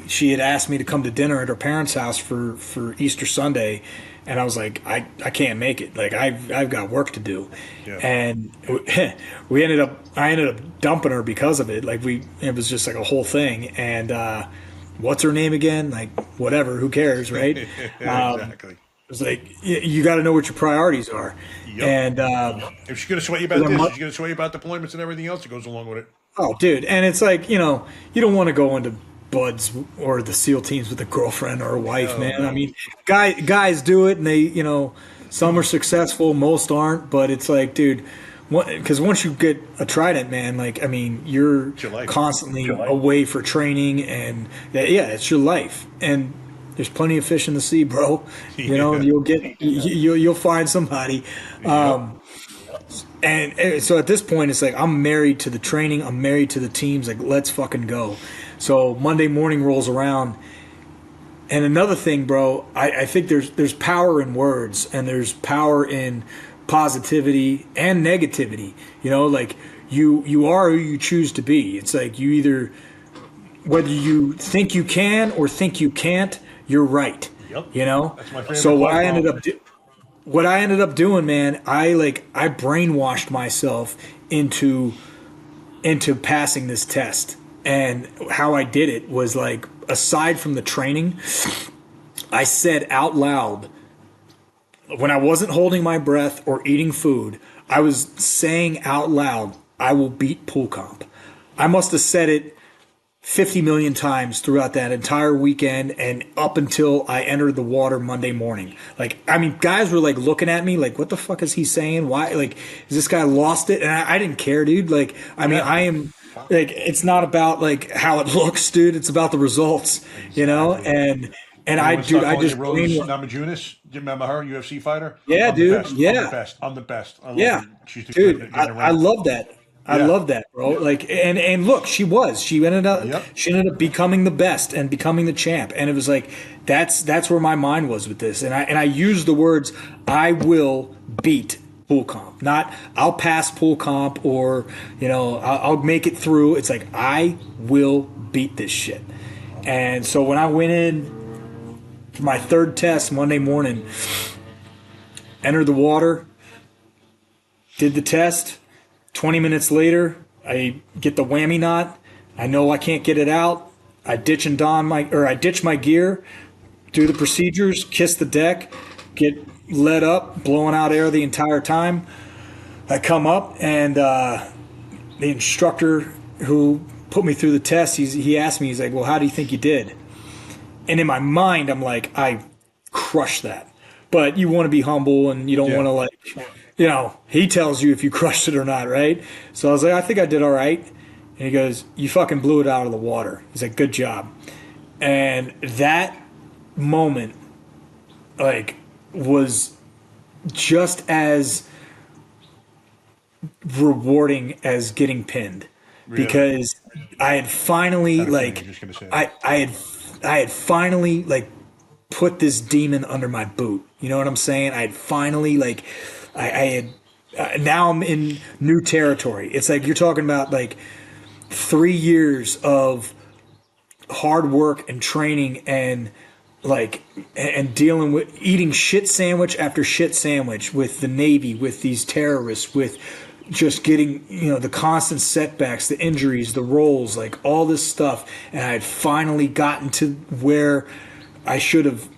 she had asked me to come to dinner at her parents' house for Easter Sunday, and I was like, I can't make it. I've got work to do. Yeah. And I ended up dumping her because of it. It was just a whole thing. And what's her name again? Whatever, who cares, right? Exactly. It was like, you got to know what your priorities are. Yep. And if she's going to sweat you about this, she's going to sweat you about deployments and everything else that goes along with it. Oh, dude. And it's you don't want to go into buds or the SEAL teams with a girlfriend or a wife, man. I mean, guys do it, and they, some are successful, most aren't. But it's dude, because once you get a Trident, man, you're constantly away for training, and it's your life. And there's plenty of fish in the sea, bro. You'll find somebody. And so at this point, it's I'm married to the training. I'm married to the teams. Let's fucking go. So Monday morning rolls around. And another thing, bro, I think there's power in words, and there's power in positivity and negativity. You know, like you are who you choose to be. It's like you either, whether you think you can or think you can't, you're right. Yep. You know? That's my favorite So quote. what I ended up doing, man, I brainwashed myself into passing this test. And how I did it was like, aside from the training, I said out loud, when I wasn't holding my breath or eating food, I was saying out loud, I will beat pool comp. I must have said it 50 million times throughout that entire weekend and up until I entered the water Monday morning. Like, I mean, guys were like looking at me like, what the fuck is he saying? Why? Like, is this guy lost it? And I didn't care, dude. Like, I mean, I am like, it's not about like how it looks, dude. It's about the results, you know? And I just Rose Namajunas. Do you remember her, UFC fighter? Yeah, I'm dude. The best. Yeah. I'm the best. I'm the best. I love Yeah. her. She's the Dude, I love that. I love that, bro. Like, and look, she ended up becoming the best and becoming the champ. And it was like, that's where my mind was with this. And I used the words, I will beat pool comp, not I'll pass pool comp, or, you know, I'll make it through. It's like, I will beat this shit. And so when I went in for my third test Monday morning, entered the water, did the test. 20 minutes later, I get the whammy knot. I know I can't get it out. I ditch my gear, do the procedures, kiss the deck, get let up, blowing out air the entire time. I come up, and the instructor who put me through the test, he asked me, he's like, well, how do you think you did? And in my mind, I'm like, I crushed that. But you want to be humble, and you don't want to, like, you know, he tells you if you crushed it or not, right? So I was like, I think I did all right. And he goes, you fucking blew it out of the water. He's like, good job. And that moment, like, was just as rewarding as getting pinned. Really? Because I had finally, like, I had finally, like, put this demon under my boot. You know what I'm saying? I had finally, like, I had now I'm in new territory. It's like you're talking about like 3 years of hard work and training and like and dealing with eating shit sandwich after shit sandwich with the Navy, with these terrorists, with just getting, you know, the constant setbacks, the injuries, the rolls, like all this stuff. And I had finally gotten to where I should have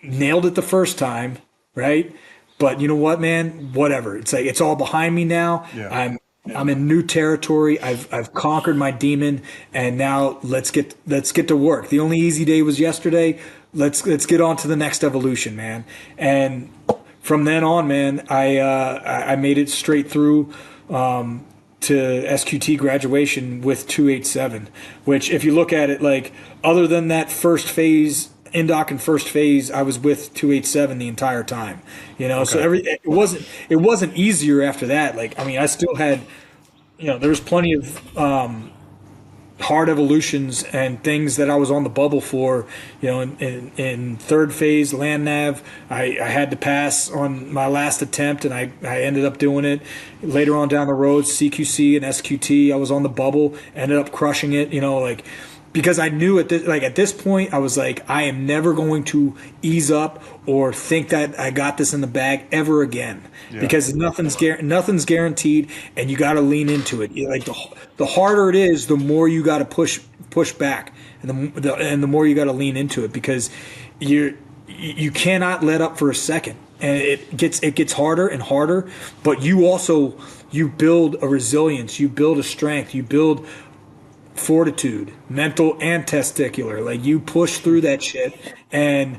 nailed it the first time, right? But you know what, man? Whatever. It's like it's all behind me now. Yeah. I'm in new territory. I've conquered my demon, and now let's get to work. The only easy day was yesterday. Let's get on to the next evolution, man. And from then on, man, I made it straight through to SQT graduation with 287. Which, if you look at it, like other than that first phase. Indoc and first phase, I was with 287 the entire time, you know. Okay. So it wasn't easier after that. Like, I mean, I still had, you know, there was plenty of hard evolutions and things that I was on the bubble for. You know, in third phase land nav, I had to pass on my last attempt, and I ended up doing it. Later on down the road, CQC and SQT, I was on the bubble, ended up crushing it. You know, like. Because I knew at this point, I was like, I am never going to ease up or think that I got this in the bag ever again. Yeah. Because nothing's guaranteed, and you got to lean into it. Like the harder it is, the more you got to push back, and the more you got to lean into it, because you cannot let up for a second, and it gets harder and harder. But you build a resilience, you build a strength, you build fortitude, mental and testicular. Like, you push through that shit, and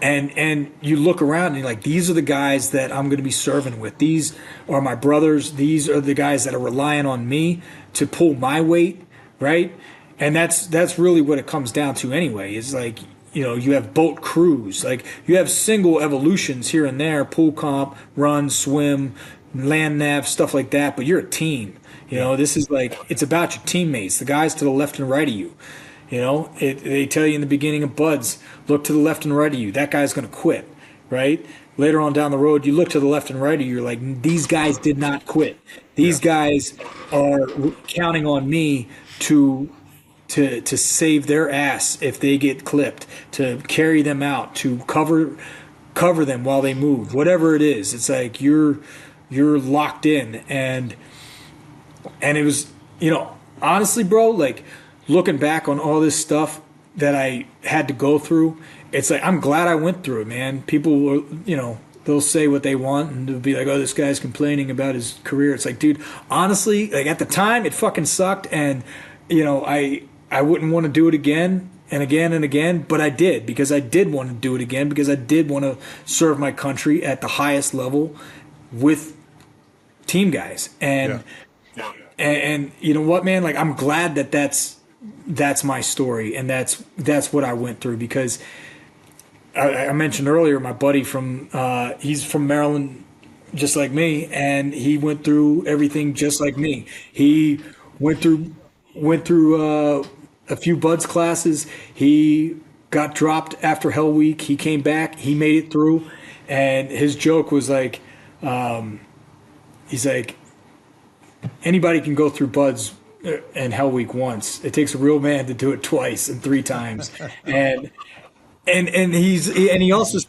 you look around and you're like, these are the guys that I'm going to be serving with. These are my brothers. These are the guys that are relying on me to pull my weight, right? And that's really what it comes down to anyway. Is like, you know, you have boat crews, like you have single evolutions here and there, pool comp, run, swim, land nav, stuff like that, but you're a team. You know, this is like, it's about your teammates, the guys to the left and right of you. You know, they tell you in the beginning of BUDS, look to the left and right of you. That guy's going to quit, right? later on down the road, you look to the left and right of you, you're like, these guys did not quit. These guys are counting on me to save their ass if they get clipped, to carry them out, to cover them while they move, whatever it is. It's like you're locked in, and it was, honestly, bro, like looking back on all this stuff that I had to go through, it's like I'm glad I went through it, man. People will, they'll say what they want and they'll be like, oh, this guy's complaining about his career. It's like, dude, honestly, like at the time it fucking sucked, and I wouldn't want to do it again and again and again, but I did, because I did want to do it again, because I did want to serve my country at the highest level with team guys. And you know what, man, like I'm glad that's my story, and that's what I went through, because I mentioned earlier my buddy he's from Maryland just like me, and he went through everything just like me. He went through a few buds classes. He got dropped after Hell Week. He came back. He made it through. And his joke was like, he's like, anybody can go through buds and Hell Week once. It takes a real man to do it twice and 3 times. And he also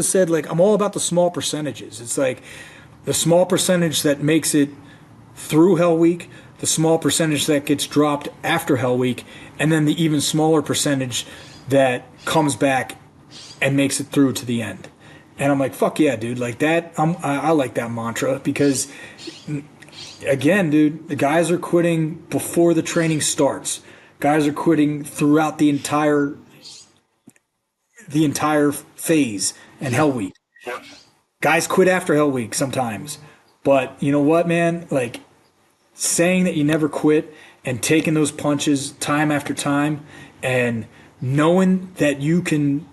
said like, I'm all about the small percentages. It's like the small percentage that makes it through Hell Week, the small percentage that gets dropped after Hell Week, and then the even smaller percentage that comes back and makes it through to the end. And I'm like, fuck yeah, dude. Like that, I like that mantra, because, again, dude, the guys are quitting before the training starts. Guys are quitting throughout the entire phase and Hell Week. Guys quit after Hell Week sometimes. But you know what, man? Like, saying that you never quit and taking those punches time after time, and knowing that you can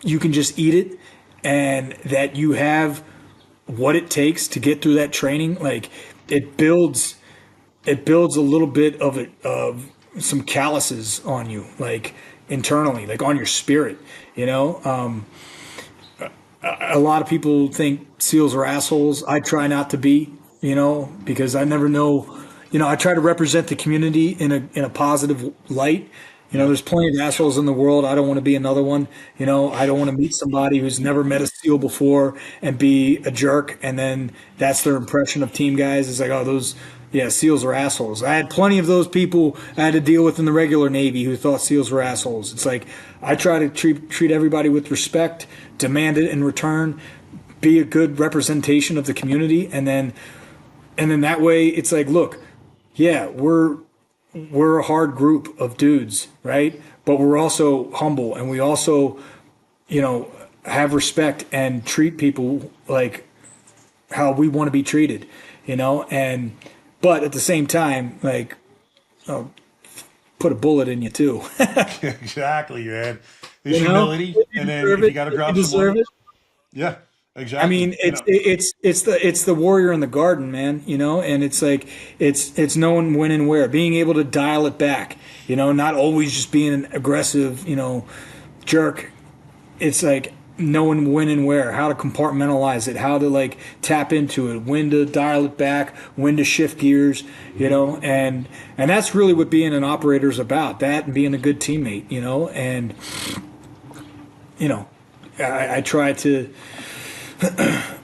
just eat it, and that you have what it takes to get through that training, like it builds a little bit of some calluses on you, like internally, like on your spirit, a lot of people think SEALs are assholes. I try not to be, because I never know. I try to represent the community in a positive light. There's plenty of assholes in the world. I don't want to be another one. I don't want to meet somebody who's never met a SEAL before and be a jerk, and then that's their impression of team guys. It's like, oh, SEALs are assholes. I had plenty of those people I had to deal with in the regular Navy who thought SEALs were assholes. It's like I try to treat everybody with respect, demand it in return, be a good representation of the community, and then that way it's like, look, yeah, we're a hard group of dudes, right? But we're also humble, and we also, have respect and treat people like how we want to be treated, but at the same time, like, put a bullet in you too. Exactly, man. There's humility, and then if you got to drop some money. Yeah. Exactly. I mean, it's the warrior in the garden, man, and it's like, it's knowing when and where, being able to dial it back, not always just being an aggressive, jerk. It's like knowing when and where, how to compartmentalize it, how to like tap into it, when to dial it back, when to shift gears, and that's really what being an operator is about, that and being a good teammate, and, I try to,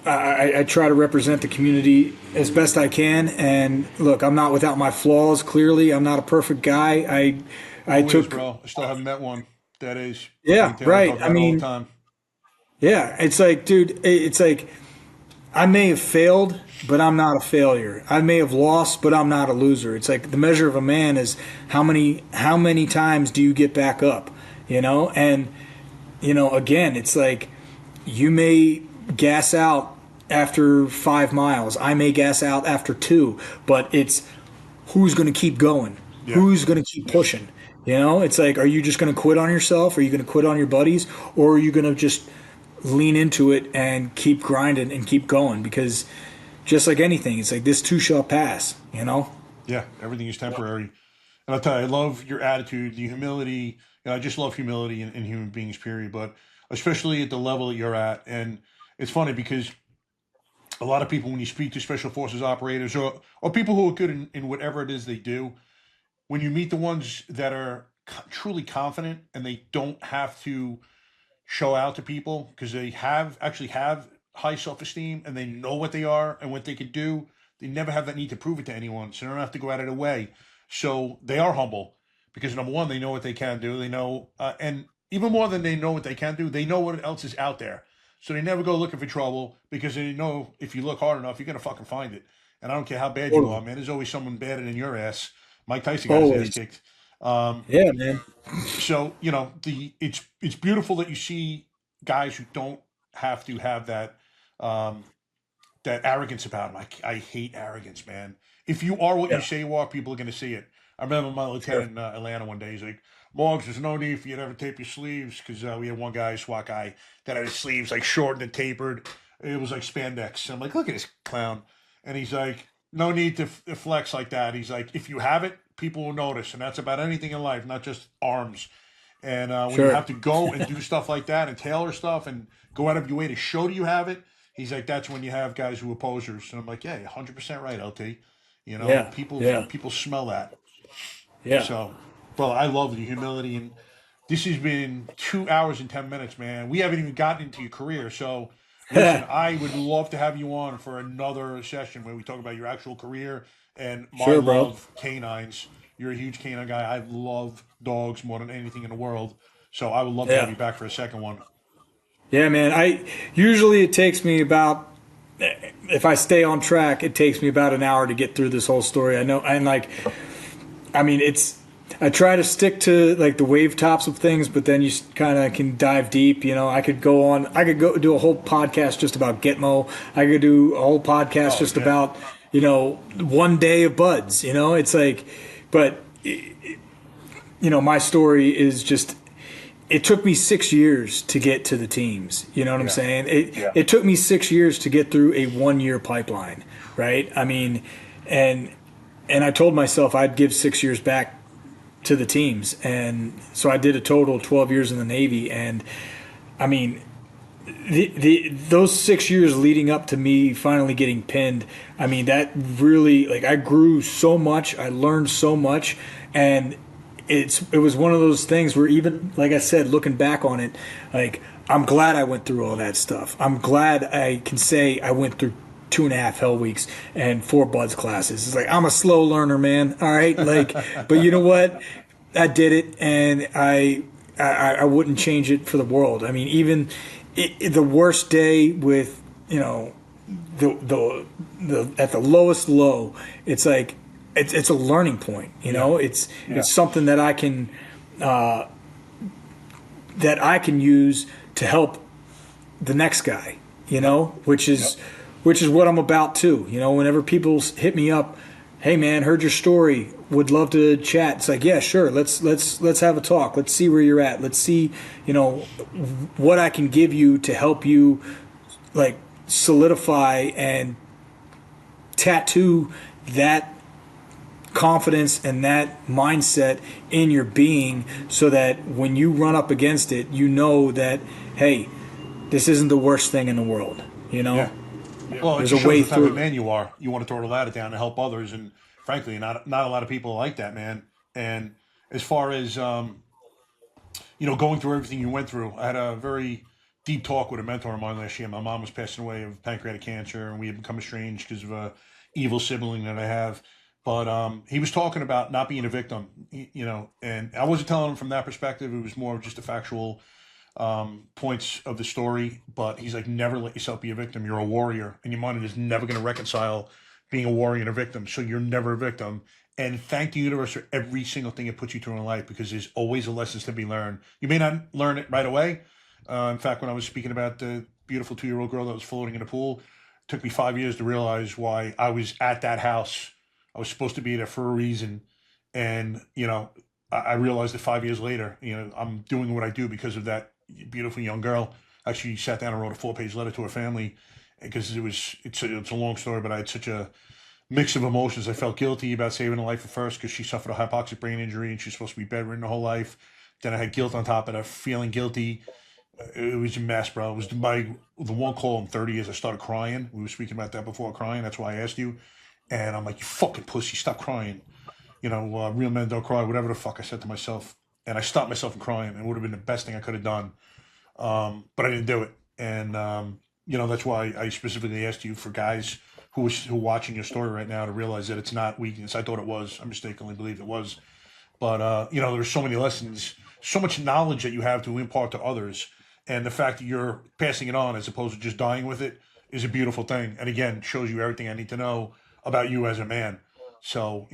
I try to represent the community as best I can, and look, I'm not without my flaws. Clearly, I'm not a perfect guy. I bro. I still haven't met one that is. Yeah, right. I mean, yeah, it's like, dude, it's like I may have failed, but I'm not a failure. I may have lost, but I'm not a loser. It's like the measure of a man is how many times do you get back up, and again, it's like you may gas out after 5 miles. I may gas out after 2, but it's who's going to keep going? Yeah. Who's going to keep pushing? It's like, are you just going to quit on yourself? Are you going to quit on your buddies? Or are you going to just lean into it and keep grinding and keep going? Because just like anything, it's like this too shall pass, Yeah, everything is temporary. And I'll tell you, I love your attitude, the humility. I just love humility in human beings, period. But especially at the level that you're at. And it's funny because a lot of people, when you speak to special forces operators or people who are good in whatever it is they do, when you meet the ones that are truly confident and they don't have to show out to people because they have high self-esteem and they know what they are and what they can do, they never have that need to prove it to anyone, so they don't have to go out of their way. So they are humble because, number one, they know what they can do. They know, and even more than they know what they can do, they know what else is out there. So they never go looking for trouble because they know if you look hard enough, you're gonna fucking find it. And I don't care how bad you are, man. There's always someone badder than your ass. Mike Tyson got his ass kicked. Yeah, man. So it's beautiful that you see guys who don't have to have that that arrogance about them. I hate arrogance, man. If you are what you say you are, people are going to see it. I remember my lieutenant in Atlanta one day. He's like, "Morgs, there's no need for you to ever tape your sleeves," because we had one guy, a SWAT guy, that had his sleeves like shortened and tapered. It was like spandex. And I'm like, "Look at this clown," and he's like, "No need to flex like that." He's like, "If you have it, people will notice," and that's about anything in life, not just arms. And when you have to go and do stuff like that and tailor stuff and go out of your way to show that you have it, he's like, that's when you have guys who are posers. And I'm like, yeah, 100% right, LT. People smell that. Yeah. So, well, I love the humility, and this has been 2 hours and 10 minutes, man. We haven't even gotten into your career, so listen, I would love to have you on for another session where we talk about your actual career and my love of canines. You're a huge canine guy. I love dogs more than anything in the world, so I would love to have you back for a second one. Yeah, man. It takes me about, if I stay on track, it takes me about an hour to get through this whole story. I know, and I try to stick to like the wave tops of things, but then you kind of can dive deep. I could go do a whole podcast just about Gitmo. I could do a whole podcast about, one day of buds. It's like, but my story is just, it took me 6 years to get to the teams. You know what I'm saying? It took me 6 years to get through a 1-year pipeline, right? I mean, and I told myself I'd give 6 years back to the teams. And so I did a total of 12 years in the Navy. And I mean, those 6 years leading up to me finally getting pinned, I mean, that really, like, I grew so much, I learned so much, and it was one of those things where, even like I said, looking back on it, like, I'm glad I went through all that stuff. I'm glad I can say I went through 2.5 hell weeks and 4 buds classes. It's like, I'm a slow learner, man. All right. Like, but you know what? I did it, and I wouldn't change it for the world. I mean, even the worst day with, the at the lowest low, it's like, it's a learning point, it's something that I can use to help the next guy, which is what I'm about too. Whenever people hit me up, "Hey man, heard your story, would love to chat." It's like, yeah, sure. Let's have a talk. Let's see where you're at. Let's see, what I can give you to help you, like, solidify and tattoo that confidence and that mindset in your being, so that when you run up against it, you know that, hey, this isn't the worst thing in the world. Well, there's a way through. The type of man you are. You want to throw the ladder down and help others, and frankly, not a lot of people like that, man. And as far as going through everything you went through, I had a very deep talk with a mentor of mine last year. My mom was passing away of pancreatic cancer, and we had become estranged because of a evil sibling that I have. But he was talking about not being a victim, and I wasn't telling him from that perspective. It was more of just the factual points of the story. But he's like, never let yourself be a victim. You're a warrior, and your mind is never going to reconcile being a warrior and a victim. So you're never a victim. And thank the universe for every single thing it puts you through in life, because there's always lessons to be learned. You may not learn it right away. In fact, when I was speaking about the beautiful 2-year-old girl that was floating in the pool, it took me 5 years to realize why I was at that house. I was supposed to be there for a reason. And, I realized that 5 years later, I'm doing what I do because of that beautiful young girl. Actually sat down and wrote a 4-page letter to her family, because it's a long story, but I had such a mix of emotions. I felt guilty about saving her life at first because she suffered a hypoxic brain injury and she's supposed to be bedridden her whole life. Then I had guilt on top of that, feeling guilty It was a mess, bro. It was the one call in 30 years I started crying. We were speaking about that before, crying. That's why I asked you. And I'm like, you fucking pussy, stop crying. Real men don't cry, whatever the fuck I said to myself. And I stopped myself from crying. It would have been the best thing I could have done. But I didn't do it. And, that's why I specifically asked you for guys who are watching your story right now to realize that it's not weakness. I thought it was. I mistakenly believed it was. But, there's so many lessons, so much knowledge that you have to impart to others. And the fact that you're passing it on as opposed to just dying with it is a beautiful thing. And again, shows you everything I need to know about you as a man. So,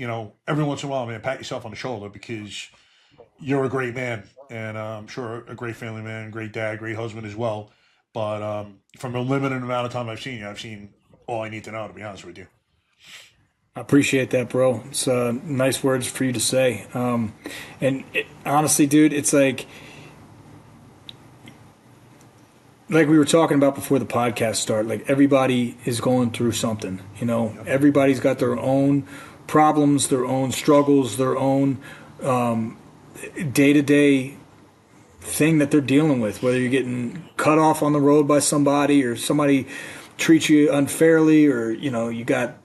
every once in a while, man, pat yourself on the shoulder because you're a great man. And I'm sure a great family man, great dad, great husband as well. But from a limited amount of time I've seen you, I've seen all I need to know, to be honest with you. I appreciate that, bro. It's nice words for you to say. Honestly, dude, it's like we were talking about before the podcast started, like everybody is going through something, everybody's got their own problems, their own struggles, their own day-to-day thing that they're dealing with, whether you're getting cut off on the road by somebody or somebody treats you unfairly or, you got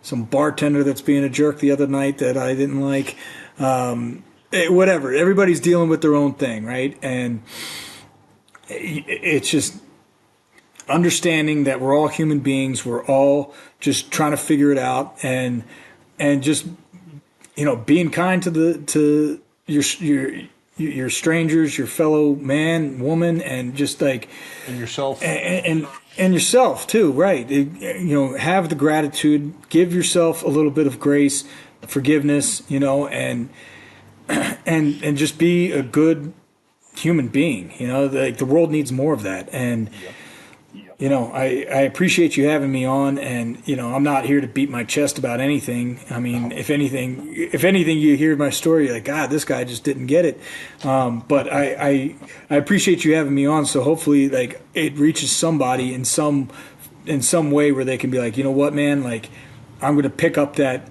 some bartender that's being a jerk the other night that I didn't like, whatever. Everybody's dealing with their own thing, right? And it's just understanding that we're all human beings. We're all just trying to figure it out and just, being kind to your strangers, your fellow man, woman, and just like, and yourself and yourself too. Right. Have the gratitude, give yourself a little bit of grace, forgiveness, and just be a good human being. The world needs more of that. And I appreciate you having me on, and I'm not here to beat my chest about anything. I mean, if anything you hear my story, you're like, God, this guy just didn't get it. But I appreciate you having me on, so hopefully like it reaches somebody in some way where they can be like, you know what, man, like I'm going to pick up that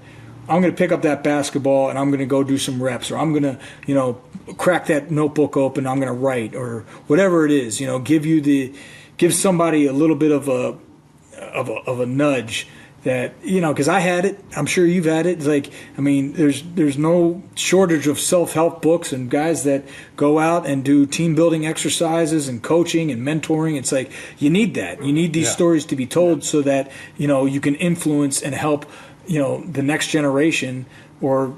basketball and I'm going to go do some reps, or I'm going to, crack that notebook open, I'm going to write, or whatever it is, give somebody a little bit of a nudge that, because I had it, I'm sure you've had it. It's like, I mean, there's no shortage of self-help books and guys that go out and do team building exercises and coaching and mentoring. It's like, you need that. You need these stories to be told so that, you can influence and help, the next generation or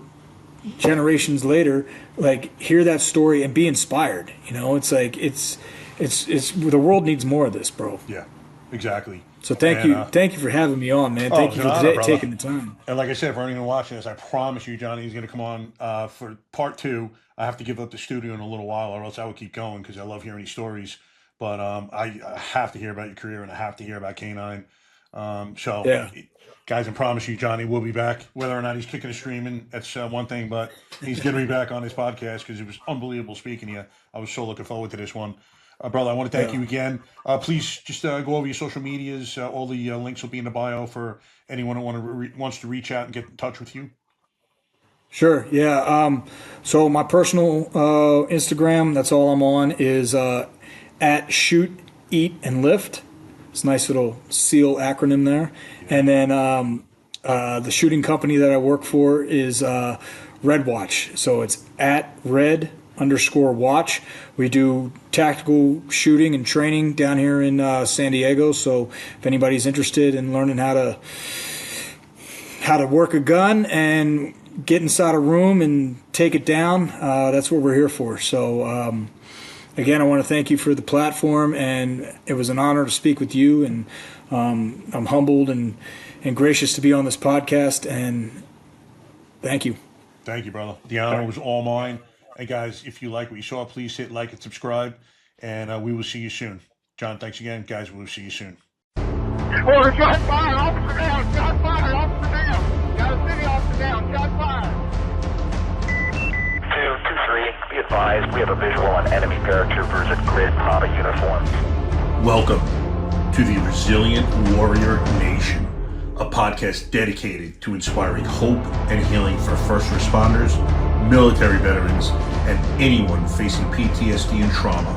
generations later, like hear that story and be inspired. It's like, it's the world needs more of this, bro. Yeah, exactly. So thank you for having me on, man. Thank you for taking the time. And like I said, for anyone watching this, I promise you, Johnny is going to come on for part 2. I have to give up the studio in a little while, or else I would keep going because I love hearing these stories. But I have to hear about your career, and I have to hear about K9. Guys, I promise you, Johnny will be back. Whether or not he's kicking and streaming, that's one thing, but he's going to be back on his podcast because it was unbelievable speaking to you. I was so looking forward to this one. Brother, I want to thank you again. Please just go over your social medias. All the links will be in the bio for anyone who wants to reach out and get in touch with you. Sure, yeah. So my personal Instagram, that's all I'm on, is at Shoot, Eat, and Lift. It's a nice little SEAL acronym there. Yeah. And then the shooting company that I work for is Red Watch. So it's at Red_Watch. We do tactical shooting and training down here in San Diego. So if anybody's interested in learning how to work a gun and get inside a room and take it down, that's what we're here for. So again, I want to thank you for the platform, and it was an honor to speak with you. And I'm humbled and gracious to be on this podcast. And thank you. Thank you, brother. The honor was all mine. Hey, guys, if you like what you saw, please hit like and subscribe, and we will see you soon. John, thanks again. Guys, we will see you soon. Order, shot fire, officer down, shot fire, officer down. Got a city officer down, shot fire. 223, be advised, we have a visual on enemy paratroopers at Gitmo uniforms. Welcome to the Resilient Warrior Nation, a podcast dedicated to inspiring hope and healing for first responders, military veterans, and anyone facing PTSD and trauma